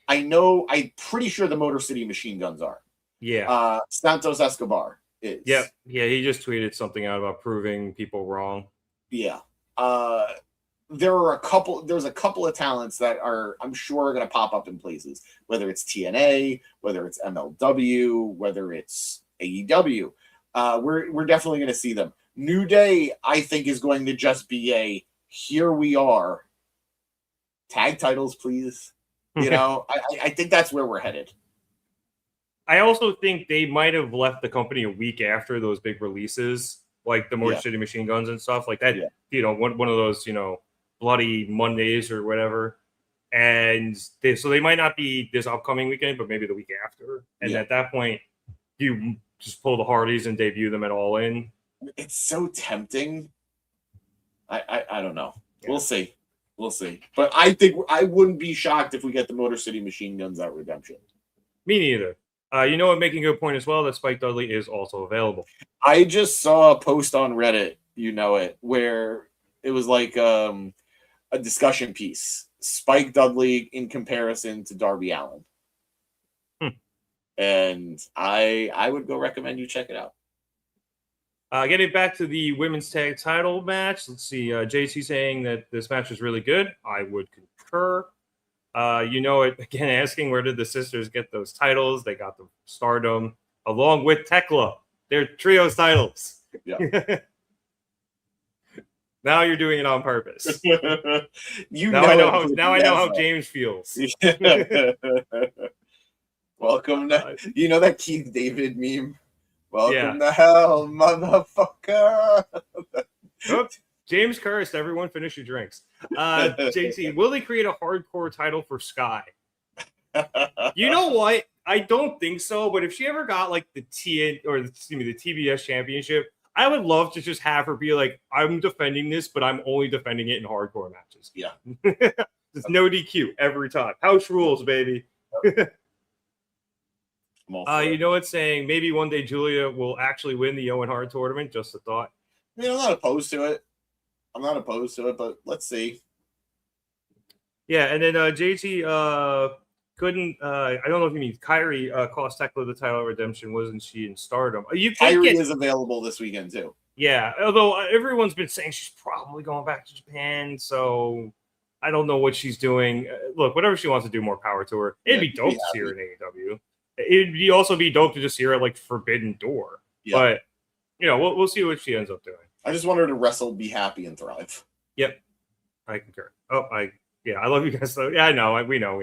I'm pretty sure the Motor City Machine Guns are. Yeah. Santos Escobar is. Yeah. Yeah. He just tweeted something out about proving people wrong. Yeah. There's a couple of talents that I'm sure are going to pop up in places, whether it's TNA, whether it's MLW, whether it's AEW. We're definitely going to see them. New Day, I think, is going to just be here we are. Tag titles, please. I think that's where we're headed. I also think they might have left the company a week after those big releases, like the Motor City Machine Guns and stuff like that. Yeah. One of those, Bloody Mondays or whatever. And so they might not be this upcoming weekend, but maybe the week after. And at that point, you just pull the Hardys and debut them at All In. It's so tempting. I don't know. Yeah. We'll see. But I think I wouldn't be shocked if we get the Motor City Machine Guns at Redemption. Me neither. Making a good point as well that Spike Dudley is also available. I just saw a post on Reddit, where it was like a discussion piece. Spike Dudley in comparison to Darby Allin. And I would go recommend you check it out. Getting back to the women's tag title match, let's see. JC saying that this match was really good. I would concur. Again, asking where did the sisters get those titles? They got the Stardom along with Thekla. They're trios titles. Yeah. Now you're doing it on purpose. I know how James feels. Welcome to that Keith David meme. Welcome to hell, motherfucker. James cursed. Everyone finish your drinks. JT, will they create a hardcore title for Skye? You know what? I don't think so. But if she ever got like the TBS championship, I would love to just have her be like, I'm defending this, but I'm only defending it in hardcore matches. Yeah. There's no DQ every time. House rules, baby. It's saying maybe one day Julia will actually win the Owen Hart tournament. Just a thought. I mean, I'm not opposed to it, but let's see. Yeah, and then JT couldn't. I don't know if you mean Kyrie cost Thekla the title at Redemption. Wasn't she in Stardom? Kyrie is available this weekend too. Yeah, although everyone's been saying she's probably going back to Japan, so I don't know what she's doing. Look, whatever she wants to do, more power to her. It'd be dope to see her in AEW. It'd also be dope to just see her at like Forbidden Door. Yeah. But we'll see what she ends up doing. I just want her to wrestle, be happy, and thrive. Yep, I concur. I love you guys. Yeah, I know. We know.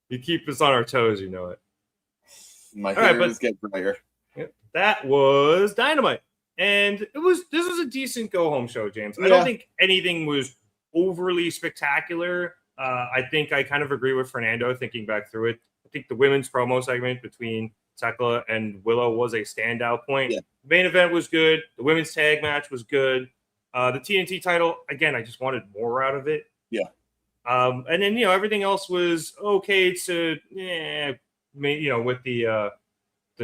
You keep us on our toes, you know it. My hair get drier. That was Dynamite, and this was a decent go home show, James. I don't think anything was overly spectacular. I think I kind of agree with Fernando thinking back through it. I think the women's promo segment between Thekla and Willow was a standout point. Yeah. The main event was good. The women's tag match was good. The TNT title, again, I just wanted more out of it. Yeah. And then everything else was okay to with the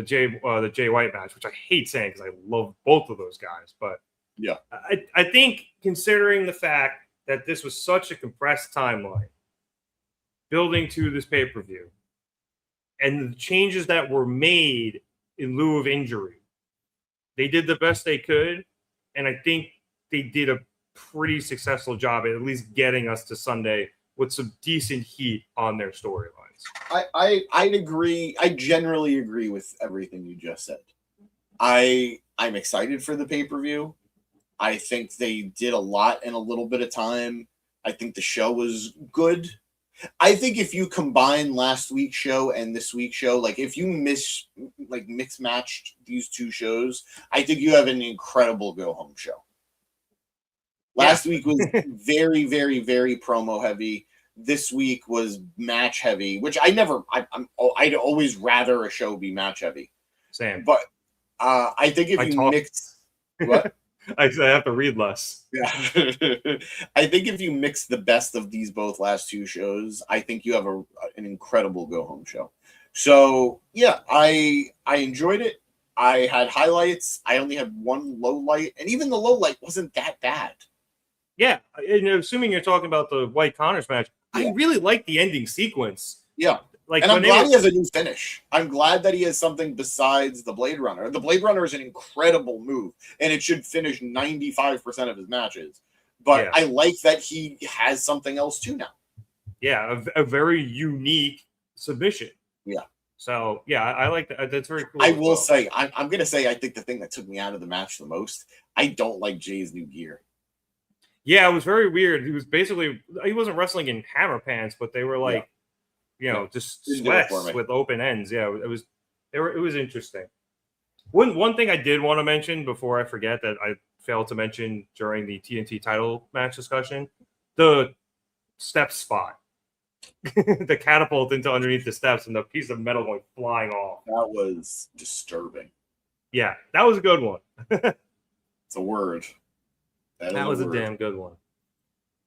Jay White match, which I hate saying because I love both of those guys, but yeah, I think considering the fact that this was such a compressed timeline building to this pay-per-view and the changes that were made in lieu of injury, they did the best they could, and I think they did a pretty successful job at least getting us to Sunday with some decent heat on their storylines. I'd agree. I generally agree with everything you just said. I'm excited for the pay-per-view. I think they did a lot in a little bit of time. I think the show was good. I think if you combine last week's show and this week's show, like if you mix matched these two shows, I think you have an incredible go-home show. Last week was very, very, very promo heavy. This week was match heavy, which I'd always rather a show be match heavy. Same. But I think if you mix what? I have to read less. Yeah. I think if you mix the best of these both last two shows, I think you have an incredible go-home show. So, yeah, I enjoyed it. I had highlights. I only had one low light, and even the low light wasn't that bad. Yeah, and assuming you're talking about the White Connors match, I really like the ending sequence. Yeah. And I'm glad he has a new finish. I'm glad that he has something besides the Blade Runner. The Blade Runner is an incredible move, and it should finish 95% of his matches. But I like that he has something else too now. Yeah, a very unique submission. Yeah. So, yeah, I like that. That's very cool. I will say, I'm going to say, I think the thing that took me out of the match the most, I don't like Jay's new gear. Yeah, it was very weird. He wasn't wrestling in hammer pants, but they were like, just sweats with open ends. Yeah, it was interesting. One thing I did want to mention before I forget that I failed to mention during the TNT title match discussion, the step spot. The catapult into underneath the steps and the piece of metal going flying off. That was disturbing. Yeah, that was a good one. It's a word. That was a damn good one.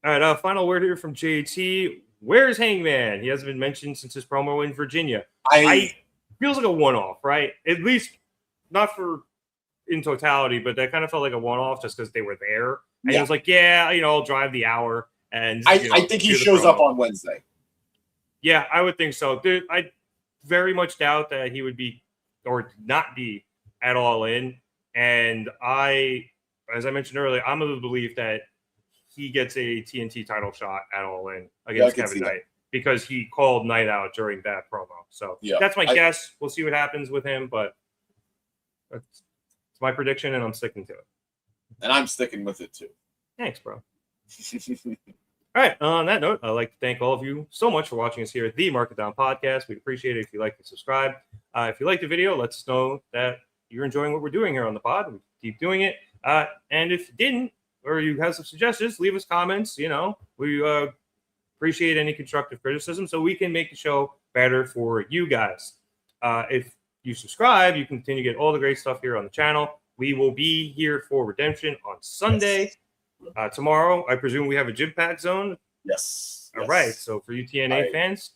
All right, final word here from JT. Where's Hangman? He hasn't been mentioned since his promo in Virginia. I feels like a one-off, right? At least not for in totality, but that kind of felt like a one-off just because they were there. And he was like, I'll drive the hour. And I think he shows up on Wednesday. Yeah, I would think so. I very much doubt that he would be or not be at All In. And as I mentioned earlier, I'm of the belief that he gets a TNT title shot at All In against Kevin Knight because he called Knight out during that promo. So that's my guess. We'll see what happens with him, but it's my prediction, and I'm sticking to it. And I'm sticking with it, too. Thanks, bro. All right, on that note, I'd like to thank all of you so much for watching us here at the Mark It Down Podcast. We'd appreciate it if you like and subscribe. If you like the video, let us know that you're enjoying what we're doing here on the pod. We keep doing it. And if you didn't, or you have some suggestions, leave us comments. We appreciate any constructive criticism so we can make the show better for you guys. If you subscribe, you continue to get all the great stuff here on the channel. We will be here for Redemption on Sunday. Tomorrow, I presume we have a gym pack zone. Yes. All right. So for you TNA fans,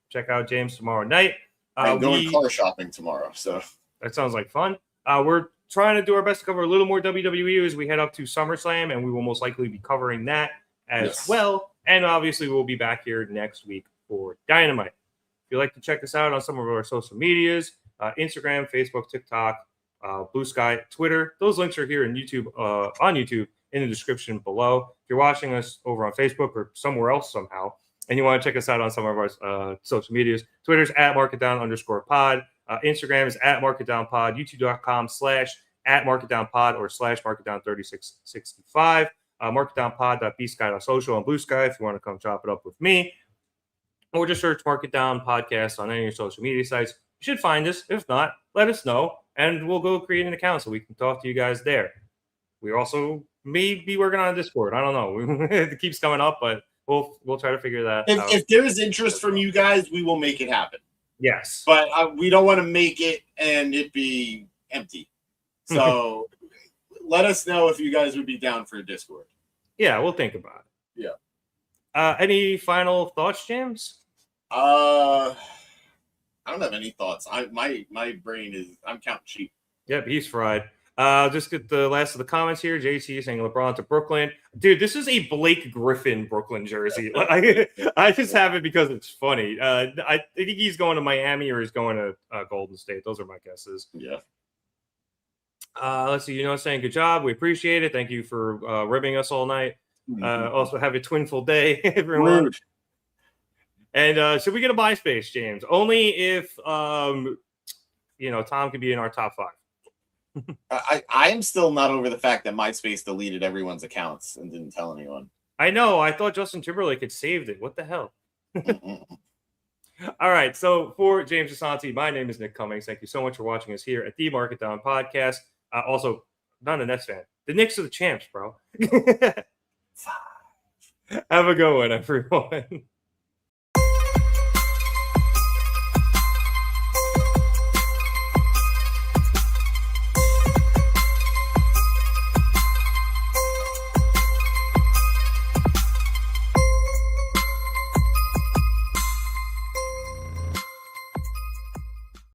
check out James tomorrow night. I'm going car shopping tomorrow. So that sounds like fun. We're trying to do our best to cover a little more WWE as we head up to SummerSlam, and we will most likely be covering that as well. And obviously, we'll be back here next week for Dynamite. If you'd like to check us out on some of our social medias, Instagram, Facebook, TikTok, Blue Sky, Twitter, those links are here in YouTube, on YouTube in the description below. If you're watching us over on Facebook or somewhere else somehow, and you want to check us out on some of our social medias, Twitter's @markitdown_pod. Instagram is @markitdownpod, youtube.com/@markitdownpod or /markitdown3665. Markitdownpod.bsky.social on Blue Sky if you want to come chop it up with me. Or just search Mark It Down Podcast on any of your social media sites. You should find us. If not, let us know, and we'll go create an account so we can talk to you guys there. We also may be working on a Discord. I don't know. It keeps coming up, but we'll try to figure that out. If there is interest from you guys, we will make it happen. Yes. But we don't want to make it and it be empty. So let us know if you guys would be down for a Discord. Yeah, we'll think about it. Yeah. Any final thoughts, James? I don't have any thoughts. My brain is, I'm counting sheep. Yep, he's fried. Just get the last of the comments here. JC saying LeBron to Brooklyn. Dude, this is a Blake Griffin Brooklyn jersey. I just have it because it's funny. I think he's going to Miami or he's going to Golden State. Those are my guesses. Yeah. Let's see. Saying good job. We appreciate it. Thank you for ribbing us all night. Also, have a twinful day, everyone. Rude. And should we get a MySpace, James? Only if Tom can be in our top 5. I am still not over the fact that MySpace deleted everyone's accounts and didn't tell anyone. I know. I thought Justin Timberlake had saved it. What the hell? All right. So for James Asante, my name is Nick Cummings. Thank you so much for watching us here at the Market Down Podcast. Also, not a Nets fan. The Knicks are the champs, bro. Have a good one, everyone.